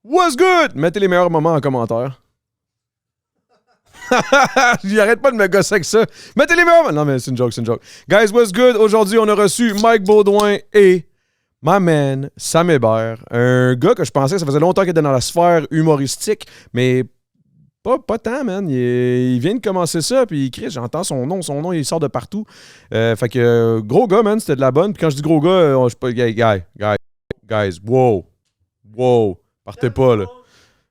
What's good? Mettez les meilleurs moments en commentaire. J'arrête pas de me gosser avec ça. Mettez les meilleurs... Non, mais c'est une joke. Guys, what's good? Aujourd'hui, on a reçu Mike Baudouin et my man, Sam Hébert. Un gars que je pensais que ça faisait longtemps qu'il était dans la sphère humoristique, mais pas tant, man. Il vient de commencer ça, puis il crie, j'entends son nom, il sort de partout. Fait que, gros gars, man, c'était de la bonne. Puis quand je dis gros gars, je suis pas... Guys, wow. Partez pas, là.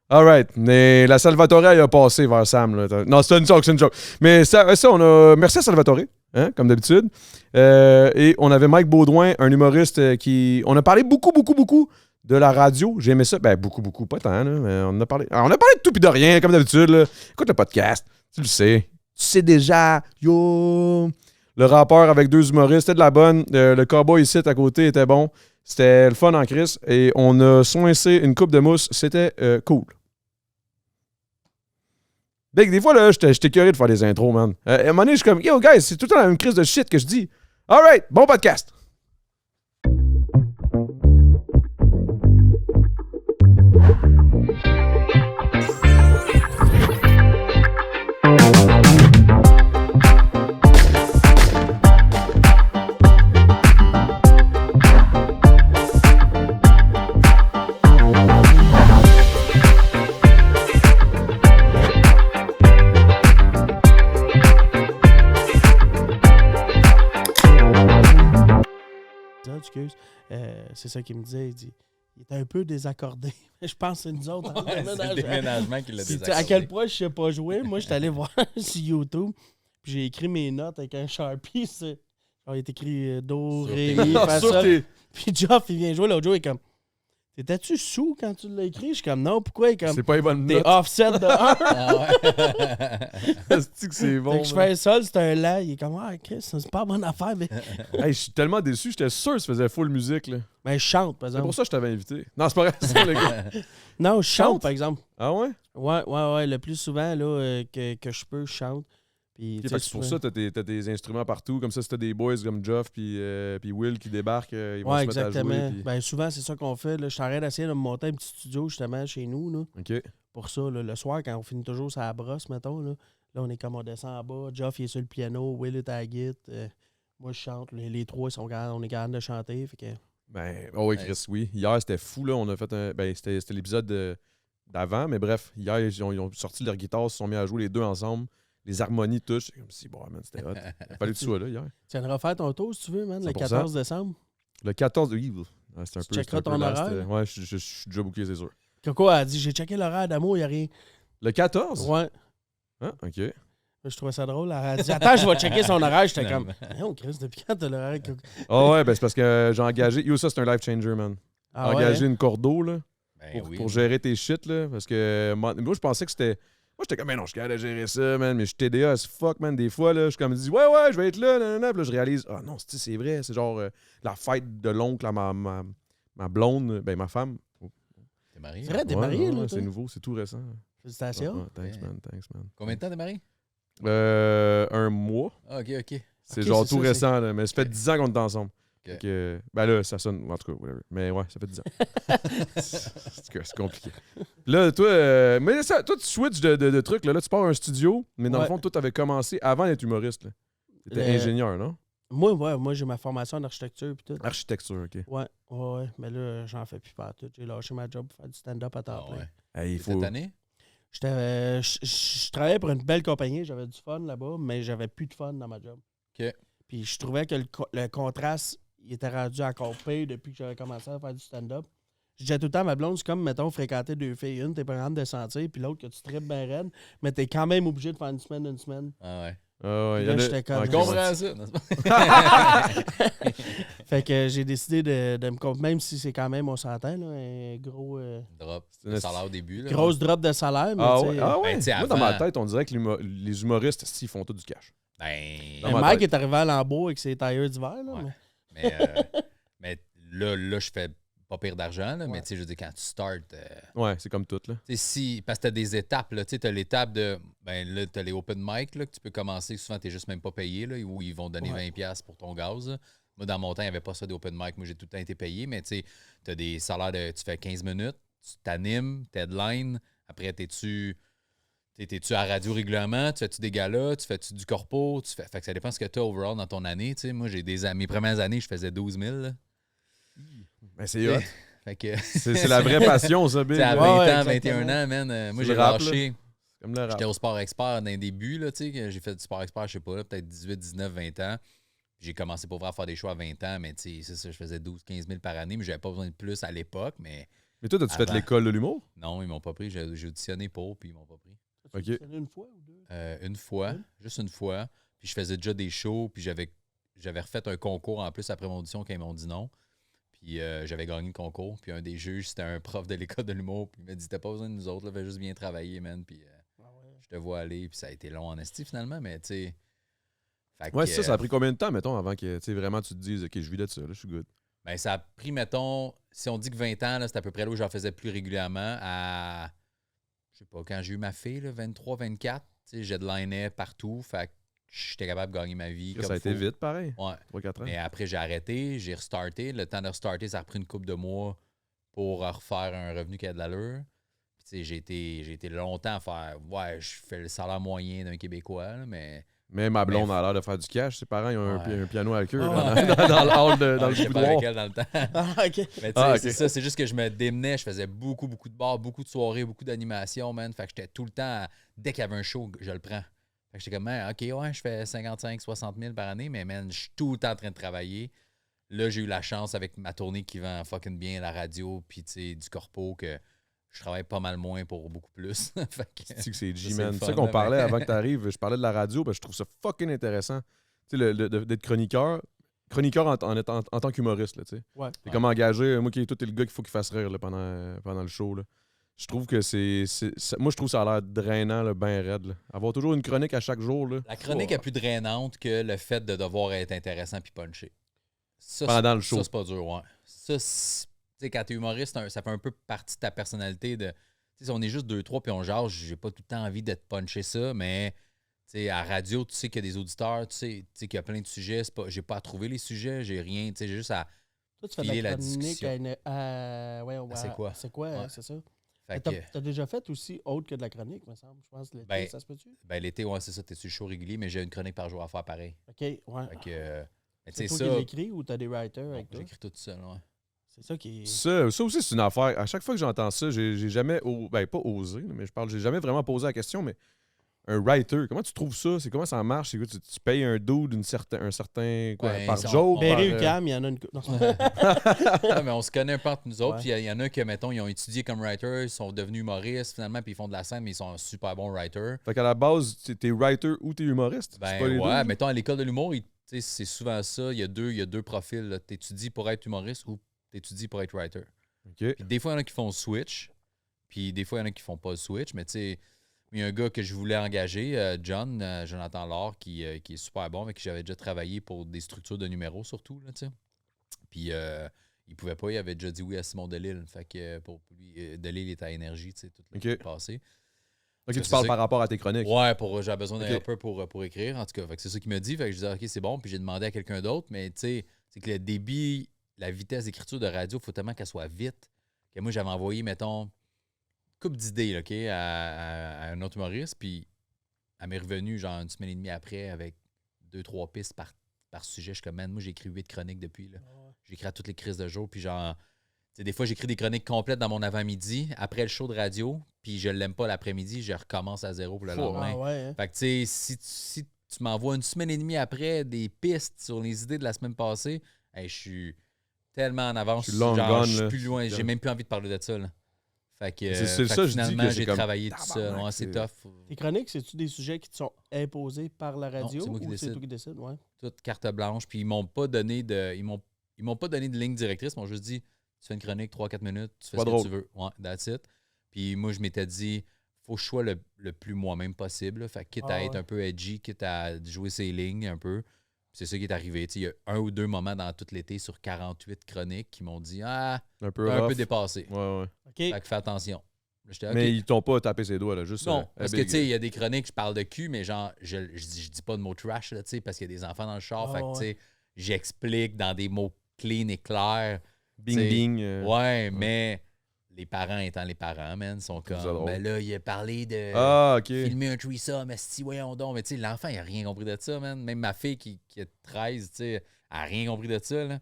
All right. Mais la Salvatore, elle a passé vers Sam. Là. Non, c'est une joke. Mais ça, on a... Merci à Salvatore, hein, comme d'habitude. Et on avait Mike Baudouin, un humoriste qui... On a parlé beaucoup de la radio. J'ai aimé ça. Ben, beaucoup, pas tant. Là, mais on a parlé de tout et de rien, comme d'habitude. Là. Écoute le podcast. Tu le sais. Tu sais déjà. Yo! Le rappeur avec deux humoristes, c'était de la bonne. Le cowboy ici à côté était bon. C'était le fun en crise. Et on a soincé une coupe de mousse. C'était cool. Big, des fois, là, j'étais curieux de faire des intros, man. À un moment donné, je suis comme, yo, guys, c'est tout le temps la même crise de shit que je dis. All right, bon podcast. C'est ça qu'il me disait. Il était un peu désaccordé. Je pense que c'est nous autres. Ouais, c'est le déménagement qui l'a désaccordé. À quel point je sais pas jouer. Moi, je suis allé voir sur YouTube. Puis j'ai écrit mes notes avec un Sharpie. Il est écrit Do, Ré, Mi, Fa, Sol. Puis Geoff, il vient jouer l'autre jour. Il est comme, t'étais-tu sous quand tu l'as écrit? Je suis comme, non, pourquoi? Il est comme, c'est pas une bonne t'es note. offset de 1. Ah ouais. C'est que c'est bon. Fait que je fais un sol, c'est un La. Il est comme, Chris, c'est pas une bonne affaire. Mais... Hey, je suis tellement déçu. J'étais sûr que ça faisait full musique, là. Ben, je chante, par C'est exemple. pour ça que je t'avais invité. Non, c'est pas vrai, ça, les gars. Non, je chante, par exemple. Ah ouais? Ouais. Le plus souvent là, que je peux, je chante. Puis, Okay, c'est pour ça que t'as des instruments partout. Comme ça, si t'as des boys comme Geoff puis Will qui débarquent, ils vont se mettre à jouer. Puis... Ben, souvent, c'est ça qu'on fait. Là. Je t'arrête d'essayer de me monter un petit studio justement chez nous. Là. OK. Pour ça, là, le soir, quand on finit toujours sur la brosse, mettons, là on est comme on descend en bas. Geoff, il est sur le piano. Will est à la guitare. Moi, je chante. Les trois, on est capables de chanter. Fait que... Ben, oh oui, Chris, oui. Hier, c'était fou, là. On a fait un... Ben, c'était l'épisode d'avant, mais bref, hier, ils ont sorti leur guitare, ils se sont mis à jouer les deux ensemble. Les harmonies touchent. C'est comme si, bon, man, c'était hot. Il fallait que tu sois là hier. Tu viendras faire ton tour, si tu veux, man, 100%. le 14 décembre. Le 14, oui. C'est un Tu peu... checkeras ton horaire. Ouais, je suis déjà booké, c'est sûr. Coco a dit, j'ai checké l'horaire d'amour, il n'y a rien. Le 14? Ouais. Ah, OK. Je trouvais ça drôle. Elle a dit, attends, je vais checker son horaire. J'étais comme, non, Chris, depuis quand t'as l'horaire? Ah ouais, ben c'est parce que j'ai engagé... Yo, ça, c'est un life changer, man. Ah Engager ouais, une cordeau, là, Ben pour gérer tes shit, là. Parce que moi, je pensais que c'était... Moi, j'étais comme, mais non, je suis capable de gérer ça, man. Mais je suis TDA as fuck, man. Des fois, là, je suis comme, dis, ouais, je vais être là, nanana. Puis là, je réalise, ah non, c'est vrai. C'est genre la fête de l'oncle à ma blonde, ben ma femme. T'es marié? C'est vrai, t'es marié, là. C'est nouveau, c'est tout récent. Félicitations. Thanks, man. Combien de temps t'es marié? 1 mois. Ah, OK. C'est Ok, genre c'est tout ça, récent, là. Mais ça fait 10 ans qu'on est ensemble. Ok. Fait que, ben là, ça sonne, en tout cas, whatever. Mais ouais, ça fait 10 ans. c'est compliqué. Là, toi, mais ça, toi, tu switches de trucs. Là, tu pars à un studio, mais dans le fond, toi, t'avais commencé avant d'être humoriste. T'étais ingénieur, non? Moi, j'ai ma formation en architecture puis tout. Architecture, OK. Ouais. Mais là, j'en fais plus partout. J'ai lâché ma job pour faire du stand-up à temps plein. Ouais. Hey, il faut... Cette année? Je travaillais pour une belle compagnie, j'avais du fun là-bas, mais j'avais plus de fun dans ma job. OK. Puis je trouvais que le contraste, il était rendu encore pire depuis que j'avais commencé à faire du stand-up. Je disais tout le temps à ma blonde, c'est comme, mettons, fréquenter deux filles. Une, t'es pas capable de sentir, puis l'autre, que tu tripes bien raide, mais t'es quand même obligé de faire une semaine. Ah ouais. ouais, Là, j'étais comme... Je comprends ça. Fait que j'ai décidé de me compter, même si c'est quand même, on s'entend, là, un gros... Drop. Le salaire au début. Là, grosse drop de salaire, mais Ah tu ouais? sais... Ah ouais? Ben, Moi, dans ma tête, on dirait que les humoristes, ils font tout du cash. Ben, Dans ma Mike tête. est arrivé à Lambeau avec ses tailleurs d'hiver, là. Ouais. Mais... mais là, je fais pas pire d'argent, là, mais tu sais, je veux dire, quand tu starts... Ouais, c'est comme tout, là. Parce que tu as des étapes. Tu as l'étape de... Ben là, tu as les open mic là, que tu peux commencer. Souvent, tu n'es juste même pas payé, là, où ils vont te donner 20$ pour ton gaz. Là. Moi, dans mon temps, il n'y avait pas ça d'open mic. Moi, j'ai tout le temps été payé, mais tu sais, tu as des salaires de... Tu fais 15 minutes, t'animes, t'headline. Après, t'es-tu à la radio régulièrement? Tu fais-tu des galas? Tu fais-tu du corpo? Fait que ça dépend de ce que tu as overall dans ton année. T'sais. Moi, mes premières années, je faisais 12 000. Là. Ben, c'est hot. Fait que... c'est la vraie passion, ça, Big. À 20 ans, 21 ans, man. Moi, j'ai rap, lâché. Comme le rap. J'étais au Sport Expert dans les débuts. Là, j'ai fait du Sport Expert, je sais pas, là, peut-être 18, 19, 20 ans. J'ai commencé pour voir faire des shows à 20 ans, mais c'est ça, je faisais 12, 15 000 par année, mais j'avais pas besoin de plus à l'époque. Mais toi, as-tu fait l'école de l'humour? Non, ils m'ont pas pris. J'ai auditionné pour, puis ils m'ont pas pris. Tu auditionné une fois ou deux? Une fois, juste une fois. Puis je faisais déjà des shows, puis j'avais refait un concours en plus après mon audition quand ils m'ont dit non. Puis j'avais gagné le concours. Puis un des juges, c'était un prof de l'école de l'humour. Puis il m'a dit, t'as pas besoin de nous autres, là, fais juste bien travailler, man. Puis je te vois aller. Puis ça a été long en esti finalement, mais tu sais. Ouais, ça a pris combien de temps, mettons, avant que vraiment tu te dises, OK, je vis de ça, là, je suis good? Ben, ça a pris, mettons, si on dit que 20 ans, c'est à peu près là où j'en faisais plus régulièrement, à, je sais pas, quand j'ai eu ma fille, là, 23, 24, j'ai headlinais partout, fait que j'étais capable de gagner ma vie. Ça a été vite, pareil. Ouais. 3-4 ans. Mais après, j'ai arrêté, j'ai restarté. Le temps de restarter, ça a repris une couple de mois pour refaire un revenu qui a de l'allure. Puis, j'ai été longtemps à faire, ouais, je fais le salaire moyen d'un Québécois, là, mais... Mais ma blonde a l'air de faire du cash. Ses parents, ils ont un piano avec eux dans le hall dans le boudoir. Avec elle dans le temps. OK. Mais tu sais, c'est ça. C'est juste que je me démenais. Je faisais beaucoup de bars, beaucoup de soirées, beaucoup d'animations, man. Fait que j'étais tout le temps... Dès qu'il y avait un show, je le prends. Fait que j'étais comme, OK, ouais, je fais 55, 60 000 par année, mais man, je suis tout le temps en train de travailler. Là, j'ai eu la chance avec ma tournée qui vend fucking bien la radio, puis tu sais, du corpo, que je travaille pas mal moins pour beaucoup plus. C'est que c'est G-Man. C'est ça qu'on parlait avant que tu arrives. Je parlais de la radio, parce que je trouve ça fucking intéressant. Tu sais, d'être chroniqueur. Chroniqueur en tant qu'humoriste, là, tu sais. Ouais. T'es comme engagé. Moi, toi, t'es le gars qu'il faut qu'il fasse rire là, pendant le show, là. Je trouve que moi, je trouve que ça a l'air drainant, là, ben raide, là. Avoir toujours une chronique à chaque jour, là. La chronique est plus drainante que le fait de devoir être intéressant puis puncher. Ça, pendant le show. Ça, c'est pas dur, ouais. Ça, tu sais, quand t'es humoriste, ça fait un peu partie de ta personnalité. Tu sais, si on est juste 2-3 puis on jase, j'ai pas tout le temps envie d'être punché ça, mais tu sais, à radio, tu sais qu'il y a des auditeurs, tu sais qu'il y a plein de sujets. J'ai pas à trouver les sujets, j'ai rien. Tu sais, j'ai juste à toi, tu fais filer de la la chronique discussion. C'est quoi? C'est quoi, Ouais. c'est ça? Fait T'as déjà fait aussi autre que de la chronique, me semble. Je pense l'été, ça se peut-tu? Ben, l'été, ouais, c'est ça, t'es sur le show régulier, mais j'ai une chronique par jour à faire pareil. OK, ouais. Fait que, c'est toi ça, qui l'écris ou t'as des writers avec toi? j'écris tout seul, ouais. C'est ça qui est... Ça aussi, c'est une affaire. À chaque fois que j'entends ça, j'ai jamais... Ben, pas osé, mais j'ai jamais vraiment posé la question, mais un writer, comment tu trouves ça? Comment ça marche? C'est quoi, tu payes un dude un certain quoi, Ben, par joke? Berry ou Cam, il y en a une... Non. Mais on se connaît un peu entre nous autres. Ouais. Puis il y en a qui, mettons, ils ont étudié comme writer, ils sont devenus humoristes finalement, puis ils font de la scène, mais ils sont un super bons writers. Fait qu'à la base, t'es writer ou t'es humoriste? Ben C'est pas les ouais, deux? mettons, à l'école de l'humour, c'est souvent ça. Il y a deux profils. Tu étudies pour être humoriste ou tu étudies pour être writer. OK. Puis des fois, il y en a qui font le switch. Puis des fois, il y en a qui font pas le switch. Mais tu sais, il y a un gars que je voulais engager, Jonathan Laure, qui est super bon, avec qui j'avais déjà travaillé pour des structures de numéros surtout. Là, tu sais. Puis il pouvait pas, il avait déjà dit oui à Simon Delille. Fait que pour lui, Delille est à énergie, tu sais, tout le passé. OK, tu parles par rapport à tes chroniques. Ouais, j'avais besoin d'un peu pour écrire. En tout cas, fait que c'est ça qu'il m'a dit. Fait que je disais, OK, c'est bon. Puis j'ai demandé à quelqu'un d'autre. Mais tu sais, c'est que le débit, la vitesse d'écriture de radio, il faut tellement qu'elle soit vite. Que moi, j'avais envoyé, mettons, une couple d'idées, OK, à un autre humoriste. Puis elle m'est revenue, genre, une semaine et demie après, avec 2-3 pistes par sujet. Je suis comme, man, moi, j'ai écrit 8 chroniques depuis. Là. J'écris à toutes les crises de jour. Puis genre, tu sais, des fois, j'écris des chroniques complètes dans mon avant-midi, après le show de radio. Puis je l'aime pas l'après-midi, je recommence à zéro pour le lendemain. Ouais. Fait que tu sais, si tu m'envoies une semaine et demie après des pistes sur les idées de la semaine passée, hey, je suis tellement en avance. Je suis plus loin. J'ai même plus envie de parler de ça. Là. Fait que, c'est ça, finalement, j'ai comme... travaillé tout seul. Ouais, c'est tough. Tes chroniques, c'est-tu des sujets qui te sont imposés par la radio c'est moi qui ou décide. c'est toi qui décides? Ouais. Toute carte blanche. Puis ils m'ont pas donné de. Ils m'ont pas donné de ligne directrice. Ils m'ont juste dit, tu fais une chronique 3-4 minutes, tu fais ce que tu veux. Ouais, that's it. Puis moi, je m'étais dit, faut que je sois le plus moi-même possible. Là. Fait que quitte à être un peu edgy, quitte à jouer ses lignes un peu. Puis c'est ça qui est arrivé. Il y a 1 ou 2 moments dans tout l'été sur 48 chroniques qui m'ont dit, un peu dépassé. Ouais. OK. Fait que fais attention. Là, mais ils t'ont pas tapé ses doigts, là, juste... Non, parce que, tu sais, il y a des chroniques, je parle de cul, mais genre, je dis pas de mots trash, là, tu sais, parce qu'il y a des enfants dans le char. Fait que, tu sais, j'explique dans des mots clean et clairs. Bing. Ouais, mais les parents étant les parents, man, sont Ça comme, drôle. ben là, il a parlé de OK. filmer un threesome, mais si, voyons donc. Mais tu sais, l'enfant, il a rien compris de ça, man. Même ma fille qui a 13, tu sais, elle a rien compris de ça, là.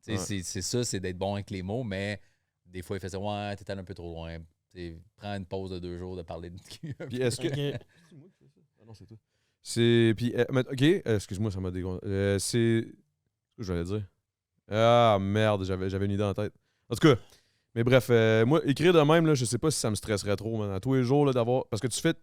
Tu sais, c'est ça, c'est d'être bon avec les mots, mais des fois, il faisait, ouais, t'es allé un peu trop loin. T'sais, prends une pause de 2 jours de parler de cul. Puis est-ce que... Ok. C'est moi qui fais ça? Ah non, c'est toi. C'est... Puis, OK, excuse-moi, ça m'a dégoûté. C'est... Qu'est-ce que je voulais dire? Ah, merde, j'avais une idée en tête. En tout cas, mais bref, moi, écrire de même, là, je sais pas si ça me stresserait trop, man. À tous les jours, là, d'avoir... Parce que tu fais,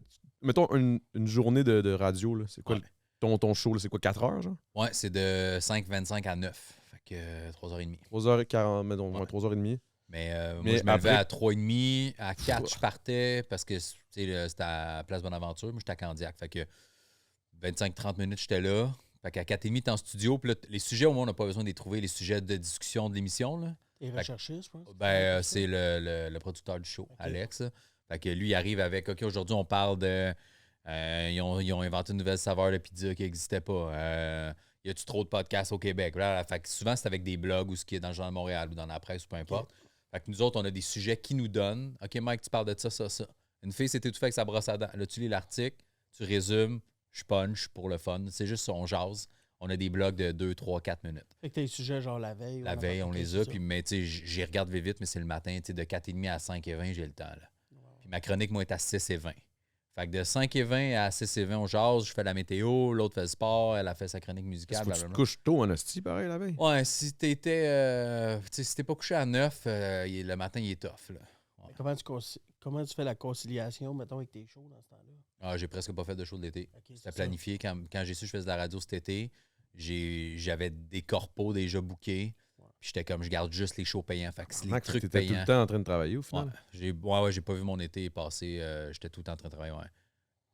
mettons, une journée de radio, là. C'est quoi ton show, là? C'est quoi, 4 heures, genre? Ouais, c'est de 5h25 à 9. Fait que 3h30. 3h40, mettons, 3h30. Mais moi, Mais je me levais après- à 3h30. À 4, je partais parce que c'était à Place Bonaventure. Moi, j'étais à Candiac. Fait que 25-30 minutes, j'étais là. Fait qu'à 4h30, t'es en studio. Puis là, les sujets, au moins, on n'a pas besoin de les trouver, les sujets de discussion de l'émission, là. T'es recherché, je pense. Ben, c'est le producteur du show, Ok. Alex. Fait que lui, il arrive avec, OK, aujourd'hui, on parle de... ils ont inventé une nouvelle saveur de pizza qui n'existait pas. Y a-tu trop de podcasts au Québec? Voilà. Fait que souvent, c'est avec des blogs ou ce qui est dans le Journal de Montréal ou dans la presse ou peu importe. Fait que nous autres, on a des sujets qui nous donnent. OK, Mike, tu parles de ça, ça, ça. Une fille s'était tout fait avec sa brosse à dents. Là, tu lis l'article, tu résumes, je punch pour le fun. C'est juste ça, on jase. On a des blogs de 2, 3, 4 minutes. Fait que t'as les sujets genre la veille. La veille, on les a. Puis, mais tu sais, j'y regarde vite, mais c'est le matin. Tu sais, de 4h30 à 5h20, j'ai le temps. Là. Puis ma chronique, moi, est à 6h20. Fait que de 5h20 à 6h20, on jase. Je fais la météo. L'autre fait le sport. Elle a fait sa chronique musicale. Est-ce que tu te couches tôt en hostie, pareil, la veille? Ouais, si t'étais... tu sais, si t'es pas couché à 9, le matin, il est tough, là. Ouais. Comment tu fais la conciliation, mettons, avec tes shows dans ce temps-là? Ah, j'ai presque pas fait de show de l'été. Ok, C'était planifié. Quand j'ai su que je faisais de la radio cet été, j'avais des corpos déjà bookés. Puis j'étais comme, je garde juste les shows payants. Fait que c'est les trucs t'étais tout payants. le temps en train de travailler, au final. Ouais, j'ai pas vu mon été passer. J'étais tout le temps en train de travailler, ouais.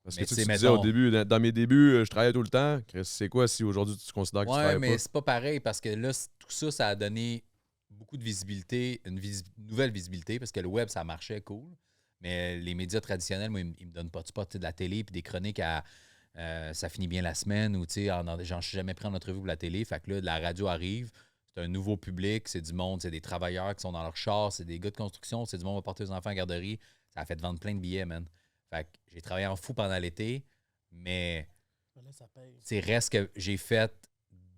Parce Mais que tu tu sais, disais au mettons- début, dans mes débuts, je travaillais tout le temps. Chris, c'est quoi si aujourd'hui tu considères que tu Ouais, travailles mais pas? c'est pas pareil parce que là, tout ça, ça a donné beaucoup de visibilité, une nouvelle visibilité parce que le web, ça marchait cool. Mais les médias traditionnels, moi, ils me donnent pas de spot, tu sais, de la télé puis des chroniques à ça finit bien la semaine ou tu sais, j'en suis jamais pris en entrevue pour la télé. Fait que là, la radio arrive, c'est un nouveau public, c'est du monde, c'est des travailleurs qui sont dans leur char, c'est des gars de construction, c'est du monde qui va porter les enfants à la garderie. Ça a fait vendre plein de billets, man. Fait que j'ai travaillé en fou pendant l'été, mais Là, ça paye. c'est reste que j'ai fait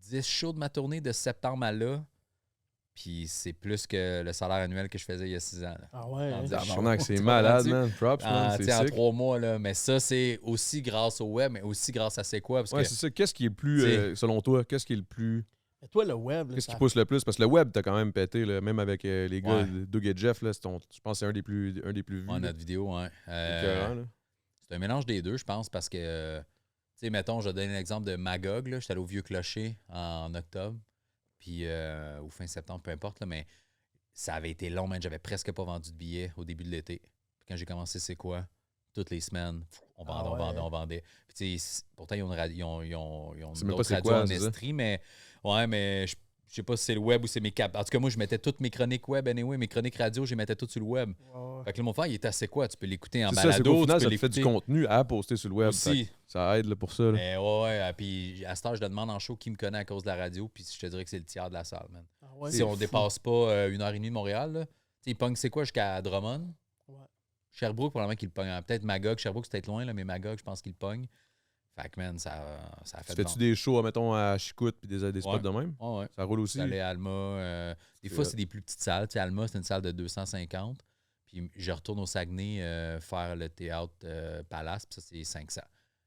10 shows de ma tournée de septembre à là. Puis c'est plus que le salaire annuel que je faisais il y a 6 ans. Là. Ah ouais, En hein? 10 Tabarnak, shows. c'est Tu malade, comprends-tu? man. Props, man. Tu sais, C'est en sick. 3 mois, là. Mais ça, c'est aussi grâce au web, mais aussi grâce à C'est quoi? Parce Ouais, que c'est ça. Qu'est-ce qui est le plus, T'sais- selon toi, qu'est-ce qui est le plus. Mais toi, le web, là, Qu'est-ce qui ça... pousse le plus? Parce que le web, t'as quand même pété, là, même avec les gars, Ouais. Doug et Jeff, là, je pense que c'est un des plus vus. ouais, là. notre vidéo, ouais. Écœurant, là. C'est un mélange des deux, je pense, parce que, tu sais, mettons, je vais donner l'exemple de Magog. J'étais allé au Vieux Clocher en octobre, puis ou fin septembre, peu importe, là, mais ça avait été long, man. J'avais presque pas vendu de billets au début de l'été. Puis quand j'ai commencé, c'est quoi? Toutes les semaines, on vendait, Ah ouais. on vendait, on vendait. Puis, tu sais, pourtant, ils ont une C'est même pas autre c'est radio quoi, en c'est ça? Estrie, mais ouais, mais je sais pas si c'est le web ou c'est mes caps. En tout cas, moi, je mettais toutes mes chroniques web, anyway, mes chroniques radio, je les mettais toutes sur le web. Ouais. Fait que là, mon frère, il était assez quoi? Tu peux l'écouter en C'est ça, c'est qu'au balado, final, tu ça peux te fait du l'écouter contenu à poster sur le web. aussi. Ça aide là, pour ça. Là. Mais ouais, puis à cette heure, je le demande en show qui me connaît à cause de la radio, puis je te dirais que c'est le tiers de la salle, man. Ah ouais. Si on dépasse pas 1h30 de Montréal, là, tu sais, il pogne c'est quoi jusqu'à Drummond? Ouais. Sherbrooke, probablement qu'il le pogne. Peut-être Magog. Sherbrooke, c'est peut-être loin, là, mais Magog, je pense qu'il le pogne. Fait que, man, ça a fait Tu fais-tu des shows, mettons, à Chicout puis des spots Ouais. de même? Ouais, ouais. Ça roule aussi? J'allais à Alma. Des fois, c'est des plus petites salles. Tu sais, Alma, c'est une salle de 250. Puis je retourne au Saguenay faire le théâtre Palace, puis ça, c'est 500.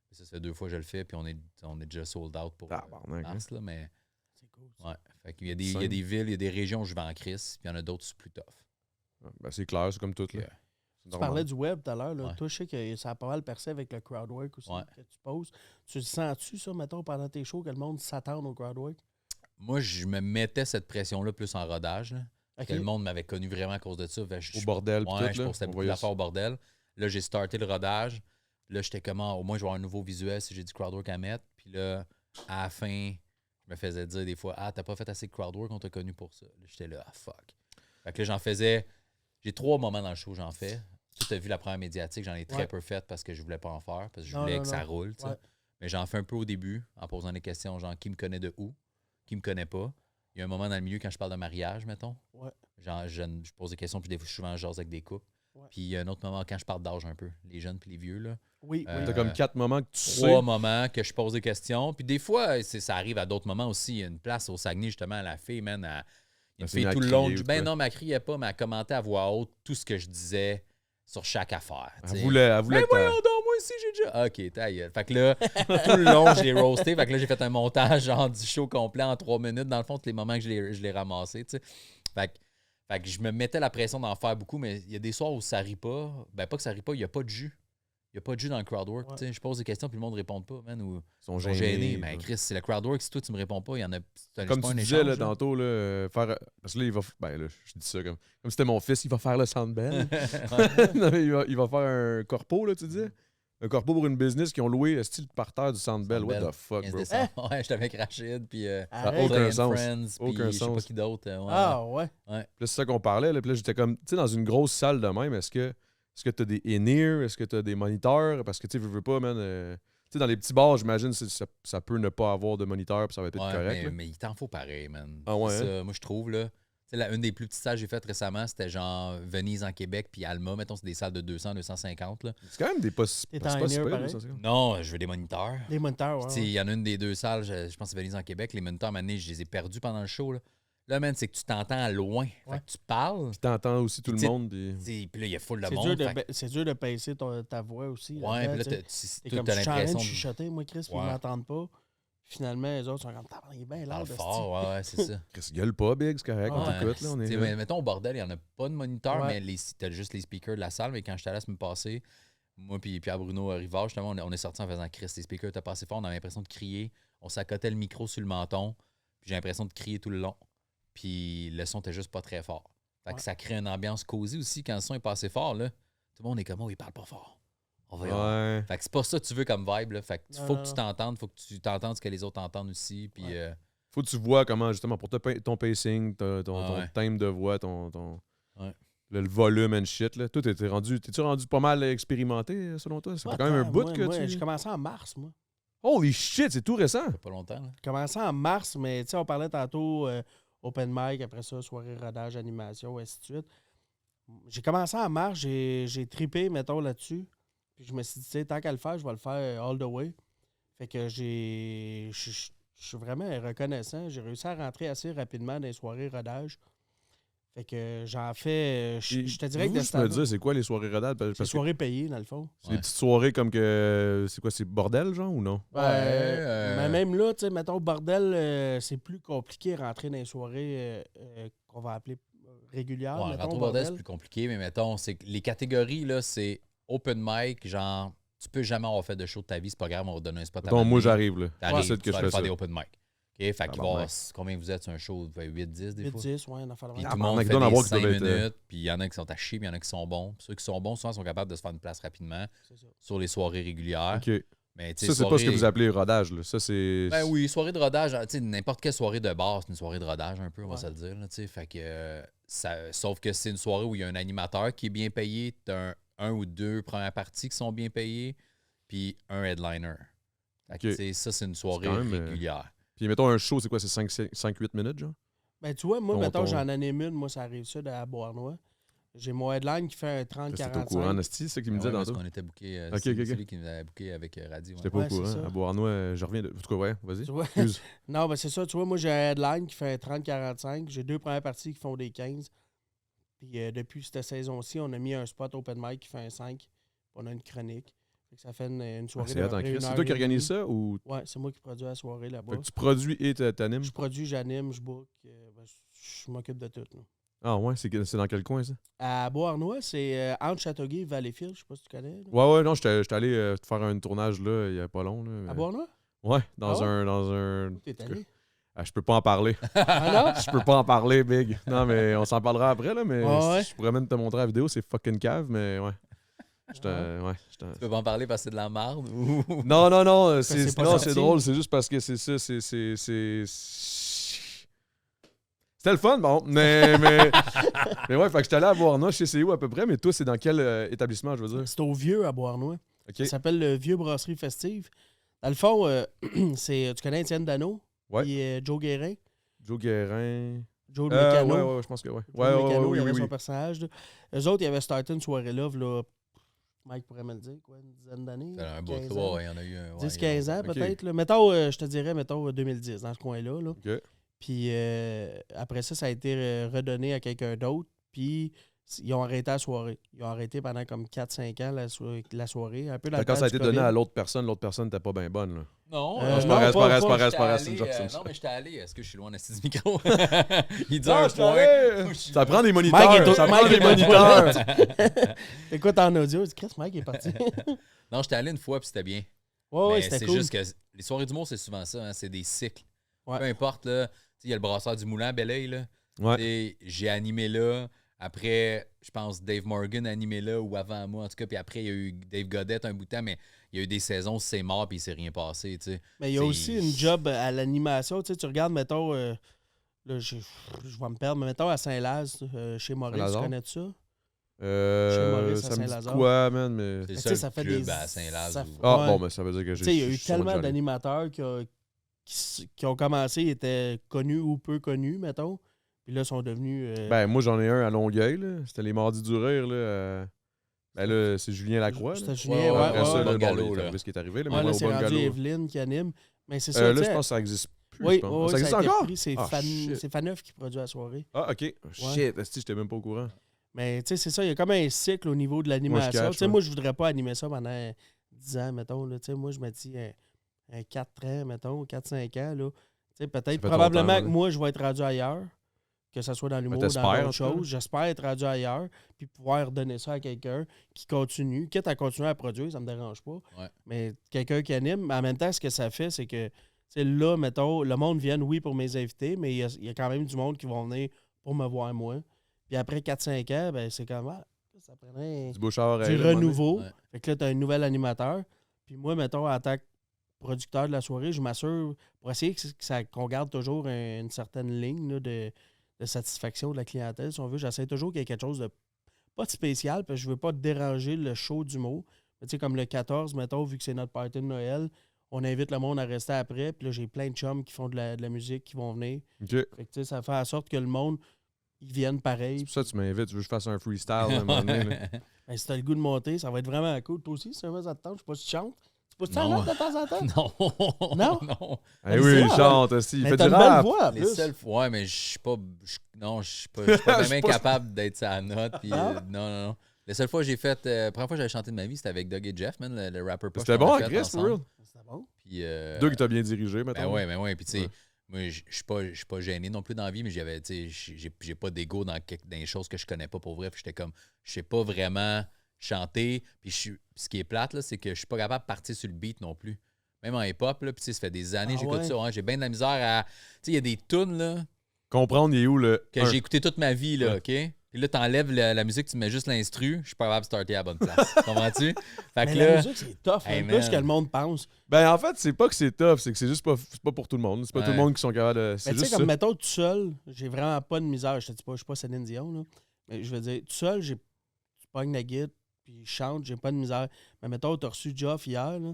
Puis ça fait 2 fois que je le fais, puis on est déjà sold out pour Tabarnak, hein. mars, là, mais C'est cool. ça. ouais. Fait qu'il y a des villes, il y a des régions où je vais en crise, puis il y en a d'autres où c'est plus tough. Ouais, ben, c'est clair, c'est comme tout. Là. Yeah. C'est Tu normal. parlais du web tout à l'heure. Là. Ouais. Toi, je sais que ça a pas mal percé avec le crowdwork aussi Ouais. que tu poses. Tu le sens-tu, ça, mettons, pendant tes shows, que le monde s'attend au crowdwork? Moi, je me mettais cette pression-là plus en rodage, là. Parce Ok. que le monde m'avait connu vraiment à cause de ça. Fait que Au bordel pis ouais, tout, je là. postais On beaucoup voyait d'affaires au bordel. Là, j'ai starté le rodage. Là, j'étais comment? Au moins, je vais avoir un nouveau visuel si j'ai du crowdwork à mettre. Puis là, à la fin, je me faisais dire des fois, ah, t'as pas fait assez de crowdwork, on t'a connu pour ça. Là, j'étais là, ah, fuck. Fait que là, j'en faisais. J'ai 3 moments dans le show, j'en fais. Tu as vu la première médiatique, j'en ai très Ouais. peu fait parce que je voulais pas en faire, parce que je Non, voulais non, que ça non. roule. Tu sais. Ouais. Mais j'en fais un peu au début, en posant des questions, genre qui me connaît de où, qui me connaît pas. Il y a un moment dans le milieu quand je parle de mariage, mettons. Ouais. Je pose des questions, puis des fois, je suis souvent jase avec des couples. Ouais. Puis il y a un autre moment quand je parle d'âge un peu, les jeunes puis les vieux. Là. Oui. T'as comme 4 moments que tu sais. 3 moments que je pose des questions. Puis des fois, ça arrive à d'autres moments aussi. Il y a une place au Saguenay, justement, la fille, man, une fille tout le long. Ben non, mais elle criait pas, mais elle commentait à voix haute tout ce que je disais sur chaque affaire. Elle voulait mais voyons donc, moi aussi, j'ai déjà... OK, ta gueule. Fait que là, tout le long, je l'ai roasté. Fait que là, j'ai fait un montage genre du show complet en 3 minutes. Dans le fond, tous les moments que je l'ai ramassé, tu sais. Fait que je me mettais la pression d'en faire beaucoup, mais il y a des soirs où ça rit pas. Ben, pas que ça rit pas, il n'y a pas de jus. Il n'y a pas de jus dans le crowdwork. Ouais. Je pose des questions puis le monde ne répond pas, man. Ou ils sont gênés. Ben, Chris, c'est le crowdwork. Si toi, tu me réponds pas, il y en a. Comme tu disais là, tantôt, là, faire. Parce que là, il va. Ben là, je dis ça comme si c'était mon fils, il va faire le Sandbell. Non, mais il va faire un corpo, là, tu disais. Un corpo pour une business qui ont loué style par terre du Sandbell. What the fuck, bro? Ouais, j'étais avec Rachid, puis aucun sens. Friends, aucun je sais pas qui d'autre. Ouais. Puis là, c'est ça qu'on parlait. Là, puis là, j'étais comme, tu sais, dans une grosse salle de même, est-ce que tu as des in-ear? Est-ce que tu as des moniteurs? Parce que, tu sais, veux pas, man. Tu sais, dans les petits bars, j'imagine, ça peut ne pas avoir de moniteur, puis ça va être correct. Mais il t'en faut pareil, man. Ah ouais? Ça, moi, je trouve, là. Une des plus petites salles que j'ai faites récemment, c'était genre Venise en Québec, puis Alma, mettons, c'est des salles de 200, 250. Là. C'est quand même des pas super. Non, je veux des moniteurs. Des moniteurs, ouais. Il y en a une des 2 salles, je pense que c'est Venise en Québec. Les moniteurs, maintenant, je les ai perdus pendant le show. Là, man, c'est que tu t'entends loin. Fait que tu parles. Puis t'entends aussi tout le monde. Puis là, il y a full de monde. C'est dur de baisser ta voix aussi. Ouais, puis là, tu as l'impression de chuchoter, moi, Chris, puis ils m'entendent pas. Finalement, les autres sont comme, il est bien là. Fort, ouais, c'est ça. Chris, gueule pas, Big, c'est correct, on t'écoute. Là, on est mais, mettons, au bordel, il n'y en a pas de moniteur, mais t'as juste les speakers de la salle. Mais quand j'étais allé à me passer, moi puis Pierre-Bruno Rivard, justement, on est sortis en faisant Chris, les speakers étaient passé fort, on avait l'impression de crier. On s'accotait le micro sur le menton, puis j'ai l'impression de crier tout le long. Puis le son était juste pas très fort. Fait que ça crée une ambiance cosy aussi. Quand le son est passé fort, là, tout le monde est comme, oh, il parle pas fort. On va y aller. Fait que c'est pas ça que tu veux comme vibe. Là. Fait que faut que tu t'entendes, faut que tu t'entendes ce que les autres entendent aussi. Puis, faut que tu vois comment, justement, pour ton pacing, ton thème de voix, le volume and shit. Là. Toi, t'es-tu rendu pas mal expérimenté, selon toi? Ça fait quand même un bout que tu... J'ai commencé en mars, moi. Holy shit, c'est tout récent! Ça fait pas longtemps. Là. J'ai commencé en mars, mais tu sais, on parlait tantôt open mic, après ça, soirée rodage, animation, ainsi de suite. J'ai commencé en mars, j'ai trippé, mettons, là-dessus. Puis je me suis dit, tu sais, tant qu'à le faire, je vais le faire all the way. Fait que je suis vraiment reconnaissant. J'ai réussi à rentrer assez rapidement dans les soirées rodage. Fait que j'en fais. Je te dirais que je peux me dire, c'est quoi les soirées rodage? C'est les soirées payées, dans le fond. C'est des petites soirées comme que. C'est quoi, c'est bordel, genre, ou non? Mais même là, tu sais, mettons, bordel, c'est plus compliqué de rentrer dans les soirées qu'on va appeler régulières. Ouais, rentrer au bordel, c'est plus compliqué, mais mettons, c'est les catégories, là, c'est open mic, genre, tu peux jamais avoir fait de show de ta vie, c'est pas grave, on va te donner un spot à donc moi, j'arrive, là. T'arrives, tu vas aller faire des open mic. OK, fait qu'il va voir combien vous êtes sur un show, 8-10 des fois. 8-10, ouais, on a fait puis tout le monde fait des 5 minutes, puis il y en a qui sont à chier, puis il y en a qui sont bons. Puis ceux qui sont bons, souvent, sont capables de se faire une place rapidement sur les soirées régulières. OK. Mais ça, c'est pas ce que vous appelez rodage, là. Ça, c'est... Ben oui, soirée de rodage, tu sais, n'importe quelle soirée de bar, c'est une soirée de rodage un peu, on va se le dire, tu sais. Fait que, sauf que c'est une soirée où il y a un animateur qui est bien payé, t'as un ou deux premières parties qui sont bien payées, puis un headliner. Ça, c'est une soirée régulière. Puis, mettons, un show, c'est quoi? C'est 5-8 minutes, genre? Ben, tu vois, moi, mettons, j'en anime une. Moi, ça arrive ça à Beauharnois. J'ai mon headline qui fait un 30-45. C'est au courant, Nasty, c'est ça qu'il me disait tantôt? Parce qu'on était booké. C'est celui qui nous avait booké avec Radio. J'étais pas au courant. À Beauharnois, je reviens de... En tout cas, ouais, vas-y. Non, ben c'est ça. Tu vois, moi, j'ai un headline qui fait un 30-45. J'ai 2 premières parties qui font des 15. Puis depuis cette saison-ci, on a mis un spot open mic qui fait un 5. Puis on a une chronique. Ça fait une soirée de c'est toi qui organise ça ou? Ouais, c'est moi qui produis la soirée là-bas. Fait que tu produis et t'animes? Je produis, j'anime, je book. Je m'occupe de tout. Là. Ah ouais? C'est dans quel coin, ça? À Beauharnois, c'est entre Châteauguay et Valleyfield. Je sais pas si tu connais. Là. Ouais, non, j'étais allé faire un tournage là, il y a pas long. Là, à Beauharnois? Ouais, dans un... Où t'es allé? Je peux pas en parler. Ah non? Je peux pas en parler, Big. Non, mais on s'en parlera après, là, mais je pourrais même te montrer la vidéo, c'est fucking cave, mais ouais. Tu peux pas en parler parce que c'est de la merde? Ou... Non, c'est drôle, c'est juste parce que c'est ça, c'était le fun, bon, mais ouais, fait que j'étais allé à Beauharnois, je sais c'est où à peu près, mais toi, c'est dans quel établissement, je veux dire? C'est au Vieux à Beauharnois. Okay. Ça s'appelle le Vieux Brasserie Festive. Dans le fond, tu connais Étienne Dano? Ouais. Et Joe Guérin? Joe Guérin... Joe le Mécano. Ouais, je pense que ouais. Joe le Mécano, il y oui. avait son personnage. Là. Eux autres, il y avait son personnage. Eux autres, il y avait Soirée Love, là. Mike pourrait me le dire, quoi, une dizaine d'années. C'est un beau 15 tour, ans. il y en a eu un. 10-15 ans, Ok. peut-être. Là. Mettons, je te dirais, 2010, dans ce coin-là. Là. OK. Puis après ça a été redonné à quelqu'un d'autre. Puis ils ont arrêté la soirée. Ils ont arrêté pendant comme 4-5 ans la soirée. Un peu dans le Quand temps ça a du été donné COVID. à l'autre personne n'était pas bien bonne. Là. Non, c'est non, pas vrai, pas- c'est pas j'étais vrai. allé, non, mais j'étais allé. Est-ce que je suis loin de ce micro? Il dit Non, un je point. t'avais- Ça prend des moniteurs. Mike est Ça prend Mike des est pas moniteurs. Écoute en audio, il dit Chris, Mike est parti. Non, j'étais allé une fois puis c'était bien. Ouais, Mais c'était c'est cool. juste que les soirées d'humour, c'est souvent ça, hein, c'est des cycles. Ouais. Peu importe, là, il y a le brasseur du Moulin à Belleuil, là. Ouais. T'sais, j'ai animé là. Après, je pense Dave Morgan a animé là ou avant moi, en tout cas. Puis après, il y a eu Dave Godette un bout de temps, mais il y a eu des saisons où c'est mort puis il s'est rien passé, tu sais. Mais il y a aussi une job à l'animation. Tu sais, tu regardes, mettons, là, je vais me perdre, mais mettons à Saint-Laz, chez Maurice, tu Saint-Lazare? connais ça? Chez Maurice, à Ça me dit Saint-Lazare. quoi, man, mais... C'est le tu seul sais, ça fait club des- à Saint-Laz. ça- où- Ah, Ouais. bon, mais ça veut dire que Tu sais, il y a eu je suis sûrement tellement déjà allé. d'animateurs qui ont commencé, ils étaient connus ou peu connus, mettons. Puis là, sont devenus. Ben, moi, j'en ai un à Longueuil, là. C'était les Mardis du Rire, là. Ben là, c'est Julien Lacroix. C'était là. Julien, Ouais, ouais, Après ouais, ça, ouais. là, bon, Bungalow, il est là. arrivé ce qui est arrivé. Là, Ouais, mais là, moi, c'est au rendu Bungalow. Evelyne qui anime. Mais c'est ça. Là, tu je sais, pense que ça existe plus. Oui, je pense. Ça existe a été encore? repris, c'est Ah, shit. c'est Faneuf qui produit la soirée. Ah, OK. Shit, esti, j'étais même pas au courant. Mais tu sais, c'est ça, il y a comme un cycle au niveau de l'animation. catch, Tu sais, ouais. moi, je voudrais pas animer ça pendant 10 ans, mettons. Là. Tu sais, moi, je me dis un 4 ans, mettons, 4-5 ans. Là. Tu sais, peut-être, fait probablement longtemps, que là. moi, je vais être rendu ailleurs, que ce soit dans l'humour ou t'espères, dans en d'autres tout cas. choses. J'espère être rendu ailleurs, puis pouvoir donner ça à quelqu'un qui continue. Quitte à continuer à produire, ça me dérange pas. Ouais. Mais quelqu'un qui anime, mais en même temps, ce que ça fait, c'est que, tu sais, là, mettons, le monde vient, oui, pour mes invités, mais il y a quand même du monde qui vont venir pour me voir moi. Puis après 4-5 ans, ben c'est comme, ça prendrait Du bouche à oreille. du là, à un moment donné. renouveau. Ouais. Fait que là, tu as un nouvel animateur. Puis moi, mettons, en tant que producteur de la soirée, je m'assure, pour essayer qu'on garde toujours une certaine ligne là, de satisfaction de la clientèle, si on veut. J'essaie toujours qu'il y ait quelque chose de pas de spécial, parce que je veux pas déranger le show d'humour. Mais tu sais, comme le 14, mettons, vu que c'est notre party de Noël, on invite le monde à rester après. Puis là, j'ai plein de chums qui font de la musique, qui vont venir. OK. Fait que tu sais, ça fait en sorte que le monde, ils viennent pareil. C'est pour ça que tu m'invites. Tu veux que je fasse un freestyle à un moment donné. là. Ben, si t'as le goût de monter, ça va être vraiment cool. Toi aussi, si ça te tente, je sais pas si tu chantes. Tu peux-tu Non. chanter de temps en temps? Non. Non? Non. Eh Mais oui, c'est il vrai, chante aussi. Il Mais fait t'as du une belle rap. voix, en Les plus. seules fois, ouais, mais je suis pas. Non, je suis pas même suis pas- incapable d'être sa note. Puis, Ah? non. La seule fois que j'ai fait. La première fois que j'avais chanté de ma vie, c'était avec Doug et Jeff, man, le rapper poche C'était qu'on bon, a à fait Chris, for ensemble. real. C'est bon. Puis, Doug, t'a bien dirigé, maintenant. ben ouais. Puis, tu sais, Ouais. moi, je suis pas gêné non plus dans la vie, mais j'avais, tu sais, j'ai pas d'ego dans des choses que je connais pas pour vrai. Puis, j'étais comme, je sais pas vraiment chanter. Puis, ce qui est plate, là, c'est que je suis pas capable de partir sur le beat non plus. Même en hip-hop, là, puis, tu sais, ça fait des années que Ah j'écoute ouais? ça. Hein, j'ai bien de la misère à. Tu sais, il y a des tunes, là, Comprendre, il est où le. que j'ai écouté toute ma vie, là, Ouais. OK? Puis là, t'enlèves la musique, tu mets juste l'instru, je suis pas capable de starter à la bonne place. Comprends-tu? Fait Mais que la là, musique, c'est tough. Hey, Plus man. que le monde pense. Ben, en fait, c'est pas que c'est tough, c'est que c'est juste c'est pas pour tout le monde. C'est pas tout le Ouais. monde qui sont capables de. C'est Mais tu sais, juste ça. comme mettons, tout seul, j'ai vraiment pas de misère. Je te dis pas, je suis pas Céline Dion, là. Mais je veux dire, tout seul, je pogne la guitare, puis je chante, j'ai pas de misère. Mais mettons, t'as reçu Geoff hier, là.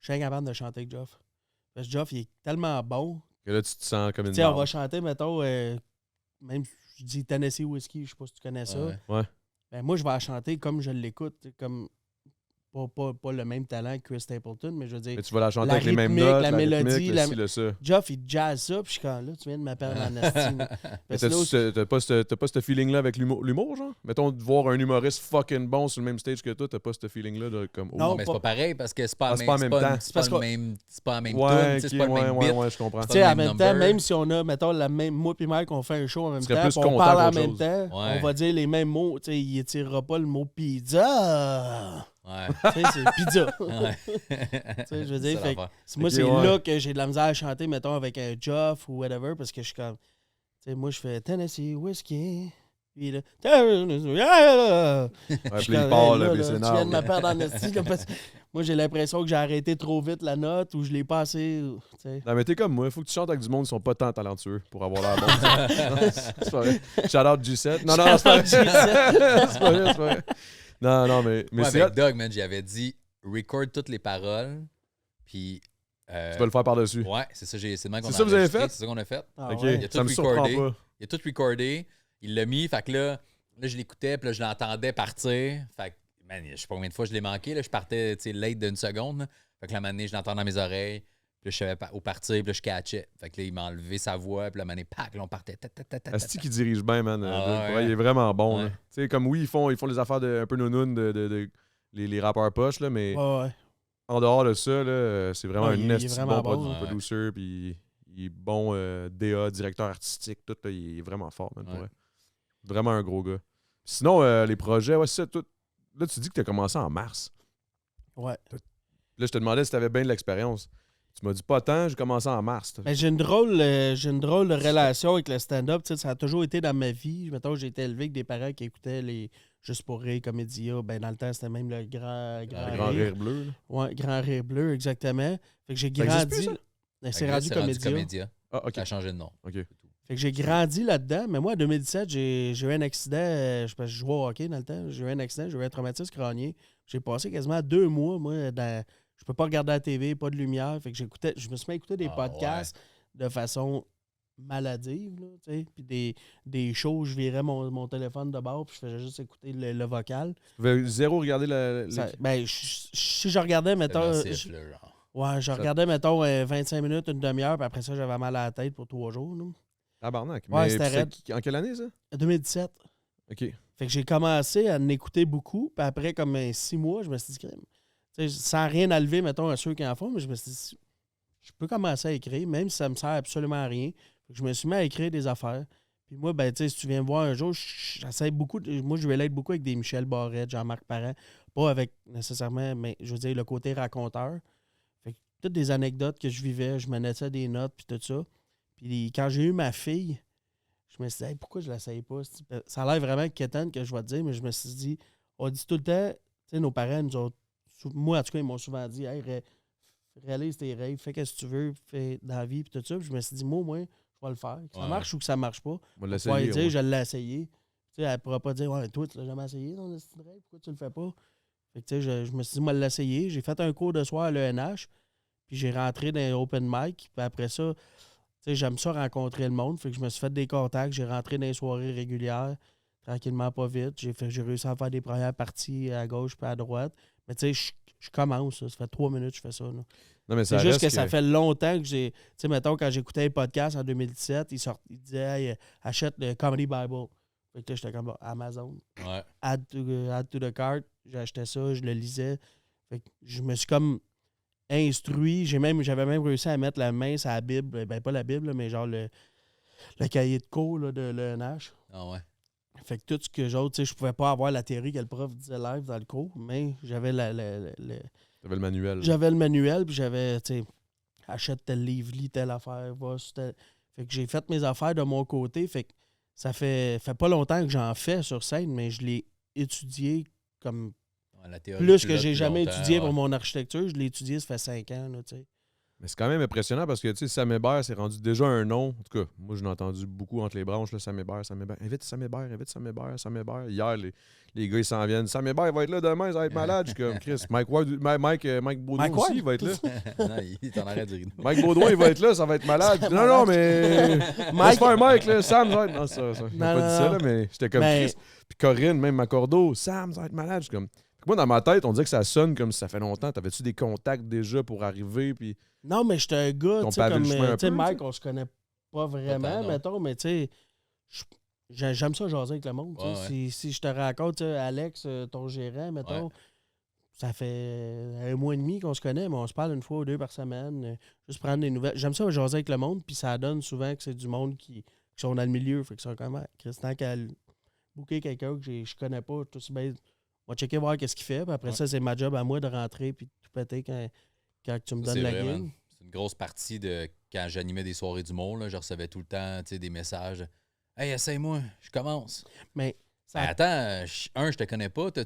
Je suis incapable de chanter avec Geoff. Parce que Geoff, il est tellement bon. Que là, tu te sens comme une. Tu sais, on va marde. chanter, mettons, même, je dis Tennessee Whiskey, je sais pas si tu connais ça. ouais. Ben, moi, je vais la chanter comme je l'écoute, comme pas le même talent que Chris Stapleton, mais je veux dire, Mais tu vas la chanter la avec les mêmes rythmique, notes, la mélodie, rythmique, la- le ci, le ça. Geoff, il jazz ça, puis je suis quand là, tu viens de m'apprendre en esti. Mais Parce que là, t'as pas ce feeling-là avec l'humour, genre? Mettons, de voir un humoriste fucking bon sur le même stage que toi, t'as pas ce feeling-là de comme. Non, Mais pas- c'est pas pareil parce que c'est pas, Ah, c'est pas en même temps. c'est pas Parce le que- même, c'est pas la même Ouais, tune, tu sais, c'est pas le même beat. ouais, je comprends. C'est tu sais, pas en le même même temps, number. même si on a, mettons, la même, moi puis Mike, on fait un show en même serais temps, plus puis on content parle en qu'autre même chose. temps, Ouais. on va dire les mêmes mots, tu sais, il étirera pas le mot pizza. Ouais. Tu sais, c'est pizza. Ouais. Tu sais, je veux dire, C'est fait que l'affaire. moi, Ok, c'est ouais. là que j'ai de la misère à chanter, mettons, avec un Geoff ou whatever, parce que je suis comme, tu sais, moi, je fais Tennessee Whiskey. Puis là, Ouais, je puis suis il comme, part, hey, là, là, puis là, c'est tu viens de énorme. me perdre en esti, là, parce que moi, j'ai l'impression que j'ai arrêté trop vite la note ou je l'ai pas assez. Tu sais. Non, mais t'es comme moi, faut que tu chantes avec du monde qui sont pas tant talentueux pour avoir l'air bon. Non, c'est pas vrai. Shout out G7. Non, c'est pas vrai. Shout out G7. C'est pas vrai, c'est pas vrai. Non, mais Moi, c'est avec hot. Doug, man, j'avais dit record toutes les paroles, puis. Tu vas le faire par-dessus. Ouais, c'est ça, c'est le même qu'on C'est a ça que vous avez enregistré, fait? C'est ça qu'on a fait. Ah Ok, ouais. Il y a ça tout me surprend recordé. pas. Il a tout recordé. Il l'a mis. Fait que là, je l'écoutais, puis là, je l'entendais partir. Fait que, man, je sais pas combien de fois je l'ai manqué. Là, je partais, tu sais, late d'une seconde. Là. Fait que la manée, je l'entendais dans mes oreilles. Puis là, je savais où partir, puis là, je catchais. Fait que là, il m'a enlevé sa voix, puis la manée, pack, là, on partait. Asti qui dirige bien, man. Ouais. Il est vraiment bon. Ouais. Tu sais, comme oui, ils font les affaires un peu nounounes les rappeurs poches, là, mais Ouais. en dehors de ça, là, c'est vraiment Ouais, il un est esti vraiment bon bon, producer, puis il est bon DA, directeur artistique, tout, là, il est vraiment fort, man, pour vrai. Vraiment un gros gars. Sinon, les projets, ouais, c'est ça, tout. Là, tu dis que tu as commencé en mars. Ouais. Là, je te demandais si tu avais bien de l'expérience. Tu m'as dit pas tant, j'ai commencé en mars. Ben, j'ai une drôle de relation avec le stand-up. Tu sais, ça a toujours été dans ma vie. Mettons, j'ai été élevé avec des parents qui écoutaient les Juste pour rire, Comédia. Ben, dans le temps, c'était même le Grand rire bleu. Là. Ouais, Grand Rire Bleu, exactement. Fait que j'ai Ça existe grandi. plus, ça? C'est rendu Comédia. Ah, OK. Ça a changé de nom. OK. Fait que j'ai grandi là-dedans. Mais moi, en 2017, j'ai eu un accident. Je jouais au hockey dans le temps. J'ai eu un accident. J'ai eu un traumatisme crânien. J'ai passé quasiment 2 mois, moi, je peux pas regarder la TV, pas de lumière. Fait que je me suis mis à écouter des podcasts de façon maladive, là, tu sais. Puis des shows, je virais mon téléphone de bord, puis je faisais juste écouter le vocal. Tu pouvais zéro regarder si je regardais, mettons... je regardais, mettons, 25 minutes, une demi-heure, puis après ça, j'avais mal à la tête pour 3 jours. Là. Tabarnak. Ouais, mais c'était raide. en quelle année, ça? 2017. OK. Fait que j'ai commencé à en écouter beaucoup, puis après, comme 6 mois, je me suis dit, sans rien enlever, mettons, à ceux qui en font, mais je me suis dit, je peux commencer à écrire, même si ça me sert absolument à rien. Fait que je me suis mis à écrire des affaires. Puis moi, ben, tu sais, si tu viens me voir un jour, j'essaie beaucoup. Moi, je vais l'être beaucoup avec des Michel Barrette, Jean-Marc Parent. Pas avec nécessairement, mais je veux dire, le côté raconteur. Fait que toutes des anecdotes que je vivais, je me notais des notes, puis tout ça. Puis quand j'ai eu ma fille, je me suis dit, hey, pourquoi je ne l'essaye pas? Ça a l'air vraiment quétaine que je vais te dire, mais je me suis dit, on dit tout le temps, tu sais, nos parents nous ont. Moi, en tout cas, ils m'ont souvent dit, hey, réalise tes rêves, fais ce que tu veux, fais dans la vie, puis tout ça. Puis je me suis dit, moi, je vais le faire. Que ça marche ou que ça marche pas. On va l'essayer. Dire, je l'ai essayé. Tu sais, elle ne pourra pas dire, ouais, toi, tu l'as jamais essayé, ton rêve, pourquoi tu le fais pas? Fait que, tu sais, je me suis dit, moi, l'essayer. J'ai fait un cours de soir à l'ENH, puis j'ai rentré dans un open mic, puis après ça, tu sais, j'aime ça rencontrer le monde. Fait que je me suis fait des contacts, j'ai rentré dans les soirées régulières, tranquillement, pas vite. J'ai réussi à faire des premières parties à gauche puis à droite. Mais tu sais, je commence, ça fait 3 minutes que je fais ça. Là. Non, mais c'est juste que ça fait longtemps que j'ai... Tu sais, mettons, quand j'écoutais les podcasts en 2017, ils disaient hey, achète le Comedy Bible. Fait que là, j'étais comme Amazon. Ouais. Add to the cart. J'ai acheté ça, je le lisais. Fait que je me suis comme instruit. J'avais même réussi à mettre la main sur la Bible. Ben, pas la Bible, mais genre le cahier de cours là, de l'ENH. Ah ouais. Fait que tout ce que j'autre, tu sais, je pouvais pas avoir la théorie que le prof disait live dans le cours, mais j'avais T'avais le manuel. J'avais le manuel, puis j'avais, tu sais, achète tel livre, lis telle affaire, va sur tel... Fait que j'ai fait mes affaires de mon côté, fait que ça fait pas longtemps que j'en fais sur scène, mais je l'ai étudié comme plus que j'ai jamais étudié pour mon architecture. Je l'ai étudié, ça fait 5 ans, là, tu sais. Mais c'est quand même impressionnant parce que, tu sais, Sam Hébert, c'est rendu déjà un nom. En tout cas, moi, je l'ai entendu beaucoup entre les branches, là, Sam Hébert. Invite Sam Hébert. Hier, les gars, ils s'en viennent. Sam Hébert, il va être là demain, ça va être malade. Je suis comme, Chris. Mike Baudouin aussi, il va être là. Non, il est en arrêt de rire. Mike Baudouin, il va être là, ça va être malade. Non, mais... Laisse faire Mike, là. Sam, ça va être... Non, ça. Je n'ai pas dit ça, là, mais j'étais comme Chris. Puis Corinne, même Macordo, Sam, ça va être malade. Je suis comme... Moi, dans ma tête, on dirait que ça sonne comme si ça fait longtemps. T'avais-tu des contacts déjà pour arriver, puis... Non, mais j'étais un gars, tu sais, comme... Tu sais, Mike, on se connaît pas vraiment, mettons, mais tu sais... J'aime ça jaser avec le monde. Ouais. Si je te raconte, Alex, ton gérant, mettons, ça fait 1 mois et demi qu'on se connaît, mais on se parle 1 fois ou 2 par semaine. Juste prendre des nouvelles. J'aime ça jaser avec le monde, puis ça donne souvent que c'est du monde qui sont dans le milieu. Fait que c'est quand même... Christian, qu'à booker quelqu'un que je connais pas, tout aussi bien... On va checker voir qu'est-ce qu'il fait. Puis après ça, c'est ma job à moi de rentrer puis de tout péter quand tu me donnes la game. C'est une grosse partie de quand j'animais des soirées d'humour. Là, je recevais tout le temps des messages. « Hey, essaye-moi, je commence. » Mais attends, je te connais pas. Tu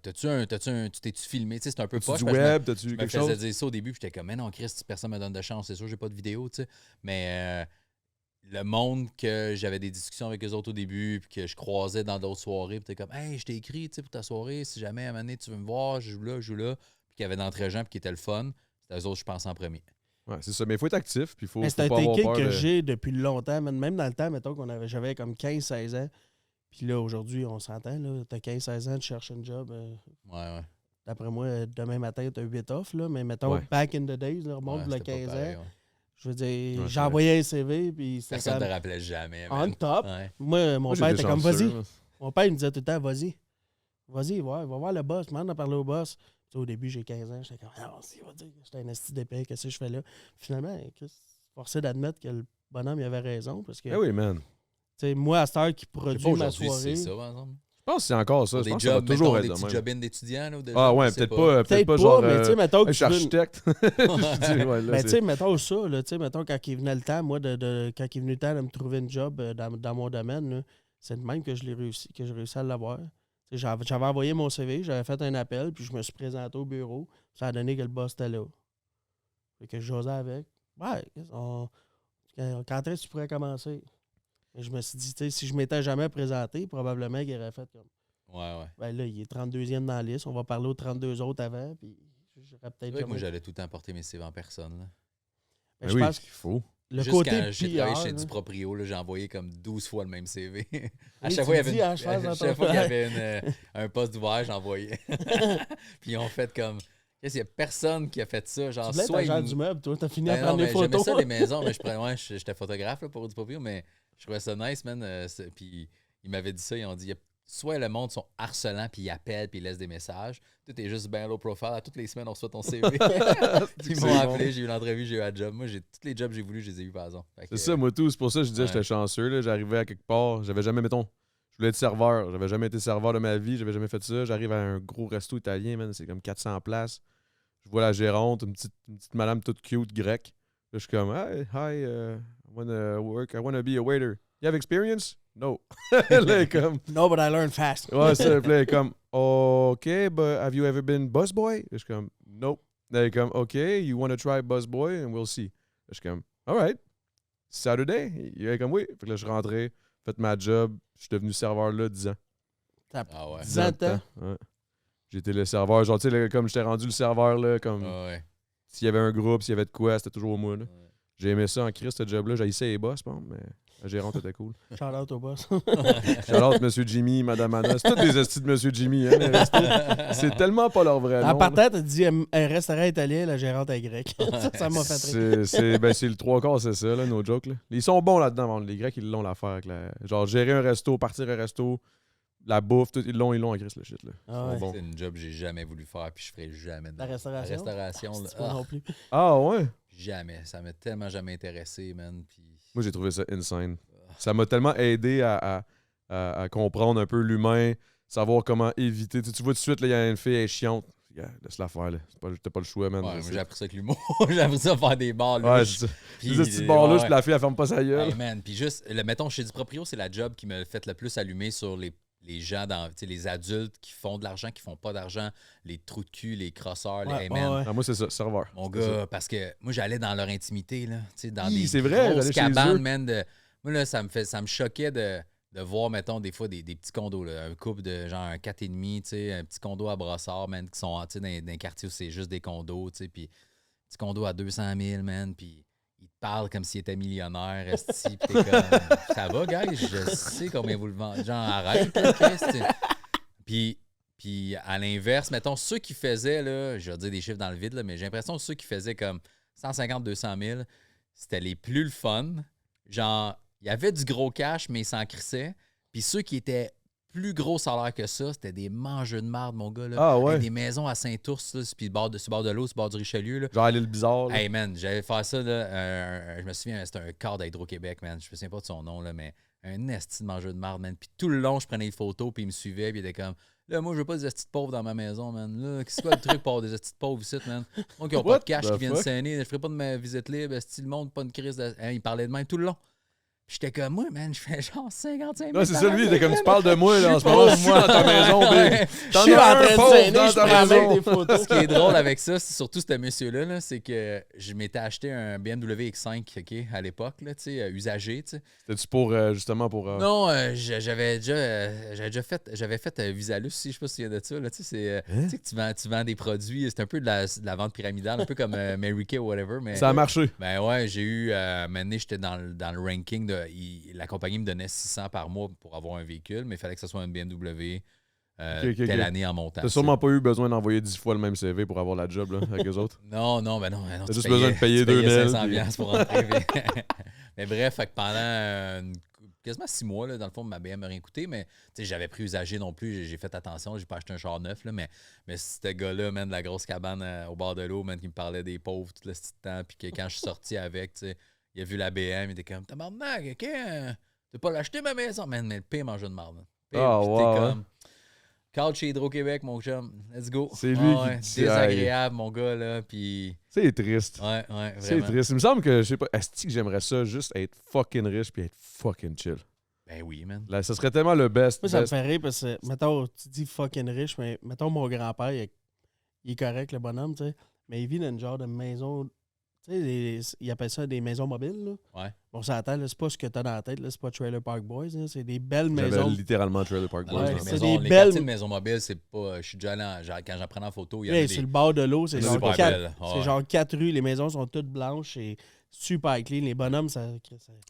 t'es-tu filmé? C'est un peu poche. Du web, t'as-tu quelque chose? Je me faisais dire ça au début. J'étais comme, mais non, Chris, personne me donne de chance. C'est sûr, j'ai pas de vidéo. T'sais. Mais... le monde que j'avais des discussions avec eux autres au début, puis que je croisais dans d'autres soirées, puis t'es comme, hey, je t'ai écrit pour ta soirée, si jamais à un moment donné tu veux me voir, je joue là, puis qu'il y avait d'entre gens, puis qui était le fun, c'était eux autres, je pense, en premier. Ouais, c'est ça. Mais il faut être actif, puis il faut, Mais faut c'est un pas avoir ticket peur que de... j'ai depuis longtemps. Même dans le temps, mettons j'avais comme 15-16 ans. Puis là, aujourd'hui, on s'entend. T'as 15-16 ans, tu cherches un job. Ouais. D'après moi, demain matin, t'as 8 off. Là, mais mettons, Ouais. back in the days, là, remonte Ouais, le c'était pas 15 pareil, ans. ouais. Je veux dire, Ouais, j'envoyais un CV, puis c'était Personne ne comme te rappelait jamais. on man. top. Ouais. Moi, mon père était comme, vas-y. Là. Mon père, il me disait tout le temps, vas-y, ouais, va voir le boss, demande à parler au boss. Tu sais, au début, j'ai 15 ans, j'étais comme, ah, il va dire que j'étais un esti d'épée, qu'est-ce que je fais là? Finalement, forcé d'admettre que le bonhomme, il avait raison, parce que, Eh oui, man. tu sais, moi, à cette heure qui Je sais pas produit ma aujourd'hui si soirée, c'est ça, par exemple. Je pense que c'est encore ça. Pour Je des pense que ça va jobs, toujours mettons, être des de petits même. job-ins d'étudiants. Là, Ah ouais, je sais peut-être pas, peut-être pas, genre... mais tu sais, mettons que je suis tu veux- architecte. Je dis, ouais, là, Mais c'est- tu sais, mettons ça, là, tu sais, mettons quand il venait le temps, moi, quand il venait le temps de me trouver une job dans mon domaine, là, c'est de même que j'ai réussi à l'avoir. Tu sais, j'avais envoyé mon CV, j'avais fait un appel, puis je me suis présenté au bureau. Ça a donné que le boss était là. Fait que je jasais avec. Ouais, quand est-ce que tu pourrais commencer? Et je me suis dit, tu sais, si je m'étais jamais présenté, probablement qu'il aurait fait comme. Ouais. Ben là, il est 32e dans la liste, on va parler aux 32 autres avant, puis j'aurais C'est peut-être vrai que moi, jamais. j'allais tout le temps porter mes CV en personne. Là. Ben, Ben je oui, pense que il faut. le Juste côté quand j'ai travaillé PR, chez là. Duproprio, là, j'ai envoyé comme 12 fois le même CV. À Oui, chaque tu fois, il y le avait dis, hein, je pense, dans chaque ton fois qu'il y travail. avait un poste ouvert, j'envoyais. Puis ils ont fait comme... Qu'est-ce qu'il y a personne qui a fait ça? Tu Genre, voulais être soit agent ils- du meuble, toi, t'as fini à Ben non, prendre des mais j'aimais photos. ça, les maisons, mais j'étais photographe là, pour Duproprio, mais je trouvais ça nice, man. Puis ils m'avaient dit ça, ils ont dit... Soit le monde sont harcelants, puis ils appellent, puis ils laissent des messages. Tout est juste bien low profile. À toutes les semaines, on reçoit ton CV. Ils C'est m'ont bon. appelé, j'ai eu l'entrevue, j'ai eu un job. Moi, tous les jobs que j'ai voulu, je les ai eu par exemple. Fait que, C'est ça, moi tout. C'est pour ça que je disais que ouais. j'étais chanceux. Là. J'arrivais à quelque part. J'avais jamais, mettons, je voulais être serveur. J'avais jamais été serveur de ma vie. J'avais jamais fait ça. J'arrive à un gros resto italien, man. C'est comme 400 places. Je vois la gérante, une petite madame toute cute grecque. Là, je suis comme, hi, I wanna work. I wanna be a waiter. You have experience? No. Là, elle est comme, No, but I learned fast. ouais, ça. Puis là, elle est comme, OK, but have you ever been busboy? Je suis comme, nope. Là, elle est comme, OK, you wanna try busboy and we'll see. Là, je suis comme, alright. Saturday? Il est comme, oui. Fait que là, je suis rentré, fait ma job. Je suis devenu serveur là 10 ans. Ah ouais. 10 ans de temps. Ouais. J'étais le serveur. Genre, tu sais, là, comme j'étais rendu le serveur, là, comme Ah ouais. s'il y avait un groupe, s'il y avait de quoi, c'était toujours moi. Là. Ouais. J'ai aimé ça en Christ, ce job-là. J'ai essayé les boss, bon, mais la gérante était cool. Shout out au boss. Shout-out Monsieur Jimmy, Madame Anna. C'est tous des estis de Monsieur Jimmy, hein, les restos. C'est tellement pas leur vrai nom. En là. partant, t'as dit un restaurant italien, la gérante est grecque. Ça m'a fait rire. C'est le 3/4, c'est ça, là, no joke. Là. Ils sont bons là-dedans, les Grecs, ils l'ont l'affaire. Avec genre, gérer un resto, partir un resto, la bouffe, tout, ils l'ont en Christ, le shit. Là. Ils Ah sont ouais. bons. C'est une job que j'ai jamais voulu faire, puis je ferai jamais. de La même. restauration? La restauration, là, C'est pas non plus. Ah ouais? jamais. Ça m'a tellement jamais intéressé, man. Puis... Moi, j'ai trouvé ça insane. Ça m'a tellement aidé à comprendre un peu l'humain, savoir comment éviter. Tu vois tout de suite, il y a une fille, elle est chiante. Yeah, laisse la faire, là. T'as pas le choix, man. Ouais, moi, C'est- j'ai appris ça avec l'humour. J'ai appris ça à faire des bars. Ouais, louches. c'est ça. Puis, Les petits bars là, ouais. puis la fille, elle ferme pas sa gueule. Hey, man, puis juste, mettons, chez Duproprio, c'est la job qui m'a fait le plus allumer sur les gens, tu sais, les adultes qui font de l'argent, qui font pas d'argent, les trous de cul, les crosseurs, les Ouais, hey, man. ouais. Ah, moi, c'est ça, serveur. Mon C'est ça. gars, parce que moi, j'allais dans leur intimité, là, tu sais, dans Hi, des c'est vrai, grosses j'allais chez eux. cabanes, man. Moi, là, ça me choquait de voir, mettons, des fois, des petits condos, là, un couple de genre un 4,5, tu sais, un petit condo à Brossard, man, qui sont, tu sais, dans un quartier où c'est juste des condos, tu sais, puis petit condo à 200 000, man, puis ils te parlent comme s'ils étaient millionnaires, esti, puis t'es comme, ça va, guys, je sais combien vous le vendez. Genre, arrête, là, Chris, tu sais. Puis à l'inverse, mettons, ceux qui faisaient, là, je vais dire des chiffres dans le vide, là, mais j'ai l'impression que ceux qui faisaient comme 150-200 000, c'était les plus le fun. Genre, il y avait du gros cash, mais ils s'en crissaient. Puis ceux qui étaient plus gros salaire que ça, c'était des mangeux de marde, mon gars. Là. Ah ouais? Avec des maisons à Saint-Ours, là, puis sur le bord de l'eau, sur le bord du Richelieu. Là. Genre à l'île bizarre. là. Hey man, j'avais fait ça, là, je me souviens, c'était un cadre à Hydro-Québec, man. Je me souviens pas de son nom, là, mais un esti de mangeur de marde, man. Puis tout le long, je prenais des photos, puis il me suivait, puis il était comme, là, moi, je veux pas des estis de pauvres dans ma maison, man. Là, qu'est-ce que c'est quoi le truc pour avoir des estis de pauvres ici, man? Moi qui ont pas What de cash, the qui viennent fuck? saigner, je ferai pas de ma visite libre, esti le monde, pas une crise de. Hein, il parlait de même tout le long. Puis j'étais comme, moi, man, je fais genre 55 000. Non, c'est ça, lui, il était comme, tu parles de moi, là, en ce moment, je suis dans ta maison, big. Je suis en train de saigner, je prends avec des Ce photos. qui est drôle avec ça, c'est surtout ce monsieur-là, là, c'est que je m'étais acheté un BMW X5 ok, à l'époque, là, usagé. C'était-tu pour, justement, pour... Non, j'avais fait Visalus aussi, je sais pas si tu viens de ça. Là, tu sais que tu vends des produits, c'est un peu de la vente pyramidale, un peu comme Mary Kay ou whatever. Mais, ça a marché. Ben ouais, j'ai eu, maintenant j'étais dans le ranking, la compagnie me donnait 600 par mois pour avoir un véhicule, mais il fallait que ce soit une BMW. Telle année en montant. T'as sûrement pas eu besoin d'envoyer 10 fois le même CV pour avoir la job là, avec eux autres. Non. T'as juste besoin de payer 2000. 500 $ pour rentrer. Mais bref, fait que pendant quasiment 6 mois, là, dans le fond, ma BM m'a rien coûté, mais j'avais pris usagé non plus. J'ai fait attention, j'ai pas acheté un char neuf, là, mais ce gars-là, man, de la grosse cabane au bord de l'eau, man, qui me parlait des pauvres tout le petit temps, puis que quand je suis sorti avec, il a vu la BM, il était comme, tabarnak, OK, t'as pas l'acheter ma maison, man, mais le pire mangeait de marde. Comme couch chez Hydro-Québec, mon chum. Let's go. C'est lui qui désagréable, mon gars, là. Puis... C'est triste. Ouais, vraiment. C'est triste. Il me semble que, je sais pas, est-ce que j'aimerais ça juste être fucking riche puis être fucking chill? Ben oui, man. Là, ça serait tellement le best. Moi, ça me fait rire parce que, mettons, tu dis fucking riche, mais mettons, mon grand-père, il est correct, le bonhomme, tu sais. Mais il vit dans une genre de maison. Tu sais, ils appellent ça des maisons mobiles, là. Ouais. Bon, ça attend, c'est pas ce que t'as dans la tête, là. C'est pas Trailer Park Boys, là. C'est des belles J'avais maisons. littéralement Trailer Park Boys. Ouais, dans c'est la des maison. Les belles- quartiers de maison mobile, c'est pas... Je suis déjà allé, quand j'en prenais en photo, il y avait Ouais, sur le bord de l'eau, c'est C'est genre, super 4, belle. c'est genre 4 rues. Les maisons sont toutes blanches et super clean. Les bonhommes, ça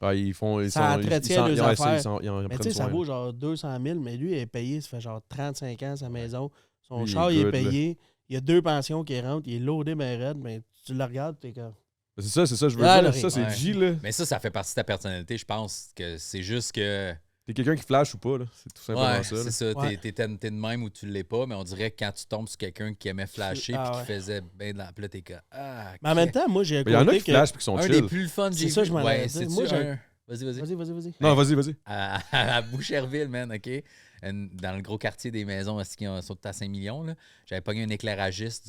Ah, ils font. Ils ça sont, entretient leurs affaires. ils en mais prennent tu sais, ça soin. vaut genre 200 000, mais lui, il est payé, ça fait genre 35 ans sa maison. Son Lui, char, il est il est good, payé. Il y a 2 pensions qui rentrent. Il est loadé, mais raide. Mais tu le regardes, t'es comme. C'est ça, je veux Ah, dire. là, Ça, c'est ouais. G, là. Mais ça fait partie de ta personnalité, je pense. Que c'est juste que... T'es quelqu'un qui flash ou pas, là. C'est tout simplement Ouais, ça. c'est là. ça. Ouais. T'es de même ou tu l'es pas, mais on dirait que quand tu tombes sur quelqu'un qui aimait flasher Ah, puis ouais. qui faisait bien de la... Puis là, t'es comme... Ah, Mais en même temps, moi, j'ai un Il y en a côté qui que. flashent puis qui sont un chill. des plus fun C'est j'ai ça, vu. je m'en allais dire. c'est-tu Moi, j'ai un... Vas-y. Vas-y. Non, vas-y. À Boucherville, man, OK? Dans le gros quartier des maisons qui sont à 5 millions, là, j'avais pogné un éclairagiste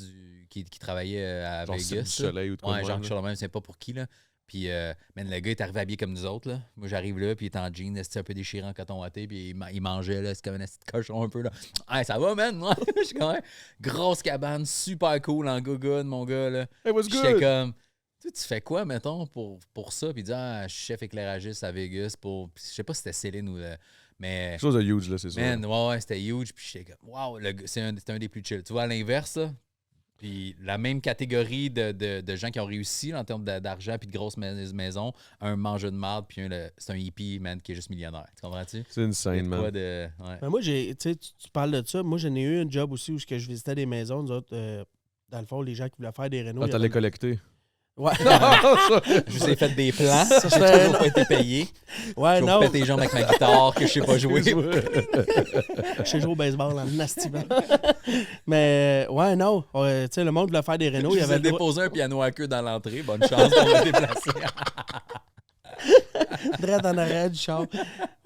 qui travaillait à Genre Vegas. du soleil ou de quoi Ouais, de genre même, je là. sais même, c'est pas pour qui, là. Puis, man, le gars est arrivé habillé comme nous autres, là. Moi, j'arrive là, puis il est en jean, c'était un peu déchirant en coton watté, puis il mangeait, là, c'est comme un petit cochon un peu, là. Hey, ça va, man? Ouais, je suis comme, grosse cabane, super cool en gogoon, mon gars, là. Hey, what's J'étais good? comme, tu fais quoi, mettons, pour ça? Puis il dit, je suis chef éclairagiste à Vegas pour. Puis je sais pas si c'était Céline ou. Mais. Quelque chose de huge, là, c'est ça. Man, ouais, c'était huge. Puis j'étais comme, wow, c'est un des plus chill. Tu vois, à l'inverse, là. Puis la même catégorie de gens qui ont réussi là, en termes d'argent puis de grosses maisons, un mangeur de marde, puis c'est un hippie, man, qui est juste millionnaire. Tu comprends-tu? C'est insane, man. Ouais. Mais moi, tu parles de ça. Moi, j'en ai eu un job aussi où je visitais des maisons. Nous autres, dans le fond, les gens qui voulaient faire des rénaux. Ah, t'allais collecter. Ouais. Je vous ai fait des plans, ça n'a toujours pas été payé. Ouais, Je vais non. vous péter les jambes avec ma guitare que je sais pas jouer. Je sais jouer au baseball en nasty. Mais, ouais, non. Tu sais, le monde voulait faire des rénaux. Je Il y vous ai avait le droit- déposé un piano à queue dans l'entrée. Bonne chance pour me déplacer. Direct en arrière du char.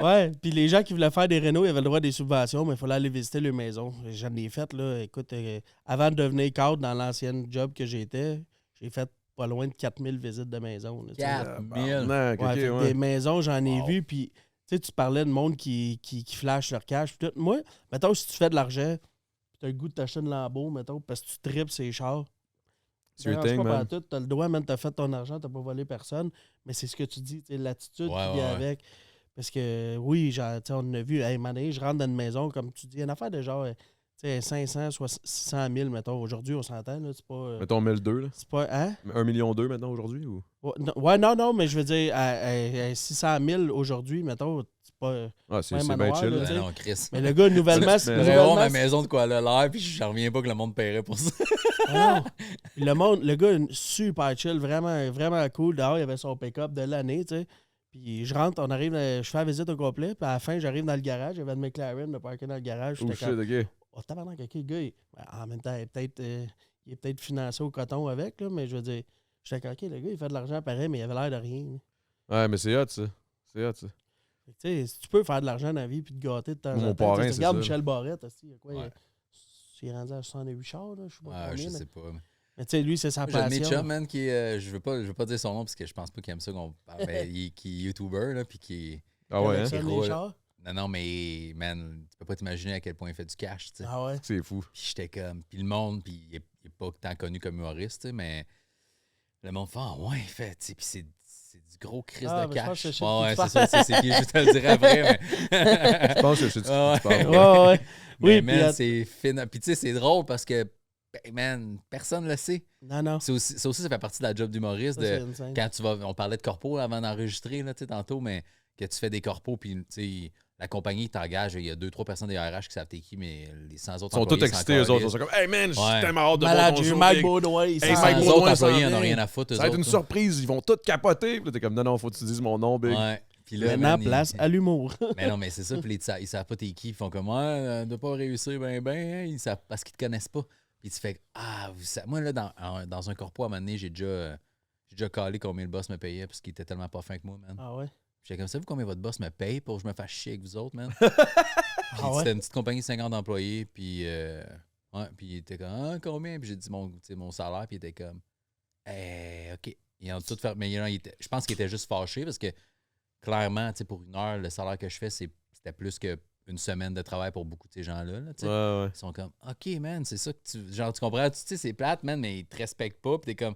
Ouais, puis les gens qui voulaient faire des rénaux, ils avaient le droit à des subventions, mais il fallait aller visiter leur maison. J'en ai fait, là. Écoute, avant de devenir cadre dans l'ancienne job que j'étais, j'ai fait pas loin de 4000 visites de maison. Là, 4000. Non, ouais, fait que des maisons, j'en ai Wow. vu, puis tu parlais de monde qui flash leur cash. Tout. Moi, mettons, si tu fais de l'argent, tu as le goût de t'acheter une Lambo, mettons, parce que tu tripes ces chars. C'est your thing, man. Tu as le droit, man, tu as fait ton argent, tu n'as pas volé personne, mais c'est ce que tu dis, l'attitude qui vient avec. Parce que, oui, on en a vu, hey, man, je rentre dans une maison, comme tu dis, une affaire de genre, 500, 600 000, mettons. Aujourd'hui, on s'entend, là, c'est pas... Mettons 1002, là. c'est pas, hein? 1,2 million maintenant aujourd'hui, ou? Ouais, non, mais je veux dire, à 600 000 aujourd'hui, mettons, c'est pas... Ah, c'est Ouais, bien manoir, chill, là, là. tu sais. Non, Chris. Mais le gars, nouvellement... Mais- Vraiment, ma maison de quoi elle a l'air, puis j'en reviens pas que le monde paierait pour ça. Ah non. Puis le gars, super chill, vraiment, vraiment cool. Dehors, il avait son pick-up de l'année, tu sais. Puis je rentre, on arrive, je fais la visite au complet, puis à la fin, j'arrive dans le garage, j'avais de McLaren de parker dans le garage. Oh J'étais shit, comme, ok. oh, tabarnak, ok, le gars, en même temps, il est peut-être financé au coton avec, là, mais je veux dire, j'étais comme, ok, le gars, il fait de l'argent pareil, mais il avait l'air de rien. Là. Ouais, mais c'est hot, ça. C'est hot, ça. Fait que, tu sais, si tu peux faire de l'argent dans la vie puis te gâter de temps Mon en temps. parrain, Tu sais, regarde c'est ça. Michel Barrette, il y a quoi? Ouais. Il est rendu à 68 chars, là, je sais pas Ah, combien. je mais- sais pas. Mais tu sais, lui, c'est sa J'ai un de mes passion. chums, man, qui est. Je veux pas dire son nom parce que je pense pas qu'il aime ça qu'on parle, mais qui est YouTuber, là, puis qui est. Ah ouais, hein? Ça, les roule. chars. Non, mais, man, tu peux pas t'imaginer à quel point il fait du cash, tu sais. Ah ouais. C'est fou. Puis j'étais comme. Puis le monde, puis il est pas tant connu comme humoriste, tu sais, mais le monde fait, ah ouais, il fait, tu sais, puis c'est du gros crise Ah, de ben, je pense cash. que je sais Ouais, de qui tu c'est ça, c'est qui, je te le dirai après, mais. Je pense que je sais de qui Ah tu parles. Ouais, ouais. Mais, Oui, man, puis c'est fin. Puis tu sais, c'est drôle parce que, ben, man, personne le sait. non. Ça aussi, ça fait partie de la job d'humoriste. Ça, c'est insane. Quand tu vas. On parlait de corpo avant d'enregistrer, là, tu sais, tantôt, mais que tu fais des corpos, puis, tu sais, la compagnie t'engage, il y a 2-3 personnes des RH qui savent t'es qui, mais les 100 autres Ils sont tous employés, excités, eux autres. Ils sont comme, hey man, je suis Ouais. tellement hâte de voir Malade, ton j'ai eu show. Mike big. Baudouin. Hey, Ça, Mike Les Baudouin autres s'en employés en vient. ont rien à foutre. eux Ça va être autres, une là. surprise, ils vont tous capoter. Puis là, t'es comme, non, faut que tu dises mon nom, big. Ouais. Puis là, Maintenant, man, place à l'humour. Mais non, mais c'est ça. Puis ils savent pas t'es qui. Ils font comme, ouais, de pas réussir, hein, ils savent parce qu'ils te connaissent pas. Puis tu fais, moi, là, dans un corpo à un moment donné, j'ai déjà calé combien le boss me payait parce qu'il était tellement pas fin que moi, man. Ah ouais. J'étais comme, savez-vous combien votre boss me paye pour que je me fasse chier avec vous autres, man? Puis Ah ouais? c'était une petite compagnie de 50 employés, puis puis il était comme, combien? Puis j'ai dit mon salaire, puis il était comme, OK. Ils ont tout fait, mais je pense qu'il était juste fâché parce que clairement, tu sais, pour une heure, le salaire que je fais, c'était plus qu'une semaine de travail pour beaucoup de ces gens-là. Là, tu sais. Ouais. Ils sont comme, OK, man, c'est ça que tu. Genre, tu comprends? Tu sais, c'est plate, man, mais ils te respectent pas. Puis t'es comme,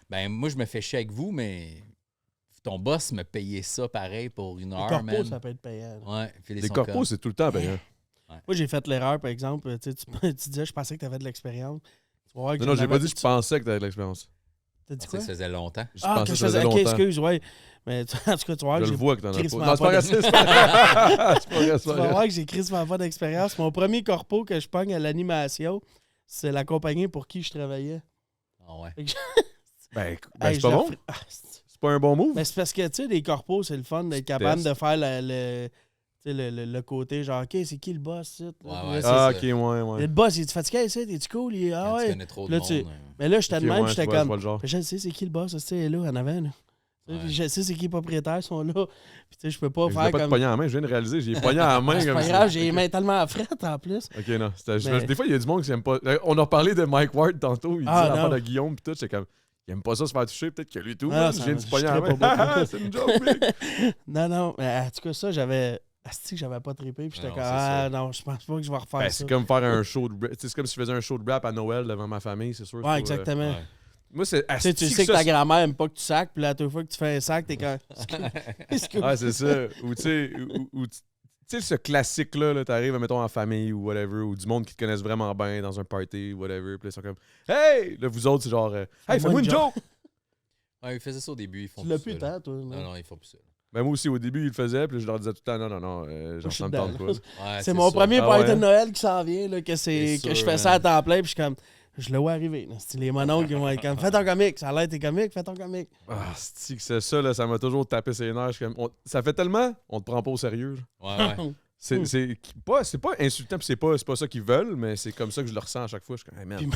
ben, moi, je me fais chier avec vous, mais ton boss me payait ça pareil pour une Les heure, corpos, man. ça peut être payant. là. Ouais. Puis ils Les sont corpos, comme, c'est tout le temps payant. Moi, j'ai fait l'erreur, par exemple. Tu disais, je pensais que tu avais de l'expérience. Tu vas voir que Non, j'ai j'en pas avais- dit que je pensais que t'avais de l'expérience. T'as dit Tu sais, quoi? ça faisait longtemps. Je Ah, pensais que que je ça faisait faisais. Ok, longtemps. excuse, ouais. Mais en tout cas, tu vois Je que le j'ai. vois que t'en as pas. crissement Non, c'est pas pas raciste. C'est pas vrai, c'est Tu pas vas vrai. voir que j'ai crissement pas d'expérience. Mon premier corpo que je pogne à l'animation, c'est la compagnie pour qui je travaillais. Ah ouais. Ben, Hey, c'est pas je bon. la ferai- C'est pas un bon move. Mais c'est parce que, tu sais, des corpos, c'est le fun d'être capable de faire le côté genre, OK, c'est qui le boss? Ouais, Là, ouais, c'est- Ah, ça. ok, ouais. Le boss, il est fatigué, ici? T'es-tu cool? Ah Quand tu ouais. connais trop de Là, monde. tu- Mais là, j'étais de Ok, même, ouais, j'étais je vois comme. le genre. Je sais c'est qui le boss, tu sais, là, en avant. Là. Ouais. Je sais c'est qui les propriétaires sont là. Puis tu sais, je peux pas Je faire l'ai pas te comme. pogner en main, je viens de réaliser, j'ai pogné en main C'est comme pas ça. grave, j'ai les mains tellement frettes en plus. Ok, non. Mais- Des fois, il y a du monde qui aime pas. On a reparlé de Mike Ward tantôt. Il dit Ah, l'affaire non. de Guillaume pis tout. C'est comme. Il aime pas ça se faire toucher. Peut-être que lui tout. Ah, man, ça je viens de me- se pogner je en serais main. pas beau. C'est une joke, mec. Non, mais en tout cas, ça, j'avais. Asti que j'avais pas trippé. Puis j'étais Non, comme, c'est non, je pense pas que je vais refaire Ben, ça. c'est comme faire un show de rap. C'est comme si je faisais un show de rap à Noël devant ma famille, c'est sûr. Ouais, exactement. Ouais. Moi, c'est. Tu sais, tu sais que ta grand-mère aime pas que tu sacs, puis là, à toute fois que tu fais un sac, t'es comme. Excuse. Ah, c'est ça. Ou tu sais, tu sais, ce classique-là, là, t'arrives, mettons, en famille ou whatever, ou du monde qui te connaissent vraiment bien dans un party ou whatever, puis là, ils sont comme Hey! Là, vous autres, c'est genre Hey, fais-moi une joke! Ouais, ils faisaient ça au début. Ils font Tu l'as plus plus ça, là. tant, toi. Non, ils font plus ça. Ben, moi aussi, au début, ils le faisaient, puis je leur disais tout le temps non, Je genre, suis ça me tente dedans, pas. là. Ouais, C'est mon sûr. premier Ah party ouais. de Noël qui s'en vient, là, que C'est je sûr, fais ça à man. temps plein, puis je suis comme. Je le vois arriver. Là. C'est les mononcles qui vont être comme. Fais ton comique, ça a l'air tes comiques, fais ton comique. Ah, c'est ça, là, ça m'a toujours tapé ses nerfs. Je suis comme, ça fait tellement, on te prend pas au sérieux. Là. Ouais. C'est pas insultant, puis c'est pas ça qu'ils veulent, mais c'est comme ça que je le ressens à chaque fois. Je suis comme, hey, man.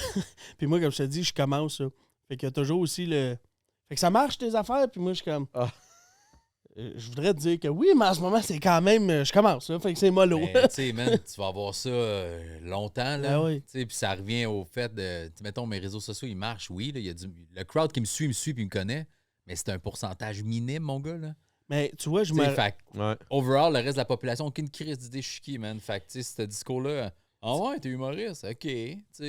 Puis moi, comme je te dis, je commence ça. Fait qu'il y a toujours aussi le. Fait que ça marche tes affaires, puis moi, je suis comme. Ah. Je voudrais te dire que oui, mais en ce moment, c'est quand même. Je commence, là. Fait que c'est mollo. Mais, tu sais, man, tu vas avoir ça longtemps, là. Ah oui. Tu sais, puis ça revient au fait de, tu sais, mettons, mes réseaux sociaux, ils marchent, oui. Là, il y a le crowd qui me suit puis il me connaît, mais c'est un pourcentage minime, mon gars, là. Mais tu vois, je Tu sais, me. fait que, Ouais. overall, le reste de la population, aucune crise d'idée, je suis qui, man. Fait que, tu sais, ce discours-là, ah ouais, t'es humoriste, ok. Tu sais,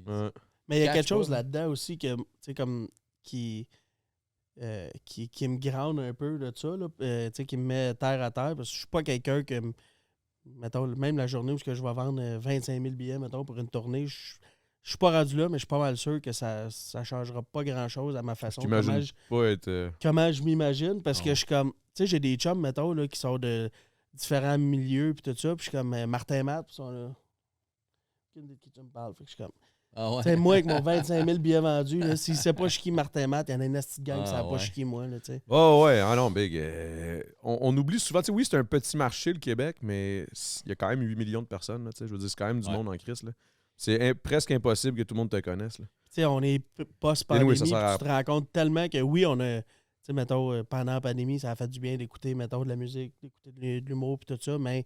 Ouais. Mais il y a Catch quelque chose pas. là-dedans aussi que, tu sais, comme. Qui me grande un peu de ça, là, tu sais, qui me met terre à terre, parce que je suis pas quelqu'un que, mettons, même la journée où je vais vendre 25 000 billets, mettons, pour une tournée, je suis pas rendu là, mais je suis pas mal sûr que ça changera pas grand-chose à ma façon. J'imagine pas être. Comment je m'imagine, parce que Non. je suis comme, tu sais, j'ai des chums, mettons, là, qui sont de différents milieux, puis tout ça, puis je suis comme Martin Matt, puis ils sont là. Aucune idée de qui tu me parles, fait que je suis comme. ah ouais. Tu sais, moi, avec mon 25 000 billets vendus, là, s'il sait pas je suis qui Martin Matt, il y en a une petite gang qui Ah, sait pas ouais. je suis qui moi, là, tu sais. Oh ouais, ah non, big. On oublie souvent, tu sais, oui, c'est un petit marché, le Québec, mais il y a quand même 8 millions de personnes, là, tu sais. Je veux dire, c'est quand même du Ouais. monde en crise, là. C'est presque impossible que tout le monde te connaisse, là. Tu sais, on est post-pandémie, Anyway, ça puis sert à- tu te rends compte tellement que oui, on a, tu sais, mettons, pendant la pandémie, ça a fait du bien d'écouter, mettons, de la musique, d'écouter de l'humour, puis tout ça, mais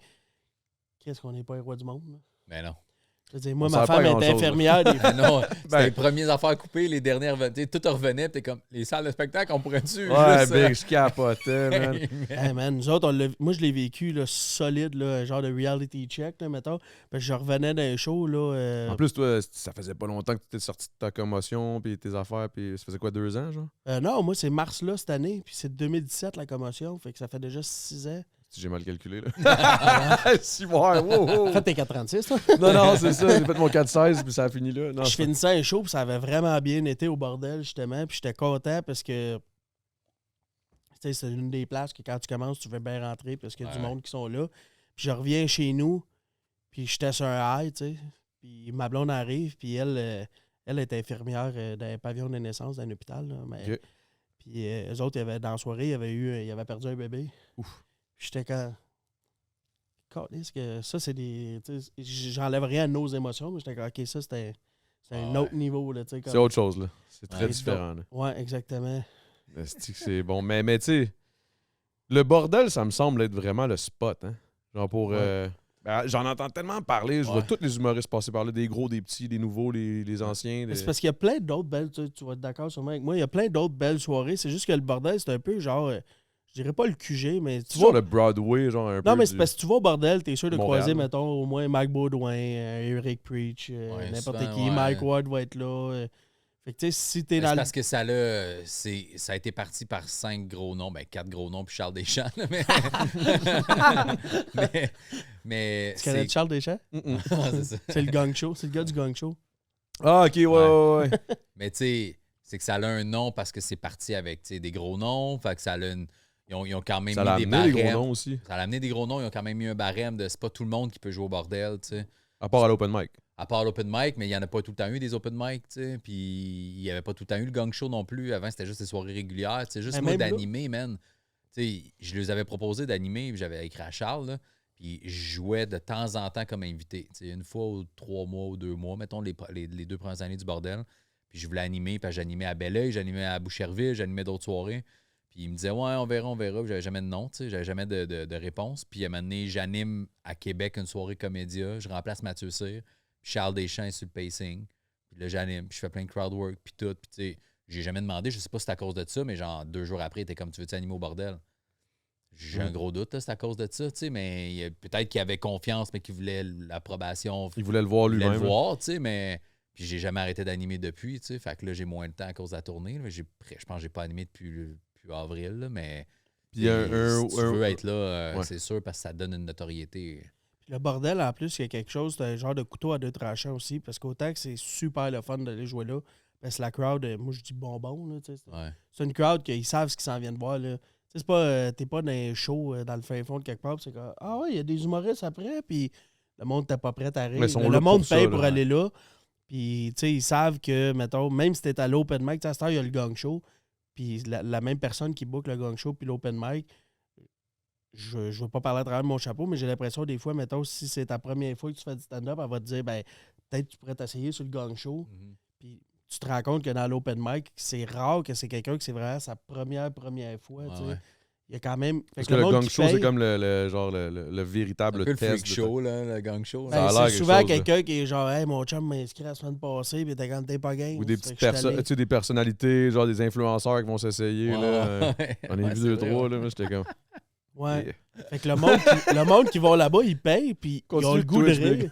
qu'est-ce qu'on n'est pas les rois du monde, là? Ben non. Je veux dire, moi, On ma sert pas femme à est grand-chose, infirmière. Des fois. Non, c'était les premières affaires coupées, les dernières revenaient. Tout revenait, puis t'es comme, les salles de spectacle, on pourrait-tu Ouais, juste... big, je capotais, man. Hey, man, nous autres, moi, je l'ai vécu là, solide, là, genre de reality check, là, mettons. Puis je revenais d'un show, là. En plus, toi, ça faisait pas longtemps que tu étais sorti de ta commotion puis tes affaires, puis ça faisait quoi, 2 ans, genre? Non, moi, c'est mars, là, cette année. Puis c'est 2017, la commotion. Fait que ça fait déjà 6 ans. Si j'ai mal calculé, là. 6 mois, wow! En fait, t'es 436, toi. Non, c'est ça, j'ai fait mon 4-16, puis ça a fini là. Non, Je finissais un show, puis ça avait vraiment bien été au bordel, justement. Puis j'étais content parce que, tu sais, c'est une des places que quand tu commences, tu veux bien rentrer parce qu'il y a du monde qui sont là. Puis je reviens chez nous, puis j'étais sur un high, tu sais. Puis ma blonde arrive, puis elle est infirmière dans un pavillon de naissance d'un hôpital. Là, mais, Ok. puis eux autres, dans la soirée, ils avaient perdu un bébé. Ouf. Puis j'étais quand. Calisse que ça, c'est des. J'enlève rien à nos émotions, mais j'étais comme, OK, ça, c'était un autre niveau. Là, c'est autre chose, là. C'est très Ouais, différent, là. Ouais, exactement. Esti que c'est bon. Mais tu sais, le bordel, ça me semble être vraiment le spot, hein. Genre pour. Ben, j'en entends tellement parler. Je vois tous les humoristes passer par là, des gros, des petits, des nouveaux, les anciens. C'est parce qu'il y a plein d'autres belles. Tu vas être d'accord sûrement avec moi. Il y a plein d'autres belles soirées. C'est juste que le bordel, c'est un peu genre. Je dirais pas le QG, mais Tu vois le Broadway, genre un peu. Non, mais c'est parce que tu vas au bordel, t'es sûr de Montréal. croiser, mettons, au moins Mike Baudouin, Eric Preach, n'importe souvent, qui. Mike Ward va être là. Fait que tu sais, si t'es dans C'est le. parce que ça a été parti par 5 gros noms, 4 gros noms, puis Charles Deschamps. Là, mais Tu connais Charles Deschamps? c'est ça. C'est le gang show. C'est le gars du gang show. Ah, ok, ouais. Mais tu sais, c'est que ça a un nom parce que c'est parti avec des gros noms. Fait que ça a ils ont quand même Ça l'a mis des amené barèmes. des gros noms aussi. Ça l'a amené des gros noms. Ils ont quand même mis un barème de c'est pas tout le monde qui peut jouer au bordel, tu sais. À part à l'open mic. À part l'open mic, mais il n'y en a pas tout le temps eu des open mic, tu sais. Puis il n'y avait pas tout le temps eu le gang show non plus. Avant, c'était juste des soirées régulières. C'est juste moi d'animer, man. Tu sais, je les avais proposé d'animer, puis j'avais écrit à Charles, là, puis je jouais de temps en temps comme invité. Tu sais, une fois ou 3 mois ou 2 mois, mettons les 2 premières années du bordel. Puis je voulais animer, puis j'animais à Belleuil, j'animais à Boucherville, j'animais d'autres soirées. Puis il me disait, ouais, on verra. Puis j'avais jamais de nom, tu sais, j'avais jamais de réponse. Puis à un moment donné, j'anime à Québec une soirée comédia, je remplace Mathieu Cyr, puis Charles Deschamps est sur le pacing. Puis là, j'anime, puis je fais plein de crowd work, puis tout. Puis tu sais, j'ai jamais demandé, je sais pas si c'est à cause de ça, mais genre 2 jours après, t'es comme, tu veux-tu animer au bordel? J'ai un gros doute, là, c'est à cause de ça, tu sais, mais peut-être qu'il avait confiance, mais qu'il voulait l'approbation. Il voulait le voir lui-même. Il voulait le voir, tu sais, mais... Puis j'ai jamais arrêté d'animer depuis, tu sais. Fait que là, j'ai moins de temps à cause de la tournée. Là. Je pense que j'ai pas animé depuis avril, là, mais Puis si tu veux être là, ouais. c'est sûr, parce que ça donne une notoriété. Puis le bordel, en plus, il y a quelque chose, c'est un genre de couteau à 2 tranchants aussi, parce qu'autant que c'est super le fun d'aller jouer là, parce que la crowd, moi je dis bonbon, là, tu sais. C'est une crowd qu'ils savent ce qu'ils s'en viennent voir, là. Tu sais, c'est pas, t'es pas dans un show dans le fin fond de quelque part, puis c'est comme, ah ouais, il y a des humoristes après, puis le monde t'es pas prêt à rire. Le monde paye pour aller là. Puis, tu sais, ils savent que, mettons, même si t'es à l'open mic, à cette heure, il y a le gang show. Puis, la même personne qui book le gang show puis l'open mic, je veux pas parler à travers mon chapeau, mais j'ai l'impression, des fois, mettons, si c'est ta première fois que tu fais du stand-up, elle va te dire, ben, peut-être tu pourrais t'essayer sur le gang show. Puis, tu te rends compte que dans l'open mic, c'est rare que c'est quelqu'un que c'est vraiment sa première fois, tu sais. Ouais. Il y a quand même. Parce que le gang show, c'est comme le véritable test. Le freak show, là, le gang show. Ben, c'est souvent quelqu'un qui est genre, hey, mon chum m'a inscrit la semaine passée, puis t'es pas game. Ou des petites personnes, tu sais, des personnalités, genre des influenceurs qui vont s'essayer. Là. On est vu 2-3, là, mais j'étais comme. Ouais. Fait que le monde qui va là-bas, ils payent, puis ils ont le goût de rire.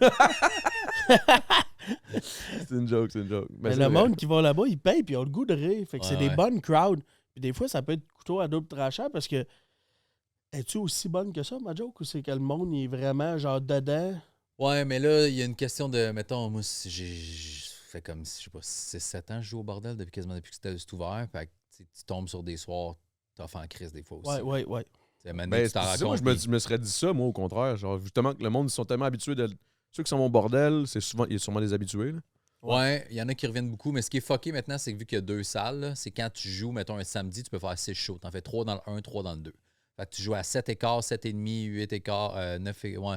C'est une joke. Mais le monde qui va là-bas, ils payent, puis ils ont le goût de rire. Fait que c'est des bonnes crowds. Puis des fois, ça peut être couteau à double tranchant parce que. Es-tu aussi bonne que ça, ma joke, ou c'est que le monde il est vraiment genre dedans? Ouais, mais là, il y a une question de. Mettons, moi, j'ai fait comme, je sais pas, 6-7 ans, je joue au bordel depuis que c'était ouvert. Fait que tu tombes sur des soirs, t'as fait en crise des fois aussi. Ouais. Moi, je me serais dit ça, moi, au contraire. Genre, justement, que le monde, ils sont tellement habitués de. Ceux qui sont au bordel, il y a sûrement des habitués. Là. Ouais, il y en a qui reviennens beaucoup, mais ce qui est fucké maintenant, c'est que vu qu'il y a 2 salles, c'est quand tu joues, mettons, un samedi, tu peux faire 6 shows. T'en fais 3 dans le 1, 3 dans le 2. Fait que tu joues à 7 écarts, 7,5, 8 écarts, 9 écarts, ouais,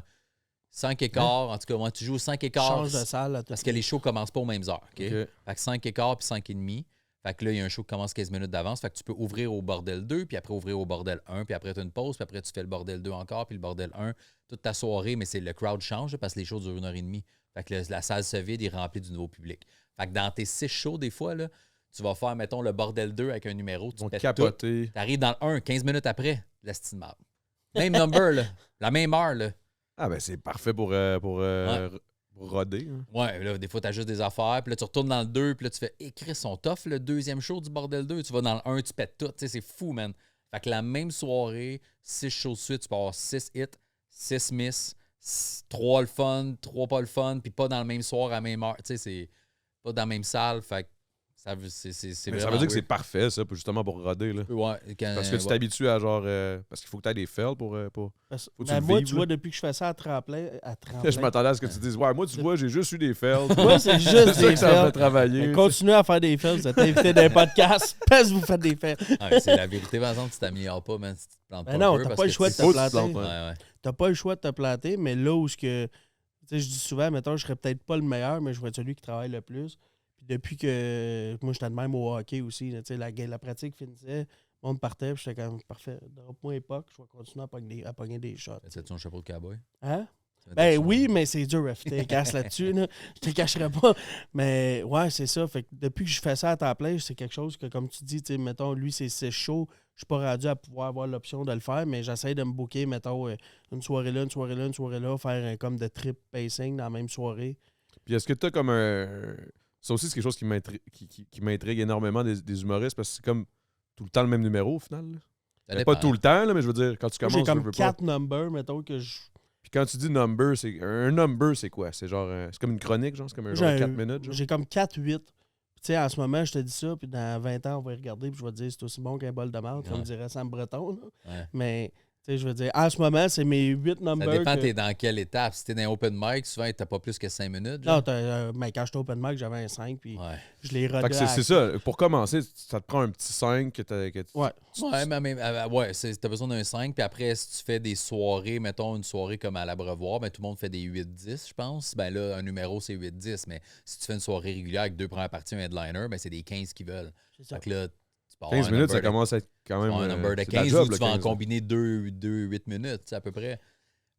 5 écarts. En tout cas, moi, tu joues 5 écarts. Change de salle. Parce que les shows commencent pas aux mêmes heures. OK? Fait que 5 écarts puis 5,5. Fait que là, il y a un show qui commence 15 minutes d'avance. Fait que tu peux ouvrir au bordel 2, puis après ouvrir au bordel 1, puis après tu as une pause, puis après tu fais le bordel 2 encore, puis le bordel 1. Toute ta soirée, mais c'est le crowd change parce que les shows durent 1h30. Fait que la salle se vide, il est rempli du nouveau public. Fait que dans tes 6 shows, des fois, là, tu vas faire, mettons, le bordel 2 avec un numéro, tu pètes tout. Tu arrives dans le 1, 15 minutes après, l'estimable. Même number, là, la même heure. Là. Ah, ben c'est parfait pour roder. Hein. Ouais, là, des fois, tu as juste des affaires, puis là, tu retournes dans le 2, puis là, tu fais Chris, son tough, le deuxième show du bordel 2. Tu vas dans le 1, tu pètes tout. Tu sais, c'est fou, man. Fait que la même soirée, 6 shows de suite, tu peux avoir 6 hits, 6 miss, 3 le fun, 3 pas le fun, puis pas dans le même soir à la même heure. Tu sais, c'est pas dans la même salle. Fait que ça veut dire que c'est parfait, ça, justement pour roder. Là. Ouais, parce que tu t'habitues à genre. Parce qu'il faut que tu aies des fails pour. Moi, tu vois, depuis que je fais ça à tremplin. Je m'attendais à ce que tu dises, ouais, moi, tu vois, j'ai juste eu des fails. Moi, c'est juste des fails. C'est ça que ça me fait travailler. Continuez à faire des fails. Vous êtes invités dans un podcast parce que vous faites des fails. C'est la vérité, par exemple, tu t'améliores pas, man. Si tu te plantes pas. Non, t'as pas le choix de te planter. Ouais. T'as pas le choix de te planter, mais là où je dis souvent, mettons, je serais peut-être pas le meilleur, mais je vais être celui qui travaille le plus. Puis depuis que moi, j'étais de même au hockey aussi, la pratique finissait, le monde partait, puis j'étais comme parfait. Drop-moi époque, je vais continuer à pogner des shots. C'est ton chapeau de cowboy? Hein? Ben oui, mais c'est dur à faire casse là-dessus. Là. Je te cacherai pas. Mais ouais, c'est ça. Fait que depuis que je fais ça à temps plein, c'est quelque chose que, comme tu dis, mettons, lui, c'est chaud. Je suis pas rendu à pouvoir avoir l'option de le faire, mais j'essaie de me booker, mettons, une soirée là, une soirée là, une soirée là, faire comme de trip pacing dans la même soirée. Puis est-ce que tu as comme un. Ça aussi, c'est quelque chose qui m'intrigue énormément des humoristes parce que c'est comme tout le temps le même numéro au final. Pas tout le temps, là, mais je veux dire, quand tu commences. J'ai comme 4 numbers, mettons, que je. Puis quand tu dis number, un number, c'est quoi? C'est genre. C'est comme une chronique, genre? C'est comme un genre de 4 minutes? Genre? J'ai comme 4-8. Tu sais, en ce moment, je te dis ça, puis dans 20 ans, on va y regarder, puis je vais te dire c'est aussi bon qu'un bol de marde, comme dirait Sam Breton. Ouais. Mais. Tu sais, je veux dire, en ce moment, c'est mes 8 numbers. Ça dépend, t'es dans quelle étape. Si t'es dans un open mic, souvent, t'as pas plus que 5 minutes. Genre. Non, mais quand j'étais open mic, j'avais un 5, puis je l'ai rodé. C'est ça. Pour commencer, ça te prend un petit 5 que tu... Ouais. T'as besoin d'un 5, puis après, si tu fais des soirées, mettons une soirée comme à l'Abreuvoir, ben, tout le monde fait des 8-10, je pense. Ben là, un numéro, c'est 8-10, mais si tu fais une soirée régulière avec 2 premières parties, un headliner, ben c'est des 15 qui veulent. Fait que là, 15 minutes, ça commence à être quand même. Un number de 15 job, où tu vas 15, en combiner 2 8 minutes, à peu près.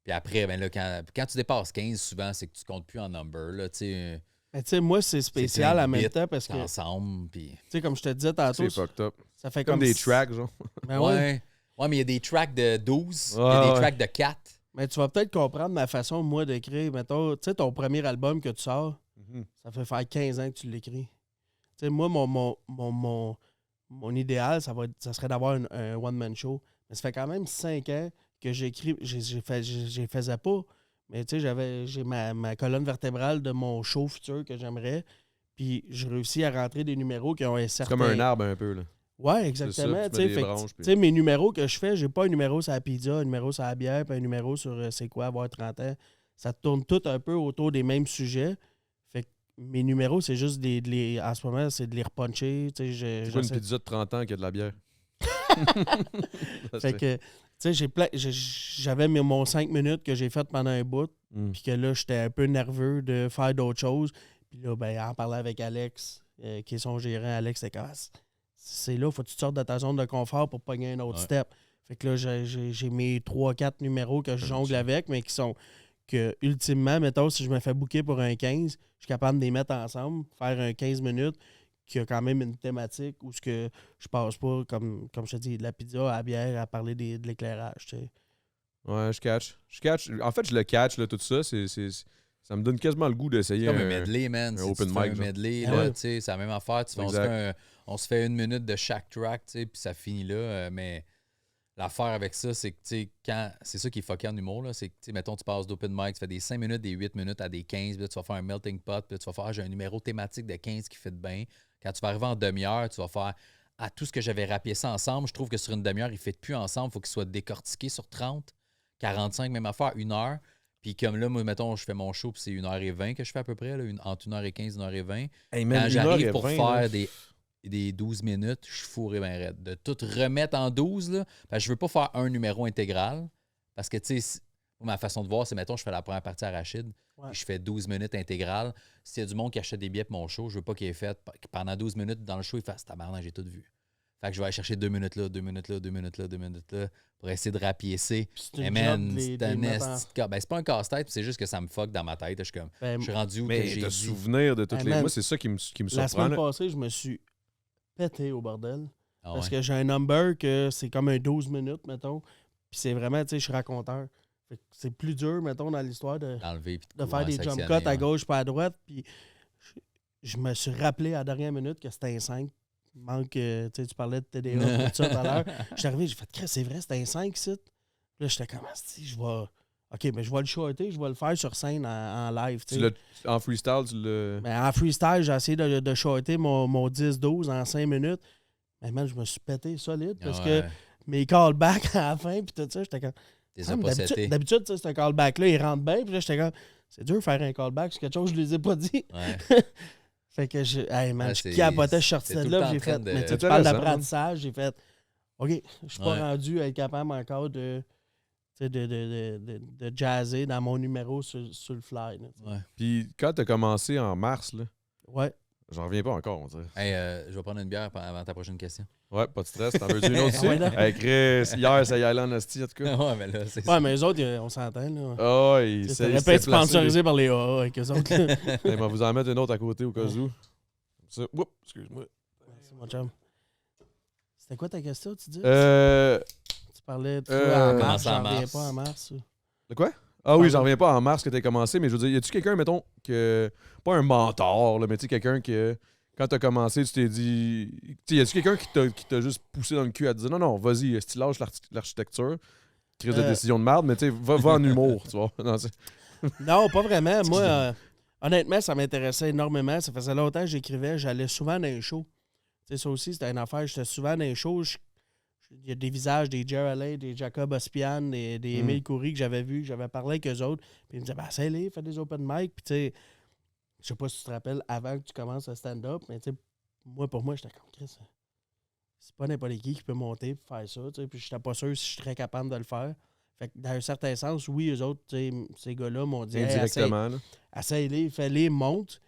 Puis après, ben là, quand tu dépasses 15, souvent, c'est que tu comptes plus en number. Là, mais tu sais, moi, c'est spécial en même temps parce que. Ensemble, puis. Tu sais, comme je te disais tantôt. C'est fucked up. Ça fait comme des tracks, genre. Ben ouais, mais il y a des tracks de 12, il y a des tracks de 4. Mais tu vas peut-être comprendre ma façon, moi, d'écrire. Mettons, tu sais, ton premier album que tu sors, ça fait faire 15 ans que tu l'écris. Tu sais, moi, mon idéal, ça serait d'avoir un one-man show. Mais ça fait quand même 5 ans que j'écris. Je faisais pas. Mais tu sais, j'ai ma colonne vertébrale de mon show futur que j'aimerais. Puis je réussis à rentrer des numéros qui ont un certain... C'est comme un arbre un peu, là. Ouais, exactement. Tu sais, mes numéros que je fais, j'ai pas un numéro sur la pizza, un numéro sur la bière, puis un numéro sur c'est quoi avoir 30 ans. Ça tourne tout un peu autour des mêmes sujets. Fait que mes numéros, c'est juste en ce moment, c'est de les repuncher. C'est pas une pizza de 30 ans qui a de la bière. Fait que, tu sais, j'avais mon 5 minutes que j'ai fait pendant un bout, puis que là, j'étais un peu nerveux de faire d'autres choses. Puis là, ben, en parlant avec Alex, qui est son gérant, Alex, c'est comme c'est là, faut que tu sortes de ta zone de confort pour pogner un autre step. Fait que là, j'ai mes 3-4 numéros que je jongle avec, mais qui sont que, ultimement, mettons, si je me fais booker pour un 15, je suis capable de les mettre ensemble, faire un 15 minutes qui a quand même une thématique où ce que je passe pas, comme je te dis, de la pizza à la bière à parler de l'éclairage, tu sais. Ouais, je catch. En fait, je le catch, là, tout ça. Ça me donne quasiment le goût d'essayer. C'est comme un medley, man. Un open mic. Un medley, là, tu sais, c'est la même affaire. On se fait 1 minute de chaque track, tu sais, puis ça finit là. Mais l'affaire avec ça, c'est que, tu sais, c'est ça qui est fucké en humour, là. C'est que, tu sais, mettons, tu passes d'open mic, tu fais des 5 minutes, des 8 minutes à des 15, puis là, tu vas faire un melting pot, puis là, tu vas faire, j'ai un numéro thématique de 15 qui fait bien. Quand tu vas arriver en demi-heure, tu vas faire, tout ce que j'avais rappelé ça ensemble, je trouve que sur une demi-heure, il ne fait plus ensemble. Il faut qu'il soit décortiqué sur 30, 45, même affaire, 1 heure. Puis comme là, moi, mettons, je fais mon show, puis c'est 1h20 que je fais à peu près, là, entre 1h15 et 1h20. Quand j'arrive pour faire des 12 minutes, je suis fourré bien raide. De tout remettre en 12, là, parce que je veux pas faire un numéro intégral. Parce que, tu sais, ma façon de voir, c'est, mettons, je fais la première partie à Rachid, puis je fais 12 minutes intégrales. S'il y a du monde qui achète des billets pour mon show, je veux pas qu'il ait fait pendant 12 minutes dans le show, il fasse tabarnak, j'ai tout vu. Fait que je vais aller chercher 2 minutes là, 2 minutes là, 2 minutes là, 2 minutes là, pour essayer de rapiécer. C'est Mais une man, job c'est un ben, c'est pas un casse-tête, c'est juste que ça me fuck dans ma tête. Je suis comme, je suis rendu où que Mais j'ai de dit. souvenir de toutes Hey, les... man, Moi, c'est ça qui me La surprend. semaine là. passée, je me suis pété au bordel. Ah Parce ouais. que j'ai un number que c'est comme un 12 minutes, mettons. Puis c'est vraiment, tu sais, je suis raconteur. Fait que c'est plus dur, mettons, dans l'histoire de D'enlever puis faire des jump cuts à gauche pas à droite. Puis je me suis rappelé à la dernière minute que c'était un 5. Manque, tu sais, tu parlais de TDA, tout ça tout à l'heure. Je suis arrivé, j'ai fait, c'est vrai, c'était un 5 ici. Là, j'étais comme, je vais. OK, mais je vais le shorter, je vais le faire sur scène en live. En freestyle, tu l'as... Mais en freestyle, j'ai essayé de shorter mon 10-12 en 5 minutes. Mais man, je me suis pété solide parce que mes callbacks à la fin, puis tout ça, j'étais comme. D'habitude, c'est un callback-là, il rentre bien, puis là, j'étais comme. C'est dur de faire un callback, c'est quelque chose que je ne les ai pas dit. Ouais. Fait que je capotais, je suis sorti de là, j'ai fait. Mais tu parles d'apprentissage, j'ai fait. OK, je suis pas rendu à être capable encore de jazzer dans mon numéro sur le fly. Là, Puis quand t'as commencé en mars, là, ouais. j'en reviens pas encore, on dirait. Hey, je vais prendre une bière avant ta prochaine question. Ouais, pas de stress. T'en veux-tu une autre aussi? Hey, Chris, hier, ça y allait en asti, en tout cas. Ouais, mais là, c'est Ouais, mais les autres, on s'entend, là. Ah ouais, ils Ça aurait pu être sponsorisé par les AA avec eux autres. On va vous en mettre une autre à côté au cas où. Ça. Oups, excuse-moi. C'est mon chum. C'était quoi ta question, tu dis? Tu parlais de en mars, j'en reviens pas en mars. De quoi? Ah oui, j'en reviens pas en mars que t'as commencé, mais je veux dire, y a-tu quelqu'un, mettons, que. Pas un mentor, là, mais tu sais, quelqu'un que. Quand t'as commencé, tu t'es dit. Tu sais, y a-tu quelqu'un qui t'a juste poussé dans le cul à te dire non, vas-y, si tu lâches l'architecture, crise de décision de merde, mais tu sais, va en humour, tu vois. Non, pas vraiment. Moi, honnêtement, ça m'intéressait énormément. Ça faisait longtemps que j'écrivais. J'allais souvent dans les shows. Tu sais, ça aussi, c'était une affaire. J'étais souvent dans les shows. Il y a des visages, des Jerry Allais, des Jacob Ospian, des Émile Coury que j'avais vus, que j'avais parlé avec eux autres. Puis ils me disaient, essaye-les, fais des open mic. Puis tu sais, je sais pas si tu te rappelles, avant que tu commences à stand-up, mais tu sais, pour moi, j'étais comme Chris. C'est pas n'importe qui peut monter et faire ça. Tu sais, puis j'étais pas sûr si je serais capable de le faire. Fait que dans un certain sens, oui, eux autres, ces gars-là m'ont dit indirectement, essaye-les, fais-les, monte.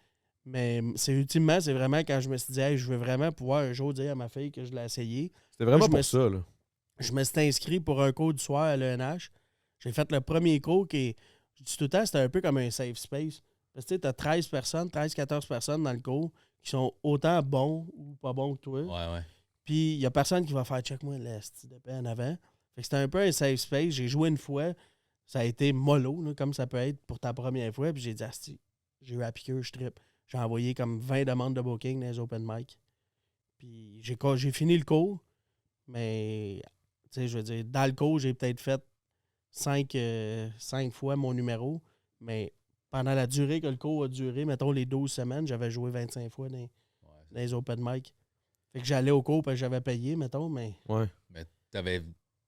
Mais ultimement, c'est vraiment quand je me suis dit, je veux vraiment pouvoir un jour dire à ma fille que je l'ai essayé. C'était vraiment pour ça, là. Je me suis inscrit pour un cours du soir à l'ENH. J'ai fait le premier cours qui, je dis tout le temps, c'était un peu comme un safe space. Parce que tu as 13-14 personnes dans le cours qui sont autant bons ou pas bons que toi. Ouais. Puis il n'y a personne qui va faire check moi l'esti de paix en avant. Fait que c'était un peu un safe space. J'ai joué une fois. Ça a été mollo, là, comme ça peut être pour ta première fois. Puis j'ai dit, j'ai eu à piqueur, je trippe. J'ai envoyé comme 20 demandes de booking dans les open mic. Puis j'ai fini le cours. Mais, tu sais, je veux dire, dans le cours, j'ai peut-être fait 5 fois mon numéro. Mais pendant la durée que le cours a duré, mettons les 12 semaines, j'avais joué 25 fois dans les open mic. Fait que j'allais au cours parce que j'avais payé, mettons, mais... Ouais. Mais t'avais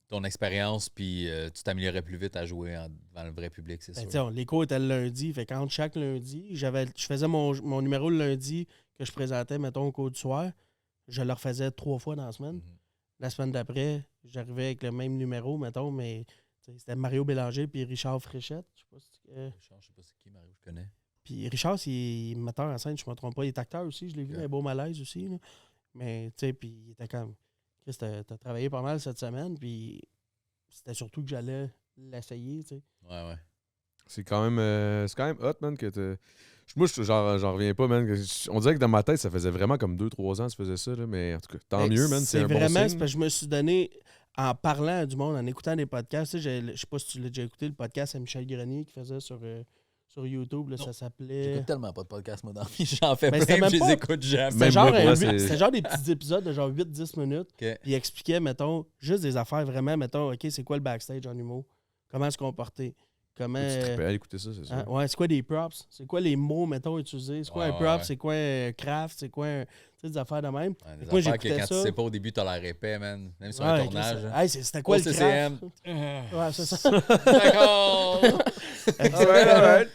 ton expérience, puis tu t'améliorais plus vite à jouer devant le vrai public, c'est sûr. Les cours étaient le lundi. Fait qu'entre chaque lundi, je faisais mon numéro le lundi que je présentais, mettons, au cours du soir. Je le refaisais 3 fois dans la semaine. La semaine d'après, j'arrivais avec le même numéro, mettons, mais c'était Mario Bélanger puis Richard Fréchette. Je sais pas si Richard, je sais pas c'est qui, Mario, je connais. Puis Richard, c'est metteur en scène, je me trompe pas. Il est acteur aussi, je l'ai vu dans les Beaux Malaises aussi. Là. Mais, tu sais, puis il était comme... Chris, t'as travaillé pas mal cette semaine, puis c'était surtout que j'allais l'essayer, tu sais. Ouais. C'est quand même hot, man, que moi, j'en reviens pas, man. On dirait que dans ma tête, ça faisait vraiment comme 2-3 ans que tu faisais ça, là, mais en tout cas, tant mieux, man. C'est un bon signe. C'est parce que je me suis donné, en parlant du monde, en écoutant des podcasts, tu sais, je sais pas si tu l'as déjà écouté, le podcast à Michel Grenier qui faisait sur YouTube, là, ça s'appelait... J'écoute tellement pas de podcast, moi, dans la vie. J'en fais plein, je les écoute jamais. C'était genre des petits épisodes de genre 8-10 minutes. Okay. Puis il expliquait, mettons, juste des affaires vraiment, mettons, OK, c'est quoi le backstage en humour? Comment se comporter? Comment... Tu trippais à écouter ça, c'est ça. Ouais, c'est quoi des props? C'est quoi les mots, mettons, utilisés? C'est quoi un prop? C'est quoi un craft? C'est quoi tu sais, des affaires de même? Ouais, des moi, affaires que quand ça. tu sais pas au début, t'as l'air épais, man. Même sur un tournage. Hey, c'était quoi le craft? Ouais, c'est ça. D'accord! Ouais.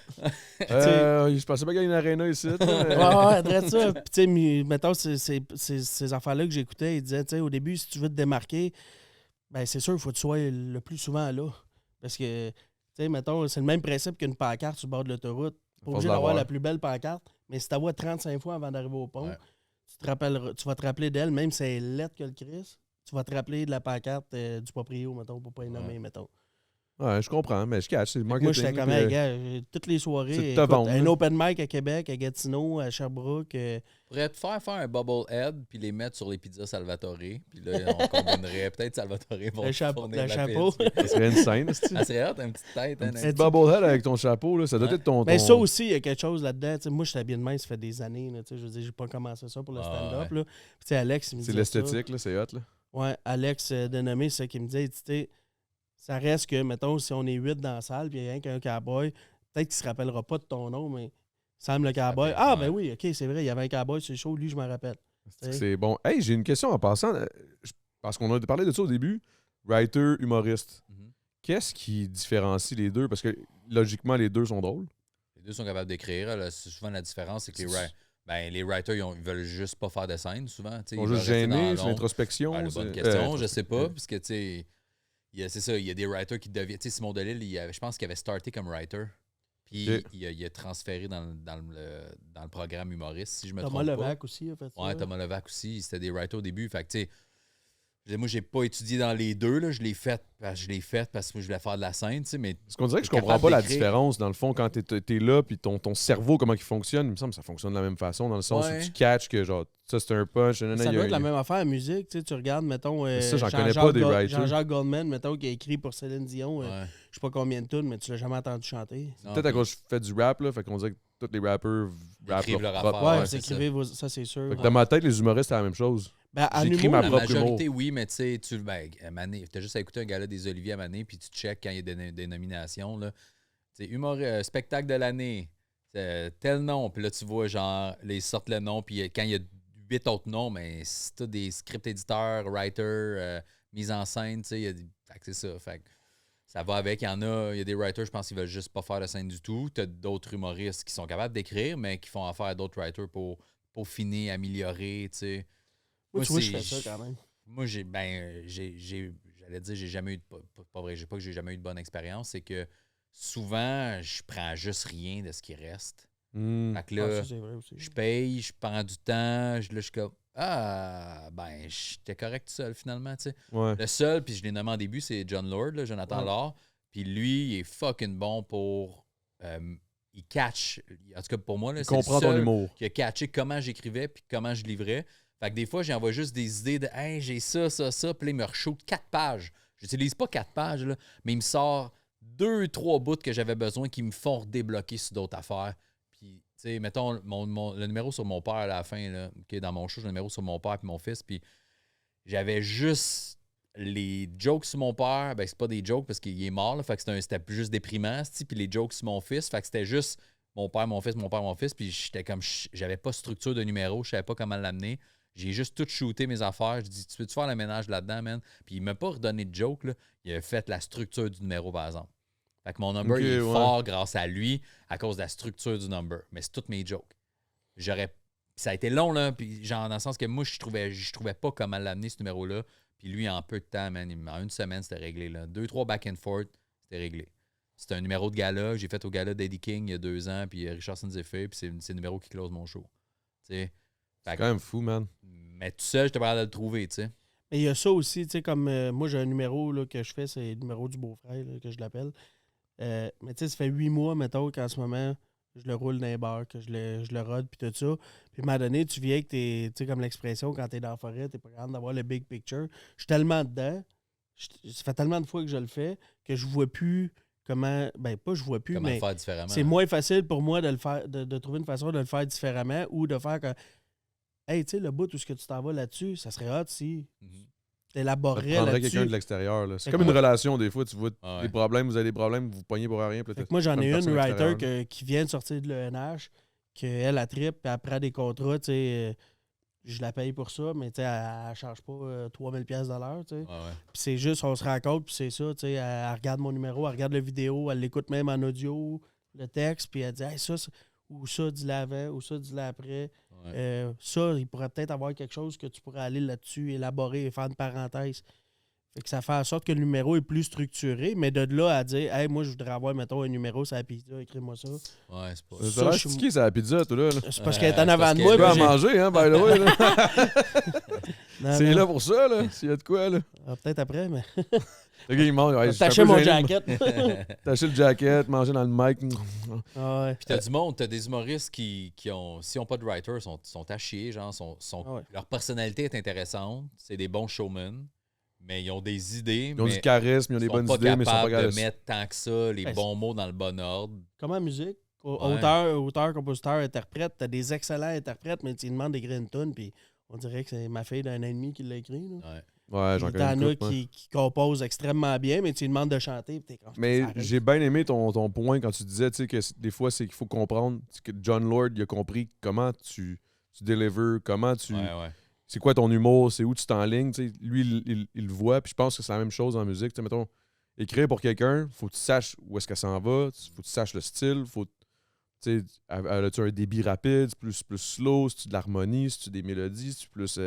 Je pensais pas qu'il y a une arena ici. Ouais, très ça. Puis, tu sais, mettons, ces affaires-là que j'écoutais, ils disaient, tu sais, au début, si tu veux te démarquer, ben c'est sûr, il faut que tu sois le plus souvent là. Parce que, tu sais, mettons, c'est le même principe qu'une pancarte sur le bord de l'autoroute. Pas obligé d'avoir la plus belle pancarte, mais si tu la vois 35 fois avant d'arriver au pont, tu vas te rappeler d'elle, même si elle est laide que le Chris, tu vas te rappeler de la pancarte du proprio, mettons, pour pas y nommer, mettons. Ouais, je comprends, mais je catch, c'est le marketing. Moi, j'étais comme, hey, gars, toutes les soirées, écoute, un open mic à Québec, à Gatineau, à Sherbrooque. Pourrait te faire un bubble head puis les mettre sur les pizzas Salvatore. Puis là, on combinerait peut-être Salvatore pour le chapeau. Ça serait une scène, ça serait hot, une petite tête. Un petit bubblehead avec ton chapeau, là, ça doit être ton... Mais ça aussi, il y a quelque chose là-dedans. T'sais, moi, je suis habillé de main, ça fait des années. Là, je veux dire, j'ai pas commencé ça pour le stand-up. Ouais. Puis Alex, il me dit. C'est l'esthétique, là, c'est hot, là. Ouais, Alex Denomé, c'est ça qui me disait, tu sais, ça reste que, mettons, si on est 8 dans la salle, puis il y a rien qu'un cowboy, peut-être qu'il se rappellera pas de ton nom, mais Sam le cowboy. Ah, ben oui, ok, c'est vrai, il y avait un cowboy sur le show, lui, je me rappelle. C'est bon. Hey, j'ai une question en passant, parce qu'on a parlé de ça au début. Writer, humoriste. Qu'est-ce qui différencie les deux? Parce que, logiquement, les deux sont drôles. Les deux sont capables d'écrire. Là, souvent, la différence, c'est que les writers, ils veulent juste pas faire de scène, souvent. Ils sont juste gênés, c'est l'introspection. C'est une bonne question, je sais pas, parce que, tu sais... c'est ça, il y a des writers qui deviennent... Tu sais, Simon Delille, je pense qu'il avait starté comme writer, puis il a transféré dans le programme humoriste, si je me trompe pas. Thomas Levac aussi a fait ça. Ouais, Thomas Levac aussi, c'était des writers au début. Fait que, tu sais, moi, j'ai pas étudié dans les deux, là. Je l'ai fait parce que je voulais faire de la scène, tu sais, mais... Parce qu'on dirait que je comprends pas la différence, dans le fond, quand t'es là, puis ton cerveau, comment il fonctionne. Il me semble que ça fonctionne de la même façon, dans le sens où tu catches que, genre, ça, c'est un punch. Ça doit être la même affaire à musique, tu sais, tu regardes, mettons... ça, j'en connais pas des writers. Jean-Jacques Goldman, mettons, qui a écrit pour Céline Dion, je sais pas combien de tunes, mais tu l'as jamais entendu chanter. Peut-être à cause que je fais du rap, là, fait qu'on dirait que tous les rappers rappent leur propre. Ouais, vous écrivez ça, c'est sûr. Fait que dans ma tête, les humoristes, c'est la même chose. Ben, j'écris ma propre majorité, humour. oui, mais tu sais, t'as juste à écouter un gala des Oliviers à Mané, puis tu checkes quand il y a des nominations. Là. Spectacle de l'année, tel nom, puis là, tu vois, genre, ils sortent le nom, puis quand il y a 8 autres noms, mais c'est tout des script éditeurs, writers, mise en scène, tu sais, fait que c'est ça. Fait que ça va avec. Il y a des writers, je pense, qui veulent juste pas faire de scène du tout. T'as d'autres humoristes qui sont capables d'écrire, mais qui font affaire à d'autres writers pour finir, améliorer, tu sais. Moi, tu vois, je fais ça quand même. Moi, j'allais dire, j'ai jamais eu pas vrai, j'ai jamais eu de bonne expérience. C'est que souvent, je prends juste rien de ce qui reste. Fait que là, je paye, je prends du temps, je suis comme, j'étais correct tout seul finalement, tu sais. Ouais. Le seul, puis je l'ai nommé en début, c'est John Lord, là, Jonathan Lord. Puis lui, il est fucking bon pour... il catch, en tout cas pour moi, là, c'est le seul ton humour. qui a catché comment j'écrivais puis comment je livrais. Fait que des fois, j'envoie juste des idées de « Hey, j'ai ça, puis là, il me re-shoot 4 pages. J'utilise pas 4 pages, là, mais il me sort 2-3 bouts que j'avais besoin qui me font redébloquer sur d'autres affaires. Puis, tu sais, mettons, le numéro sur mon père à la fin, là, dans mon show, j'ai le numéro sur mon père et mon fils, puis j'avais juste les jokes sur mon père. Ben, c'est pas des jokes parce qu'il est mort, là, fait que c'était juste déprimant, puis les jokes sur mon fils, fait que c'était juste mon père, mon fils, puis j'étais comme, j'avais pas structure de numéro, je savais pas comment l'amener. J'ai juste tout shooté mes affaires. Je dis, tu peux-tu faire le ménage là-dedans, man? Puis il m'a pas redonné de joke, là. Il a fait la structure du numéro, par exemple. Fait que mon number, il est fort grâce à lui, à cause de la structure du number. Mais c'est toutes mes jokes. Ça a été long, là, puis genre, dans le sens que moi, je trouvais pas comment l'amener, ce numéro-là. Puis lui, en peu de temps, man, en une semaine, c'était réglé, là. 2-3 back and forth, c'était réglé. C'était un numéro de gala. J'ai fait au gala d'Eddie King il y a 2 ans, puis Richard Sinzefé, puis c'est le numéro qui close mon show. Tu sais. C'est quand même fou, man. Mais tout seul, j'étais pas capable de le trouver, tu sais. Mais il y a ça aussi, tu sais, comme moi, j'ai un numéro là, que je fais, c'est le numéro du beau-frère, là, que je l'appelle. Mais tu sais, ça fait 8 mois, mettons, qu'en ce moment, je le roule dans les bars, que je le rode, puis tout ça. Puis à un moment donné, tu viens que tu sais, comme l'expression, quand t'es dans la forêt, t'es pas capable d'avoir le big picture. Je suis tellement dedans, ça fait tellement de fois que je le fais, que je vois plus comment, ben pas je vois plus, comment mais le faire différemment. C'est moins facile pour moi de le faire, de trouver une façon de le faire différemment ou de faire que... Hey, tu sais, le bout, tout ce que tu t'en vas là-dessus, ça serait hot si tu élaborerais là-dessus. Tu prendrais quelqu'un de l'extérieur. Là. C'est comme une relation, des fois. Tu vois des problèmes, vous avez des problèmes, vous pognez pour rien. Moi, j'en ai une writer qui vient de sortir de l'ENH, qu'elle a trip, puis elle prend des contrats, tu sais, je la paye pour ça, mais tu sais, elle ne charge pas 3000$ de l'heure, tu sais. Puis c'est juste, on se rencontre, puis c'est ça, tu sais, elle regarde mon numéro, elle regarde la vidéo, elle l'écoute même en audio, le texte, puis elle dit, hey, ça, ou ça, dis-le avant, ou ça, dis-le après. Ça, il pourrait peut-être avoir quelque chose que tu pourrais aller là-dessus, élaborer et faire une parenthèse. Fait que ça fait en sorte que le numéro est plus structuré, mais de là à dire, hey, moi, je voudrais avoir, mettons, un numéro sur la pizza, écris-moi ça. Ouais, c'est pas... Ça a l'air stické, c'est la pizza, tout là. C'est parce qu'elle est en avant de moi. Tu peux en puis manger, hein, by the way. Là. Non, C'est non. là pour ça, là. S'il y a de quoi, là. Ah, peut-être après, mais. Le gars, il mange. Ouais, T'achètes mon jacket. T'achètes le jacket, manger dans le mic. Ah ouais. Puis t'as du monde, t'as des humoristes qui ont, s'ils n'ont pas de writer, sont à chier, genre, Ah ouais. leur personnalité est intéressante, c'est des bons showmen, mais ils ont des idées, Ils ont mais du charisme, ils ont des sont bonnes pas idées, mais ils sont pas capables capables de mettre tant que ça les Ben, bons mots dans le bon ordre. Comme en musique, Ouais. auteur, compositeur, interprète, t'as des excellents interprètes, mais tu demandes d'écrire une tune, puis on dirait que c'est ma fille d'un an et demi qui l'a écrit. Là. Ouais. Ouais, j'en Puis connais t'en une as couple, ouais. qui composent extrêmement bien, mais tu lui demandes de chanter, puis t'es comme. Mais ça arrête. j'ai bien aimé ton point quand tu disais que des fois, c'est qu'il faut comprendre que John Lord, il a compris comment tu delivers, comment tu... Ouais. C'est quoi ton humour, c'est où tu t'enlignes. Lui, il le voit, puis je pense que c'est la même chose en musique. T'sais, mettons, écrire pour quelqu'un, faut que tu saches où est-ce qu'elle s'en va, faut que tu saches le style, faut... As-tu un débit rapide, c'est plus slow, c'est-tu de l'harmonie, c'est-tu des mélodies, c'est-tu plus...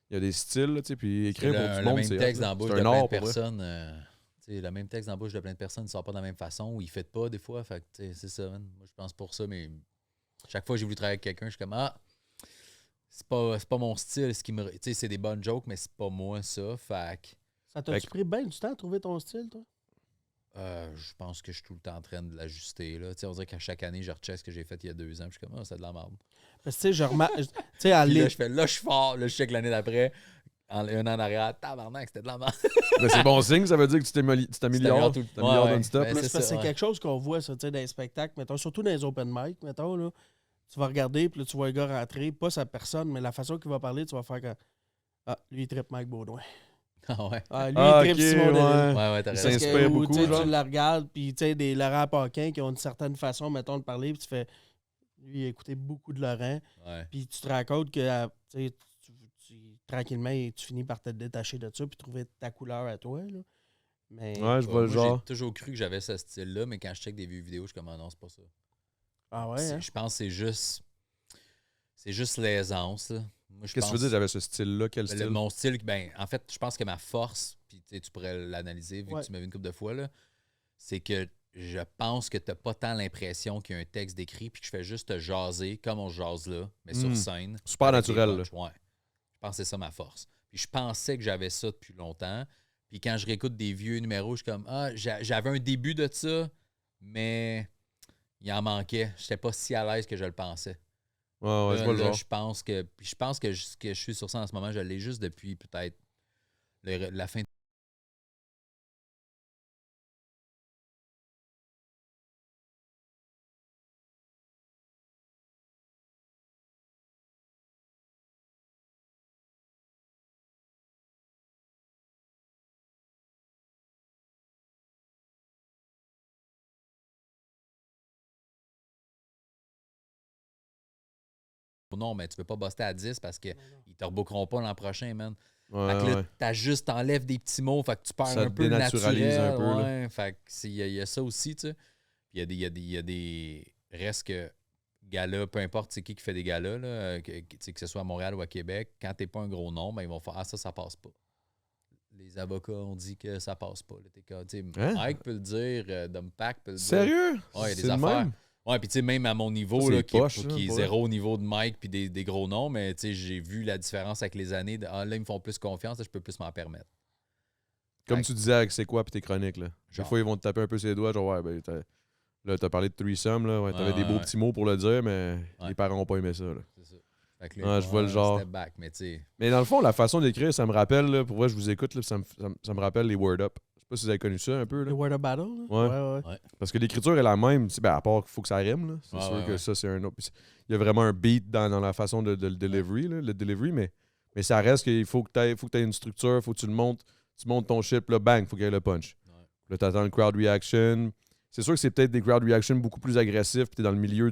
Il y a des styles, là, puis écrire pour du monde, même c'est texte hot, dans là. la bouche C'est de un plein de art, pour vrai. personnes. Le même texte dans la bouche de plein de personnes ne sort pas de la même façon ou il ne fait pas des fois. Fait que, c'est ça, man. Moi, je pense pour ça, mais chaque fois que j'ai voulu travailler avec quelqu'un, je suis comme c'est pas mon style. Ce qui me... c'est des bonnes jokes, mais c'est pas moi ça. Fait que, Ça t'a-tu pris bien du temps à trouver ton style, toi? je pense que je suis tout le temps en train de l'ajuster. Là. On dirait qu'à chaque année, je recheck ce que j'ai fait il y a 2 ans. Puis je suis comme, c'est de la merde. Parce que, tu sais, je remarque. Tu sais, à Puis là, l'é- je fais, là, je suis fort. Là, je check l'année d'après. Un an en arrière, tabarnak, c'était de la merde. Mais c'est bon signe, ça veut dire que tu t'améliores tout le- t'améliores ouais, non-stop. ben, Mais là. c'est parce que c'est ouais. quelque chose qu'on voit, ça, tu sais, dans les spectacles, mettons, surtout dans les open mic, mettons, là. Tu vas regarder, puis là, tu vois un gars rentrer, pas sa personne, mais la façon qu'il va parler, tu vas faire comme ah, lui, il trippe Mike Baudouin. Ah ouais. Ah, lui, Ah, il trippe ok, Simon ouais. Delille. Ouais, t'as Il raison. Parce s'inspire que, ou, beaucoup, tu sais, genre. tu la regardes, puis tu sais, des Laurent Paquin qui ont une certaine façon, mettons, de parler, puis tu fais lui, il a écouté beaucoup de Laurent, Ouais. puis tu te rends compte que, tu sais, tranquillement, tu finis par te détacher de ça, puis trouver ta couleur à toi, là. Mais, Ouais, je vois le Moi, genre. j'ai toujours cru que j'avais ce style-là, mais quand je check des vieux vidéos, je suis comme, ah non, c'est pas ça. ah ouais, hein? Je pense que c'est juste l'aisance. Là. Moi, je Qu'est-ce que tu veux pense- dire, j'avais ce style-là? Quel Ben, style? mon style, en fait, je pense que ma force, puis tu pourrais l'analyser vu Ouais. que tu m'as vu une couple de fois, là, c'est que je pense que t'as pas tant l'impression qu'il y a un texte d'écrit puis que je fais juste te jaser comme on jase là, mais sur scène. Super avec des naturel, punchs. Ouais. Je pense que c'est ça ma force. Puis je pensais que j'avais ça depuis longtemps. Puis quand je réécoute des vieux numéros, je suis comme j'avais un début de ça, mais il en manquait. J'étais pas si à l'aise que je le pensais. Ouais, ouais, je vois le genre. Je pense que ce que je suis sur ça en ce moment, je l'ai juste depuis peut-être la fin. Non, mais tu peux pas buster à 10 parce qu'ils te rebookeront pas l'an prochain, man. Ouais, Fait que là, ouais. t'ajustes, t'enlèves des petits mots, fait que tu perds Ça un te peu le dénaturalise naturel. un peu, là. Ouais, fait que il y a ça aussi, tu sais. Puis il y a des restes que galas, peu importe c'est qui fait des galas, là, que ce soit à Montréal ou à Québec, quand t'es pas un gros nom, ben, ils vont faire ça passe pas. Les avocats ont dit que ça passe pas. Là, Hein? Mike peut le dire, Dumpack peut le dire. Sérieux? Ouais, il y a des C'est le affaires. même? Ouais, puis tu sais, même à mon niveau, Ça, là, c'est qui poche, est, ça, qui est pour zéro au niveau de Mike puis des gros noms, mais tu sais, j'ai vu la différence avec les années. Là, ils me font plus confiance, là, je peux plus m'en permettre. Comme Ouais. tu disais avec C'est quoi puis tes chroniques, là. Des Genre. fois, ils vont te taper un peu ses doigts, genre, ouais, ben, là, t'as parlé de threesome, là. Ouais, t'avais des beaux ouais. petits mots pour le dire, mais Ouais. les parents ont pas aimé ça, là. C'est ça. Fait que là, Ouais, ils je vont, vois le genre. Step back, mais tu sais. Mais dans le fond, la façon d'écrire, ça me rappelle, là, pour vrai, je vous écoute, là, ça me rappelle les Word Up. Je sais pas si vous avez connu ça un peu, Le là. Word of Battle, là? Ouais. Ouais. Parce que l'écriture est la même, tu sais, ben, à part qu'il faut que ça rime, là. C'est Ouais, sûr ouais, que ouais. ça, c'est un autre. Il y a vraiment un beat dans la façon de le delivery, là, le delivery, mais ça reste qu'il faut que tu aies une structure, faut que tu le montes, tu montes ton shit, là, bang, faut qu'il y ait le punch. Ouais. Là, t'attends le crowd reaction. C'est sûr que c'est peut-être des crowd reaction beaucoup plus agressifs, puis t'es dans le milieu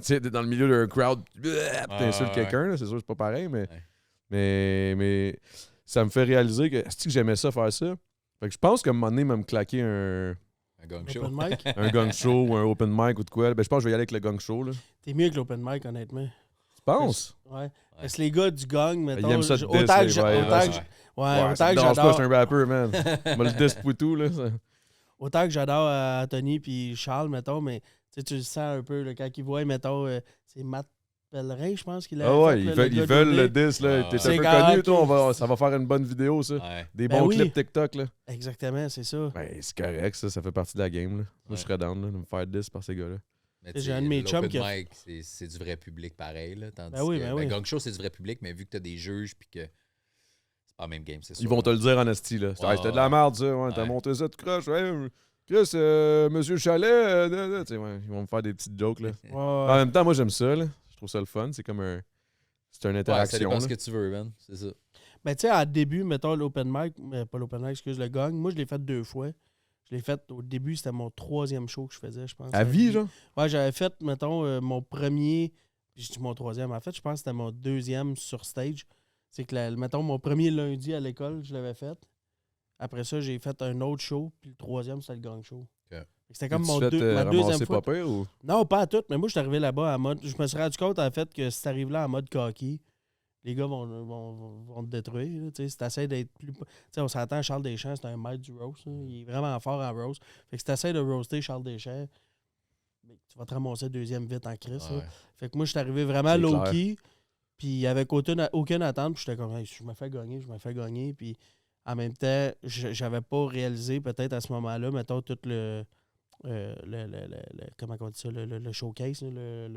t'es dans le milieu d'un crowd, puis t'insultes ouais. quelqu'un, là, c'est sûr que c'est pas pareil, mais. Ouais. Mais ça me fait réaliser que j'aimais ça faire ça. Fait que je pense qu'à un moment donné, me claquer un Un gang show. Open mic. gang show ou un open mic ou de quoi. Ben, je pense que je vais y aller avec le gang show. Là. T'es mieux que l'open mic, honnêtement. penses? Ouais. Parce que les gars du gang, mettons. Ils aiment ça de diss, autant que les j'a- vibes, autant que ouais. j'- Ouais, autant ça me que dérange pas, j'adore. c'est un rapper, man. Moi, le disque pour tout, là. Autant que j'adore Anthony puis Charles, mettons, mais tu le sens un peu là, quand ils voient, mettons, c'est Matt Pellerin, je pense qu'il a Ah ouais, fait, ils là, veulent, le ils gars veulent de le Dudley. disque, là. T'es un C'est peu quand- connu, toi. Ça va faire une bonne vidéo, ça. Ouais. Des Ben bons oui. clips TikTok, là. Exactement, c'est ça. Ben, c'est correct, ça fait partie de la game, là. Moi, je serais down, là, de me faire 10 par ces gars-là. Mais J'ai tu sais, un de mes chums l'open qui a- mic, c'est du vrai public pareil. Là, tandis Ben oui, que ben oui. Gang Show, c'est du vrai public, mais vu que tu as des juges puis que c'est pas la même game, c'est sûr. Ils vont te le dire en esti, là. Ouais, C'était de la merde, ça. Ouais, t'as Ouais. monté ça, tu croches. Ouais, Chris, Monsieur Chalet, tu sais, ouais, ils vont me faire des petites jokes, là. Ouais, En ouais. même temps, moi, j'aime ça, là. Je trouve ça le fun. C'est comme un... C'est une Ouais, ça interaction, dépend là. ce que tu veux, man. C'est ça. Ben, tu sais, en début, mettons, l'open mic, pas l'open mic, excuse, le gang, moi, je l'ai fait 2 fois. Je l'ai fait au début, c'était mon 3e show que je faisais, je pense. À vie, genre? Ouais, j'avais fait, mettons, mon premier, puis je dis mon 3e, en fait, je pense que c'était mon 2e sur stage. C'est que, mettons, mon premier lundi à l'école, je l'avais fait. Après ça, j'ai fait un autre show, puis le 3e, c'était le gang show. Ok. C'était comme Tu te fais, ma deuxième ramasser fois. pas pire, ou... Non, pas à tout, mais moi, je suis arrivé là-bas en mode. Je me suis rendu compte, en fait, que si t'arrives là en mode cocky, les gars vont te détruire. Là, si t'essaies d'être plus. T'sais, on s'entend, Charles Deschamps, c'est un maître du roast. Là. Il est vraiment fort en roast. Fait que si t'essaies de roaster Charles Deschamps, ben, tu vas te ramasser 2e vite en crise. Ouais. Fait que moi, je suis arrivé vraiment C'est low-key. Puis avec aucune attente. Puis j'étais comme, hey, je me fais gagner. Puis en même temps, j'avais pas réalisé, peut-être à ce moment-là, mettons, tout comment on dit ça, le showcase, là,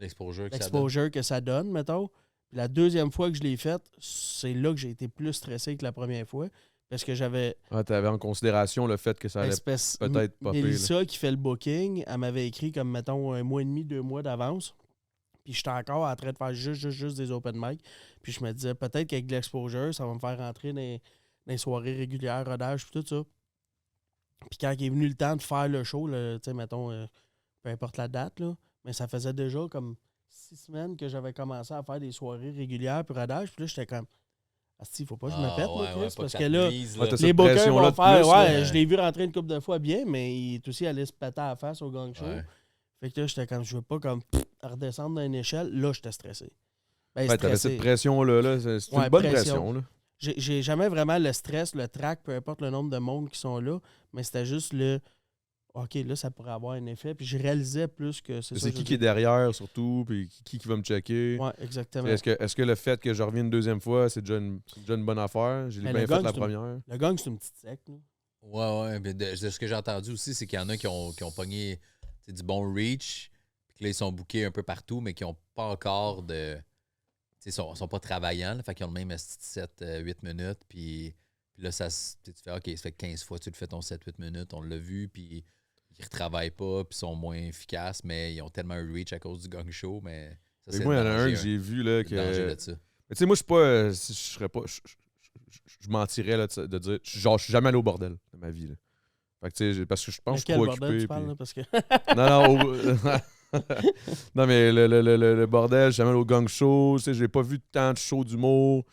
L'exposure que ça donne. l'exposure que ça donne, mettons. Puis la 2e fois que je l'ai faite, c'est là que j'ai été plus stressé que la première fois. Parce que j'avais Ah, t'avais en considération le fait que ça allait espèce peut-être popper, là. Mélissa qui fait le booking, elle m'avait écrit comme, mettons, 1 mois et demi, 2 mois d'avance. Puis j'étais encore en train de faire juste des open mic. Puis je me disais, peut-être qu'avec l'exposure, ça va me faire rentrer dans les soirées régulières, rodage, puis tout ça. Puis quand il est venu le temps de faire le show, tu sais, mettons, peu importe la date, là, mais ça faisait déjà comme 6 semaines que j'avais commencé à faire des soirées régulières, puis rodage. Puis là, j'étais comme, il faut pas que je me pète, moi, Chris, parce que là, Ouais, t'as les cette bookers pression-là vont de faire, plus, ouais, là. je l'ai vu rentrer une couple de fois bien, mais il est aussi allé se péter à la face au gang show. Ouais. Fait que là, j'étais comme, je veux pas comme redescendre dans une échelle. Là, j'étais stressé. Ben, Ouais, t'avais stressé. cette pression-là, là. C'est Ouais, une bonne pression. pression, là. J'ai jamais vraiment le stress, le trac, peu importe le nombre de monde qui sont là, mais c'était juste le OK, là, ça pourrait avoir un effet. Puis je réalisais plus que c'est ça. C'est qui est derrière, surtout, puis qui va me checker. Ouais, exactement. Est-ce que le fait que je revienne une 2e fois, c'est déjà une bonne affaire? J'ai Mais bien le fait gang, la c'est une- première. Le gang, c'est une petite secte. Là. Ouais. Mais de ce que j'ai entendu aussi, c'est qu'il y en a qui ont pogné du bon reach, puis que là, ils sont bookés un peu partout, mais qui n'ont pas encore de. Ils sont pas travaillants, là, fait qu'ils ont le même 7-8 minutes, puis là, tu fais OK, ça fait 15 fois, tu le fais ton 7-8 minutes, on l'a vu, puis ils retravaillent pas, puis sont moins efficaces, mais ils ont tellement un reach à cause du gang show, mais ça, Mais c'est moi, il y en le a un danger, que j'ai vu, là, le danger que... de ça. Mais tu sais, moi, je suis pas... je serais pas... Je mentirais, là, de dire... Genre, je suis jamais allé au bordel de ma vie, là. Fait que, tu sais, parce que je pense que je suis Quel trop bordel occupé. tu parles, puis- là, parce que... Non, non, mais le bordel, je suis jamais allé au gang show, tu sais, j'ai pas vu tant de shows d'humour.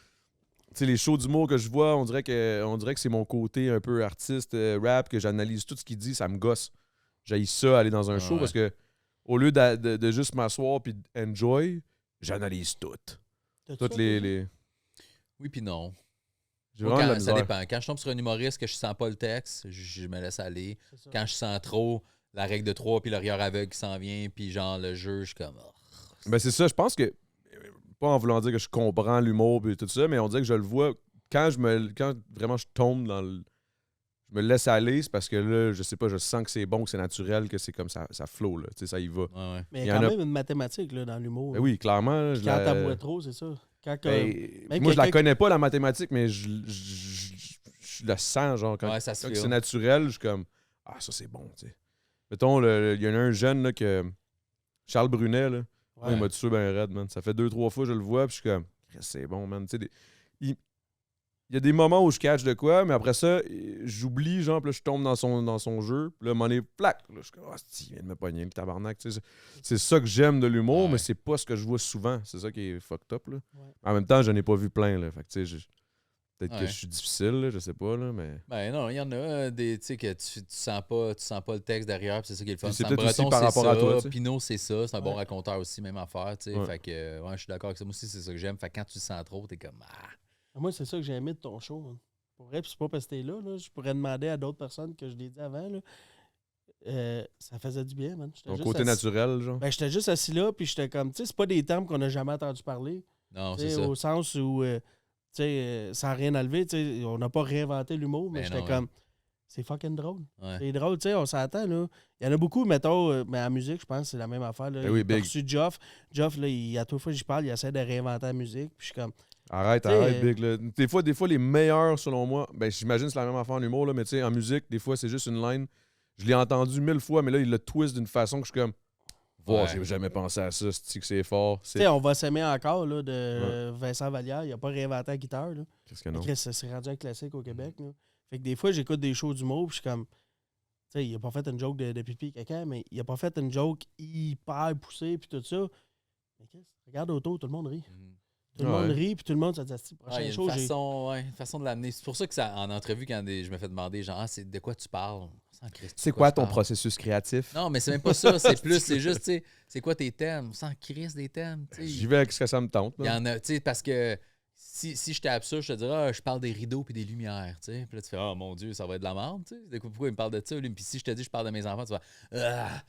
Tu sais, les shows d'humour que je vois, on dirait que c'est mon côté un peu artiste, rap, que j'analyse tout ce qu'il dit, ça me gosse. J'haïs ça, aller dans un show, ouais. parce que au lieu de juste m'asseoir puis enjoy, j'analyse tout. T'as-tu Toutes fait, les... Oui, puis non. J'ai Moi, vraiment de la ça misère. dépend. Quand je tombe sur un humoriste que je sens pas le texte, je me laisse aller. c'est ça. Quand je sens trop la règle de 3 puis le regard aveugle qui s'en vient, puis genre le jeu, je suis comme. Oh. Ben c'est ça, je pense que, pas en voulant dire que je comprends l'humour et tout ça, mais on dirait que je le vois, quand vraiment je tombe dans le... Je me laisse aller, c'est parce que là, je sais pas, je sens que c'est bon, que c'est naturel, que c'est comme ça flow, là, tu sais, ça y va. Ouais. Mais il il y y a en quand a- même une mathématique là, dans l'humour. Ben oui, clairement. là, Puis je quand la- t'aboies trop, c'est ça. Quand Ben, même moi, je la quelqu'un connais pas, la mathématique, mais je le sens, genre, quand, Ouais, ça se quand fait, c'est hein. naturel, je suis comme, ah, ça, c'est bon, tu sais. Mettons, il y en a un jeune, là, que Charles Brunet, là, moi, il m'a tué ben raide, man. Ça fait 2-3 fois que je le vois, puis je suis comme, c'est bon, man. Tu sais, il y a des moments où je catch de quoi, mais après ça, j'oublie, genre, puis là, je tombe dans son jeu, puis là, m'en est plaque. Là, je suis comme, ah, il vient de me pogner, le tabarnak. Tu sais, c'est ça que j'aime de l'humour, Ouais. mais c'est pas ce que je vois souvent. C'est ça qui est fucked up, là. Ouais. En même temps, je n'ai pas vu plein, là. Fait que, tu sais, Peut-être que je suis difficile, là, je sais pas, là, mais... Ben non, il y en a des, tu sais, que tu sens pas le texte derrière, puis c'est ça qui est le fun. C'est Sam peut-être aussi Breton, par c'est rapport à toi, tu ça. sais. Pinot, c'est ça. C'est un bon raconteur aussi, même affaire, tu sais. Ouais. Fait que, ouais, je suis d'accord avec ça. Moi aussi, c'est ça que j'aime. Fait que quand tu le sens trop, t'es comme, Moi, c'est ça que j'ai aimé de ton show. Man. Pour vrai, puis c'est pas parce que t'es là. Je pourrais demander à d'autres personnes que je l'ai dit avant. Là. Ça faisait du bien, man. Ton côté naturel, genre. Ben, j'étais juste assis là, puis j'étais comme, tu sais, c'est pas des termes qu'on n'a jamais entendu parler. non, c'est ça. Au sens où, tu sais, sans rien enlever, tu sais, on n'a pas réinventé l'humour, mais j'étais comme, c'est fucking drôle. Ouais. C'est drôle, tu sais, on s'entend, là. Il y en a beaucoup, mettons, mais en musique, je pense que c'est la même affaire. Là. Ben oui, J'ai Big. reçu Geoff. Geoff, là, à toute fois que je parle, il essaie de réinventer la musique, puis je suis comme... Arrête, Big. Là. Des fois, les meilleurs, selon moi, ben j'imagine que c'est la même affaire en humour, là, mais tu sais, en musique, des fois, c'est juste une line. Je l'ai entendu 1000 fois, mais là, il le twist d'une façon que je suis comme... Wow, j'ai jamais pensé à ça, c'est fort. Tu sais, on va s'aimer encore, là, de Vincent Vallière. Il n'a pas réinventé la guitare, là. Qu'est-ce que non? C'est rendu un classique au Québec, là. Fait que des fois, j'écoute des shows d'humour, puis je suis comme... Tu sais, il a pas fait une joke de pipi caca, mais il a pas fait une joke hyper poussée, puis tout ça. Mais qu'est-ce? Regarde autour, tout le monde rit. Tout le monde rit, puis tout le monde se dit, prochain show, j'ai... une façon de l'amener. C'est pour ça que ça, en entrevue, quand je me fais demander, genre, c'est de quoi tu parles? C'est quoi ton processus créatif? Non, mais c'est même pas ça. C'est plus, c'est juste, tu sais, c'est quoi tes thèmes? Sans crise des thèmes. J'y vais avec ce que ça me tente. Il y en a, tu sais, parce que si j'étais absurde, je te dirais, je parle des rideaux puis des lumières, tu sais. Puis là, tu fais, oh mon Dieu, ça va être de la merde, tu sais. Pourquoi il me parle de ça? Lui? Puis si je te dis, je parle de mes enfants, tu vas,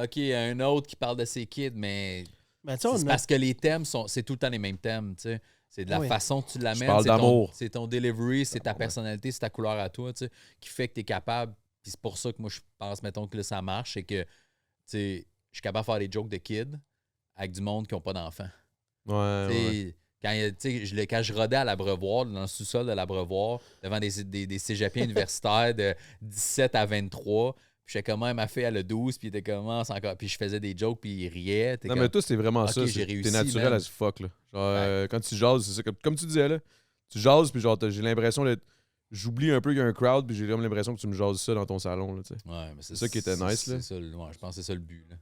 OK, un autre qui parle de ses kids, mais ben, c'est parce que les thèmes c'est tout le temps les mêmes thèmes, tu sais. C'est de la façon que tu l'amènes. Je parle d'amour. C'est ton delivery, c'est ta personnalité, c'est ta couleur à toi, tu sais, qui fait que tu es capable. Puis c'est pour ça que moi, je pense, mettons, que là, ça marche, c'est que, tu sais, je suis capable de faire des jokes de kids avec du monde qui n'ont pas d'enfants. Ouais. Quand je rodais à l'Abreuvoir, dans le sous-sol de l'Abreuvoir, devant des cégepiens universitaires de 17 à 23, puis j'étais comme, ma fille, elle a 12, puis il était comment, encore. Puis je faisais des jokes, puis il riait. Non, mais toi, c'est vraiment ça. J'ai réussi. T'es naturel as fuck, là. Genre, quand tu jases, c'est ça. Comme tu disais, là, tu jases, puis genre, j'ai l'impression d'être. J'oublie un peu qu'il y a un crowd, puis j'ai comme l'impression que tu me jases ça dans ton salon, là, tu sais. Ouais, mais c'est ça qui était nice, là. Ça, je pense que c'est ça le but, là.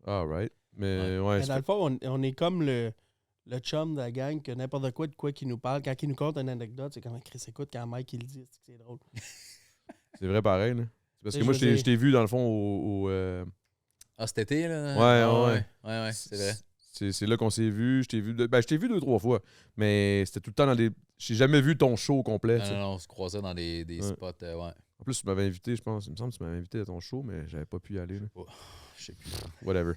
All right. Mais mais dans le fond, on est comme le chum de la gang que n'importe quoi de quoi qu'il nous parle. Quand il nous conte une anecdote, c'est comme Chris écoute quand Mike il le dit, c'est drôle. C'est vrai pareil, là. Parce que moi, je t'ai vu, dans le fond, au cet été, là? Ouais, c'est vrai. C'est là qu'on s'est vu. Je t'ai vu 2-3 fois. Mais c'était tout le temps dans des... J'ai jamais vu ton show complet. Non, on se croisait dans des spots, ouais. En plus, tu m'avais invité, je pense. Il me semble que tu m'avais invité à ton show, mais j'avais pas pu y aller. Je sais plus. Whatever.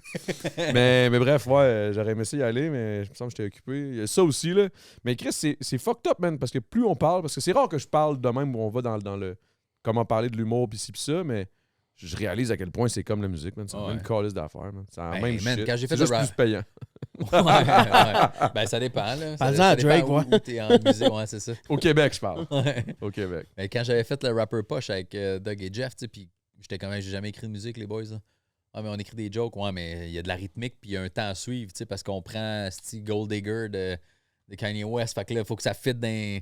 mais bref, ouais, j'aurais aimé ça y aller, mais il me semble que j'étais occupé. Il y a ça aussi, là. Mais Chris, c'est fucked up, man, parce que plus on parle, parce que c'est rare que je parle de même où on va dans le... Comment parler de l'humour, pis ci, pis ça, mais... Je réalise à quel point c'est comme la musique, man. C'est la même calice d'affaires, man. C'est la même shit. Quand j'ai fait c'est juste plus payant. ouais. Ben, ça dépend, là. Parle-en à Drake, où t'es en musique, ouais, c'est ça. Au Québec, je parle. Ouais. Au Québec. Mais quand j'avais fait le Rapper Push avec Doug et Jeff, tu sais, puis j'étais comme, j'ai jamais écrit de musique, les boys, là. Ah, mais on écrit des jokes, ouais, mais il y a de la rythmique, puis il y a un temps à suivre, tu sais, parce qu'on prend Steve Gold Digger de Kanye West. Fait que là, il faut que ça fitte dans.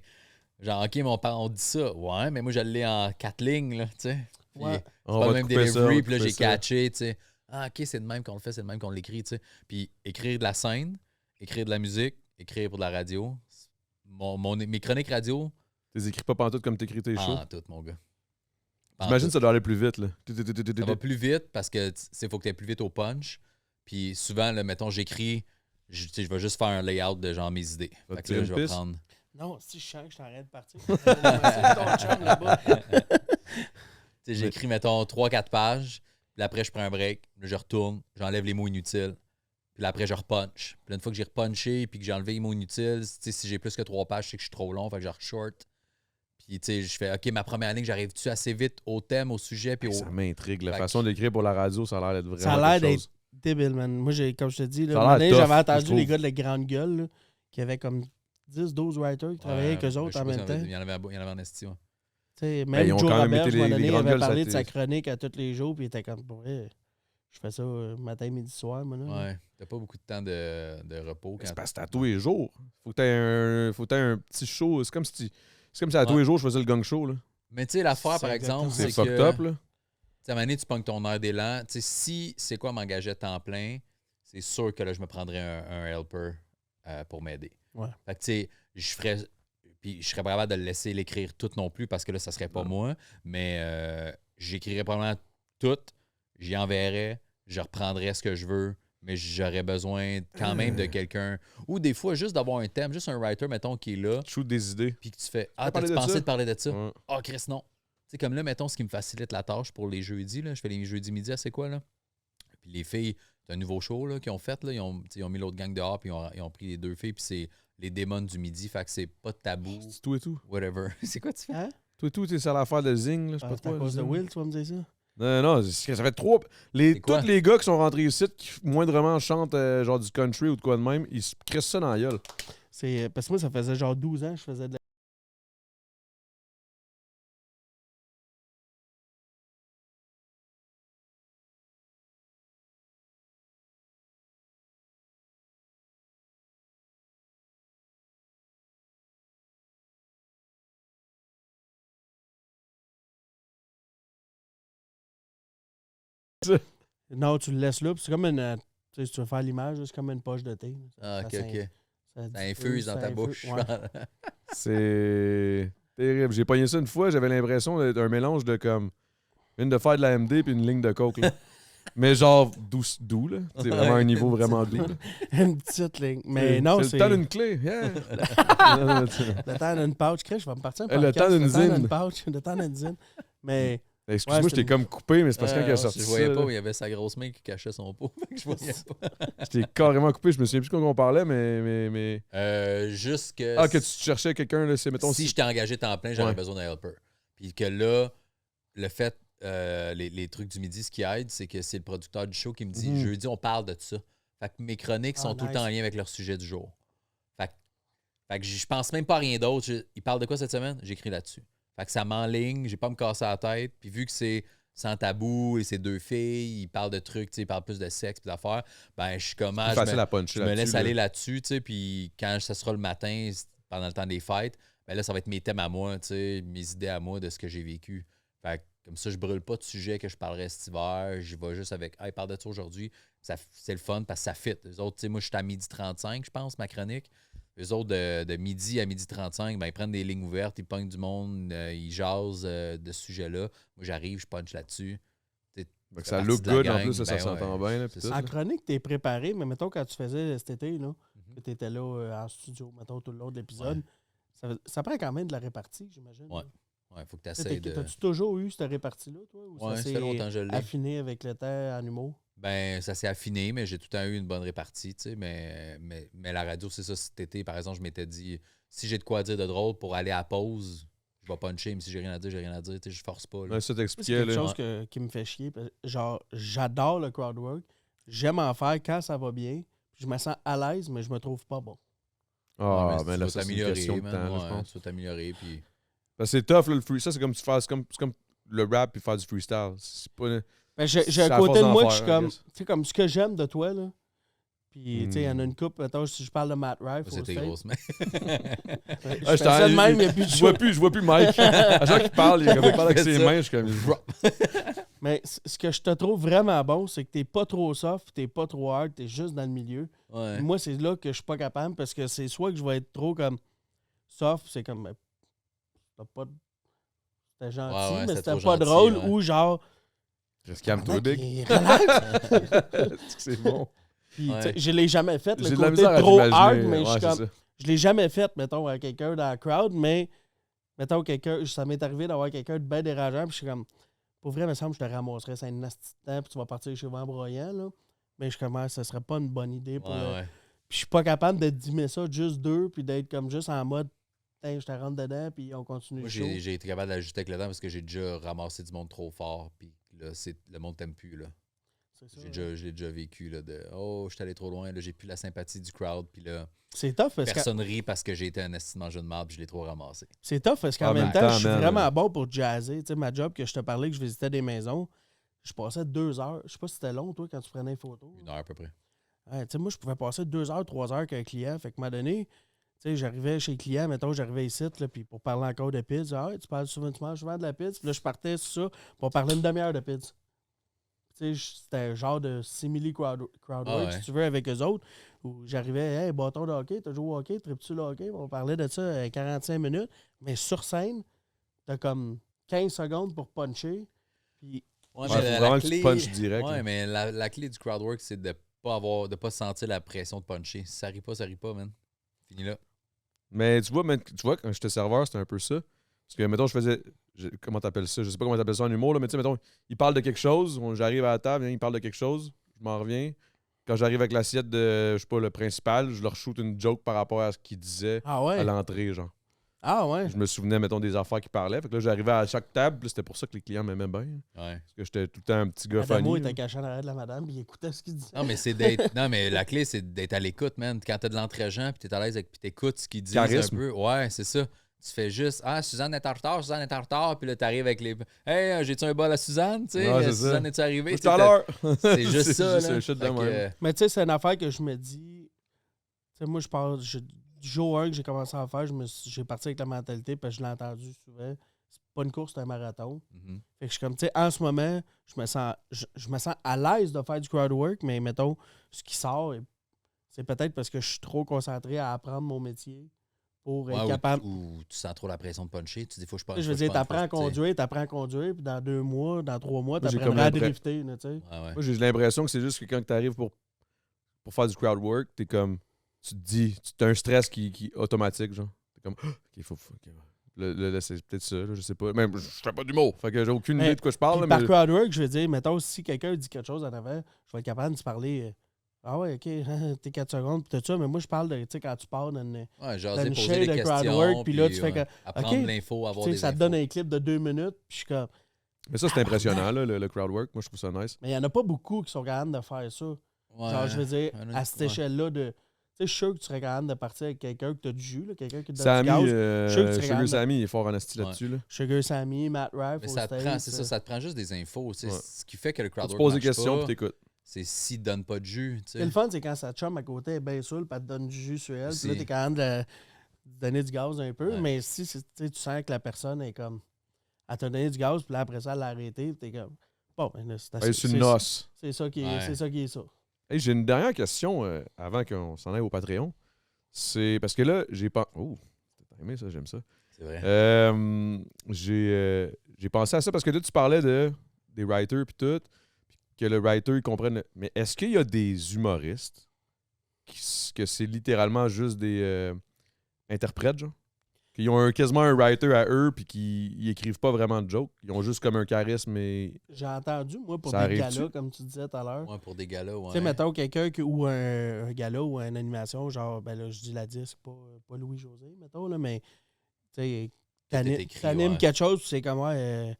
Genre, OK, mais on dit ça. Ouais, mais moi, je l'ai en 4 lignes, là, tu sais. Ouais. C'est pas le même delivery, puis là, j'ai catché, tu sais. Ah, OK, c'est de même qu'on le fait, c'est de même qu'on l'écrit, tu sais. Puis écrire de la scène, écrire de la musique, écrire pour de la radio. Mes chroniques radio. T'es écris pas pantoute comme t'écris tes shows? Pantoute, mon gars. J'imagine que ça doit aller plus vite, là. Ça va plus vite parce que, il faut que tu ailles plus vite au punch. Puis souvent, là, mettons, j'écris, je vais juste faire un layout de genre mes idées. Fait que là, je vais prendre... Non, si je sens que je t'arrête de partir. C'est ton chum là-bas. J'écris, mettons, 3-4 pages. Puis après, je prends un break. Là, je retourne. J'enlève les mots inutiles. Puis là, après, je repunch. Puis là, une fois que j'ai repunché puis que j'ai enlevé les mots inutiles, si j'ai plus que 3 pages, c'est que je suis trop long. Fait que je short. Puis, tu sais, je fais, OK, ma première ligne, j'arrive-tu assez vite au thème, au sujet? Puis Ça m'intrigue. La façon d'écrire pour la radio, ça a l'air d'être vraiment. Ça a l'air d'être débile, man. Moi, comme je te dis, là, j'avais entendu les gars de la grande gueule là, qui avaient comme 10-12 writers qui travaillaient avec eux autres en même temps. Il y en avait en esti, ouais. Même Joe Robert, je m'en donné, il avait parlé de sa chronique à tous les jours, puis il était comme, pour vrai, je fais ça matin, midi, soir, moi. Là. Ouais, t'as pas beaucoup de temps de repos. C'est parce que c'est à tous les jours. Faut que t'aies un petit show. C'est comme si à tous les jours, je faisais le gang show, là. Mais tu sais, l'affaire, par exemple, c'est que... C'est fucked up, là. Tu sais, à un moment donné, tu pognes ton air d'élan. Tu sais, si c'est quoi m'engager à temps plein, c'est sûr que là, je me prendrais un helper pour m'aider. Ouais. Fait que, tu sais, je ferais Puis je serais pas capable de le laisser l'écrire tout non plus parce que là, ça serait pas moi. Mais j'écrirais probablement tout. J'y enverrais. Je reprendrais ce que je veux. Mais j'aurais besoin quand même de quelqu'un. Ou des fois, juste d'avoir un thème, juste un writer, mettons, qui est là. Shoot des idées. Puis que tu fais t'as-tu pensé de parler de ça? Ah, Chris, non. Tu sais, comme là, mettons, ce qui me facilite la tâche pour les jeudis, là, je fais les jeudis midi, c'est quoi, là? Puis les filles, c'est un nouveau show là, qu'ils ont fait, là, ils ont mis l'autre gang dehors, puis ils ont pris les 2 filles, puis c'est les démons du midi, fait que c'est pas de tabou. C'est tout et tout. Whatever. C'est quoi tu fais? Hein? Tout et tout, c'est ça l'affaire de Zing, là, je sais pas C'est à quoi. cause de Will, tu vas me dire ça? Non, ça fait 3. Tous les gars qui sont rentrés ici, qui moindrement chantent genre du country ou de quoi de même, ils se crissent ça dans la gueule. C'est parce que moi, ça faisait genre 12 ans que je faisais de la... Non, tu le laisses là, puis c'est comme une... Tu sais, si tu veux faire l'image, c'est comme une poche de thé. Ah, ok, ok. Ça Ça infuse dans ta bouche. Ouais. C'est terrible. J'ai pogné ça une fois, j'avais l'impression d'un mélange de comme. Une de faire de la MD puis une ligne de coke. Là. Mais genre doux, là. C'est vraiment un niveau vraiment doux. Là. Une petite ligne. Mais non, c'est le temps d'une clé. Yeah. Le temps d'une pouch. Crée, je vais me partir un Le podcast. temps d'une zine. Pouch. Le temps d'une zine. Mais... Excuse-moi, je t'ai comme coupé, mais c'est parce que quand il a sorti Je ça. voyais pas, il y avait sa grosse main qui cachait son pot. Je voyais pas. Je t'ai carrément coupé, je me souviens plus de quoi on parlait, mais... Juste que... Ah, que tu cherchais quelqu'un, là, c'est mettons... Si je t'ai engagé temps plein, j'aurais besoin d'un helper. Puis que là, le fait, les trucs du midi, ce qui aide, c'est que c'est le producteur du show qui me dit jeudi, on parle de ça. Fait que mes chroniques sont tout le temps en lien avec leur sujet du jour. Fait que je pense même pas à rien d'autre. Il parle de quoi cette semaine? J'écris là-dessus. Fait que ça m'enligne, j'ai pas à me casser la tête. Puis vu que c'est sans tabou et c'est 2 filles, ils parlent de trucs, ils parlent plus de sexe et d'affaires, ben je suis comme je me laisse aller là-dessus, tu sais, puis quand ça sera le matin, pendant le temps des fêtes, ben là, ça va être mes thèmes à moi, tu sais, mes idées à moi de ce que j'ai vécu. Fait que comme ça, je brûle pas de sujet que je parlerai cet hiver, je vais juste avec parle de ça aujourd'hui. C'est le fun parce que ça fit. Les autres, tu sais, moi, je suis à 12h35, je pense, ma chronique. Eux autres, de midi à 12h35, ben, ils prennent des lignes ouvertes, ils pognent du monde, ils jasent de ce sujet-là. Moi, j'arrive, je punch là-dessus. Ça look good, en plus, ça s'entend bien. Là, en chronique, t'es préparé, mais mettons, quand tu faisais cet été, là, que t'étais là en studio, mettons, tout le long de l'épisode, ça prend quand même de la répartie, j'imagine. Ouais, faut que tu essaies de... T'as-tu toujours eu cette répartie-là, toi? Ou ça fait longtemps que je l'ai. Affiné avec le temps en humour? Ben, ça s'est affiné, mais j'ai tout le temps eu une bonne répartie, tu sais, mais la radio, c'est ça, cet été, par exemple, je m'étais dit, si j'ai de quoi dire de drôle pour aller à pause, je vais puncher, mais si j'ai rien à dire, j'ai rien à dire, tu sais, je force pas. Là. Ça t'expliquait, c'est quelque chose qui me fait chier. Genre, j'adore le crowd work, j'aime en faire quand ça va bien, puis je me sens à l'aise, mais je me trouve pas bon. Ah, mais là, ça, c'est une question de temps, je pense. Tu vas t'améliorer, puis... C'est tough, là, le free. Ça, c'est comme c'est comme le rap puis faire du freestyle. C'est pas... Ben, j'ai un côté de moi que je suis comme... Tu sais, comme ce que j'aime de toi, là. Puis, tu sais, il y en a une coupe. Attends, si je parle de Matt Rife... C'est tes grosses mains. Je fais ça de même, il n'y a plus de je vois plus Mike. À chaque fois qu'il parle, il parle avec ses mains, je suis comme... Mais ce que je te trouve vraiment bon, c'est que t'es pas trop soft, t'es pas trop hard, t'es juste dans le milieu. Ouais. Moi, c'est là que je suis pas capable, parce que c'est soit que je vais être trop comme soft, c'est comme... C'était gentil, mais c'était pas drôle, ou genre... Juste calme-toi, Big. C'est bon. Puis, je l'ai jamais fait, le côté trop hard, mais je l'ai jamais fait, mettons, à quelqu'un dans la crowd, mais mettons, ça m'est arrivé d'avoir quelqu'un de bien dérangeant, puis je suis comme, pour vrai, il me semble que je te ramasserais ça un nasty temps, puis tu vas partir chez vous en broyant, là. Mais je commence, ça serait pas une bonne idée pour Puis je suis pas capable de dimmer ça juste 2, puis d'être comme juste en mode, je te rentre dedans, puis on continue. Moi, j'ai été capable d'ajuster avec le temps parce que j'ai déjà ramassé du monde trop fort, puis là, le monde t'aime plus, là. J'ai déjà vécu, là, je suis allé trop loin, là, j'ai plus la sympathie du crowd, puis là, c'est tough parce personne rit parce que j'ai été un estimant jeune marde, puis je l'ai trop ramassé. C'est tough parce qu'en même temps, je suis vraiment bon pour jazzer. Tu sais, ma job que je te parlais, que je visitais des maisons, je passais 2 heures. Je sais pas si c'était long, toi, quand tu prenais une photo. 1 heure à peu près. Ouais, tu sais, moi, je pouvais passer 2 heures, 3 heures avec un client. Fait que, à un moment donné, tu sais, j'arrivais chez le client, mettons, j'arrivais ici, là, puis pour parler encore de pizza, tu parles souvent, tu manges souvent de la pizza. Puis là, je partais sur ça pour parler une demi-heure de pizza. Tu sais, c'était un genre de simili crowdwork, si tu veux, avec eux autres. où j'arrivais, hey, bâton de hockey, t'as joué au hockey, tripes-tu le hockey? On parlait de ça 45 minutes, mais sur scène, t'as comme 15 secondes pour puncher. Puis Ouais, faut mais vraiment que tu punches direct. Ouais, là. mais la clé du crowd work, c'est de pas sentir la pression de puncher. Si ça arrive pas, man. Fini là. Mais tu vois, quand j'étais serveur, c'était un peu ça. Parce que, mettons, comment t'appelles ça? Je sais pas comment t'appelles ça en humour, là, mais tu sais, mettons, il parle de quelque chose, j'arrive à la table, il parle de quelque chose, je m'en reviens. Quand j'arrive avec l'assiette de, je sais pas, le principal, je leur shoot une joke par rapport à ce qu'il disait Ah ouais? à l'entrée, genre. Ah ouais? Je me souvenais, mettons, des affaires qu'il parlait. Fait que là, j'arrivais à chaque table, puis là, c'était pour ça que les clients m'aimaient bien. Ouais. Parce que j'étais tout le temps un petit gars Adamo funny. était caché en arrière de la madame, puis il écoutait ce qu'il disait. Non, mais c'est d'être. Non, mais la clé, c'est d'être à l'écoute, man. Quand t'as de l'entraînement, puis t'es à l'aise avec, puis t'écoutes ce qu'ils disent Charisme. un peu. Ouais, c'est ça. Tu fais juste, Suzanne est en retard, puis là, t'arrives avec les. Hey, j'ai-tu un bol à Suzanne, tu sais? Ouais, c'est Suzanne, ça. es-tu arrivé? Tout à l'heure. C'est juste ça, C'est là. un shit de Fait que, même. Mais tu sais, c'est une affaire que je me dis. Tu sais, moi, du jour 1 que j'ai commencé à faire, j'ai parti avec la mentalité, parce que je l'ai entendu souvent. C'est pas une course, c'est un marathon. mhm. Fait que je suis comme, tu sais, en ce moment, je me sens à l'aise de faire du crowd work, mais mettons, ce qui sort, c'est peut-être parce que je suis trop concentré à apprendre mon métier pour être Ouais, capable. ou tu sens trop la pression de puncher. Tu dis, faut que je punch. Je veux dire, t'apprends à conduire, puis dans 2 mois, dans 3 mois, Moi, j'ai t'apprendras à comme drifter, là, tu sais. Ouais, ouais. Moi, j'ai l'impression que c'est juste que quand tu arrives pour faire du crowd work, t'es comme. Tu te dis. T'as un stress qui est automatique, genre. T'es comme. OK, là, c'est peut-être ça, là, je sais pas. Même, je fais pas d'humour. Fait que j'ai aucune Mais- idée de quoi je parle. Puis Là, par mais... crowd work, je veux dire, mettons, si quelqu'un dit quelque chose en avant, je vais être capable de se parler. Ah ouais, OK, t'es 4 secondes, puis tout ça, mais moi, je parle de, tu sais, quand tu parles d'une. Ouais, jaser, une poser shade des de crowd questions. work, puis là, tu fais que. Apprendre OK, de l'info, avoir Tu des sais, ça te infos. donne un clip de 2 minutes, puis je suis comme. mais ça, c'est impressionnant, là, le crowd work. Moi, je trouve ça nice. Mais il n'y en a pas beaucoup qui sont capables de faire ça. Ouais. Genre, je veux dire, Ouais. à cette échelle-là de. Tu sais, je suis sûr que tu serais capable de partir avec quelqu'un qui a du jus, là, quelqu'un qui te donne Sammy, du gaz. Je suis sûr que tu serais Sugar capable de- Sammy, il est fort en asti Ouais. là-dessus. Là. Sugar Sammy, Matt Rife, Mais ça te prend, c'est ça, ça te prend juste des infos. Tu sais. Ouais. Ce qui fait que le Faut crowd te work poses des marche questions pas, puis t'écoutes. c'est s'il ne donne pas de jus. Tu C'est sais. le fun, c'est quand sa chum à côté est bien saoule, puis elle te donne du jus sur elle, puis là, Aussi. t'es capable de donner du gaz un peu, Ouais. mais si tu sais, tu sens que la personne est comme. Elle t'a donné du gaz, puis là, après ça, elle l'a arrêté, puis t'es comme. Bon, ben là, c'est assez. Hey, c'est une noce. C'est ça qui est, Ouais. c'est ça qui est ça. Hey, j'ai une dernière question avant qu'on s'en aille au Patreon. C'est parce que là, j'ai pas. Oh, t'as aimé ça, j'aime ça. C'est vrai. J'ai pensé à ça parce que là, tu parlais des writers puis tout, puis que le writer, il comprenne. Mais est-ce qu'il y a des humoristes que c'est littéralement juste des interprètes, genre? Qu'ils ont quasiment un writer à eux puis qu'ils écrivent pas vraiment de jokes. Ils ont juste comme un charisme et. J'ai entendu, moi, pour Ça des arrive-tu? galas, comme tu disais tout à l'heure. Ouais, pour des gars-là, ouais. Tu sais, mettons quelqu'un ou un gala ou une animation, genre, ben là, je dis la disque, pas Louis-José, mettons, là, mais tu sais, est écrit, t'animes ouais. quelque chose, puis c'est comme, ouais,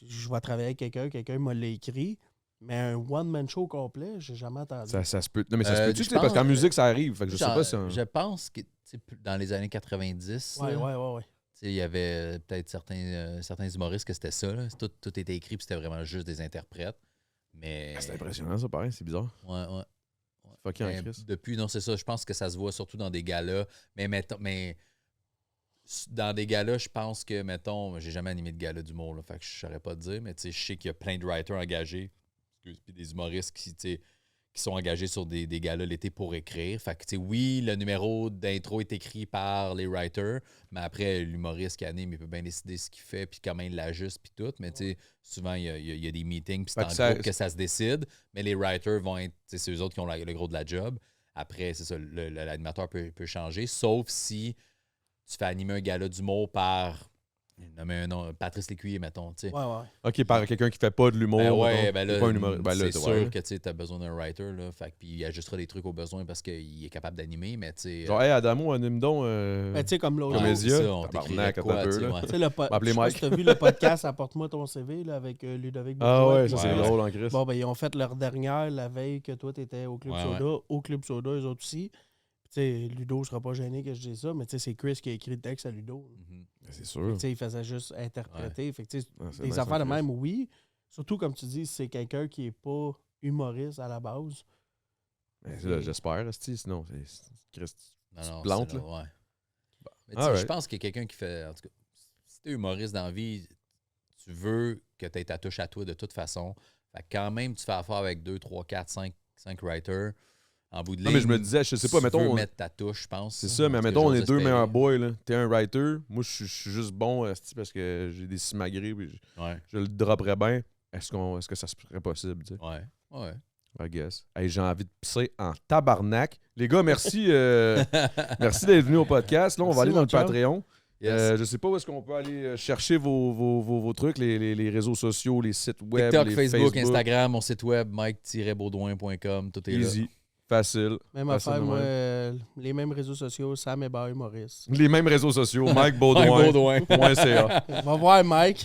je vais travailler avec quelqu'un m'a écrit, mais un one-man show complet, j'ai jamais entendu. Ça se peut. Non, mais ça se peut-tu, je tu sais, parce pense- qu'en musique, ça arrive. Fait que je sais Genre, pas si. Je pense que tu sais, dans les années 90, Ouais, là, ouais. tu sais, il y avait peut-être certains humoristes que c'était ça. Là. Tout était écrit puis c'était vraiment juste des interprètes. Mais. C'est impressionnant, ça, pareil. C'est bizarre. Ouais. Fucking Mais Chris. depuis, non, c'est ça. Je pense que ça se voit surtout dans des galas. Mais dans des galas, je pense que, mettons, j'ai jamais animé de gala d'humour, là, fait que je saurais pas te dire, mais tu sais, je sais qu'il y a plein de writers engagés, puis des humoristes qui sont engagés sur des galas l'été pour écrire. Fait que, tu sais, oui, le numéro d'intro est écrit par les writers, mais après, l'humoriste qui anime, il peut bien décider ce qu'il fait, puis comment il l'ajuste, puis tout. Mais tu sais, souvent, il y a des meetings, puis c'est Fait en que ça- groupe que ça se décide. Mais les writers vont être, tu sais, c'est eux autres qui ont le gros de la job. Après, c'est ça, l'animateur peut changer, sauf si tu fais animer un gala d'humour par nommer un nom, Patrice Lécuyer, mettons, tu sais. Ouais. Ok, par quelqu'un qui fait pas de l'humour. Ben ouais, mettons, ben ou là, pas un humoriste. Ben là, c'est ouais. sûr que tu as besoin d'un writer, là, fait que, puis il ajustera des trucs au besoin parce qu'il est capable d'animer, mais tu sais... Genre, hey, Adamo, anime donc. Ben, tu sais, comme l'autre. Comédien. c'est ça, on Tabarnak, t'écrirait attends quoi, un peu, tu sais, là. ouais. Tu sais, je M'appeler sais pas Mike. si t'as vu le podcast Apporte-moi ton CV là, avec Ludovic Ah Bourgeois, ouais, puis ça c'est Ouais. drôle en Christ. Bon, ben, ils ont fait leur dernière la veille que toi, t'étais au Club Ouais, Soda. Au Club Soda, eux autres aussi. Puis, tu sais, Ludo sera pas gêné que je dise ça, mais tu sais, c'est Chris qui a écrit le texte à Ludo. Mhm. C'est sûr. Tu sais, il faisait juste interpréter. Fait que, tu sais, Ah, c'est des nice, affaires de en Christ. même, oui. Surtout, comme tu dis, c'est quelqu'un qui est pas humoriste à la base. Ben, là, j'espère, esti, sinon, Christ. Non, non, plantes, c'est là. ouais. Mais tu sais, Alright. je pense que quelqu'un qui fait... En tout cas, si t'es humoriste dans la vie, tu veux que tu aies ta touche à toi de toute façon. Fait que quand même, tu fais affaire avec 2, 3, 4, 5 writers. En bout de Non, ligne, mais je me disais, je sais pas, tu mettons. veux mettre ta touche, je pense. C'est ça, mais En tout cas, mettons, on est j'ose deux espérer. meilleurs boys. Là. T'es un writer. Moi, je suis juste bon parce que j'ai des simagrées puis Ouais, je le dropperais bien. Est-ce que ça serait possible, tu sais? ouais. I guess. Hey, j'ai envie de pisser en tabarnak. Les gars, merci, merci d'être venus au podcast. Là, on va Merci, aller dans mon le chum. Patreon. Yes. Je sais pas où est-ce qu'on peut aller chercher vos trucs, les réseaux sociaux, les sites web, TikTok, les Facebook, Instagram, mon site web, mike-baudouin.com, tout est là. Easy, facile. Même Facile affaire, de moi, même. les mêmes réseaux sociaux, Sam Hébert Maurice. Les mêmes réseaux sociaux, Mike Mike Baudouin. Baudouin. .ca. Va voir Mike.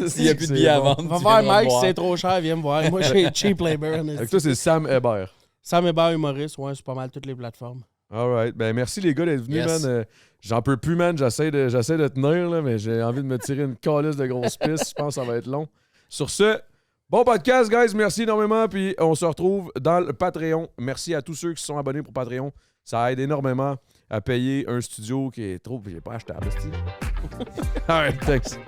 S'il n'y a plus de C'est billets à bon. vendre, Va tu voir viendras Mike, me si voir. c'est trop cher, viens me voir. Moi, j'ai cheap labor. Avec toi, c'est Sam Hébert. Sam Hébert Humoriste, ouais, c'est pas mal toutes les plateformes. All right. Ben, merci les gars d'être venus, Yes. man. J'en peux plus, man. J'essaie de tenir, là, mais j'ai envie de me tirer une calice de grosses pistes. Je pense que ça va être long. Sur ce, bon podcast, guys. Merci énormément. Puis on se retrouve dans le Patreon. Merci à tous ceux qui se sont abonnés pour Patreon. Ça aide énormément à payer un studio qui est trop... J'ai pas achetable, All right, thanks.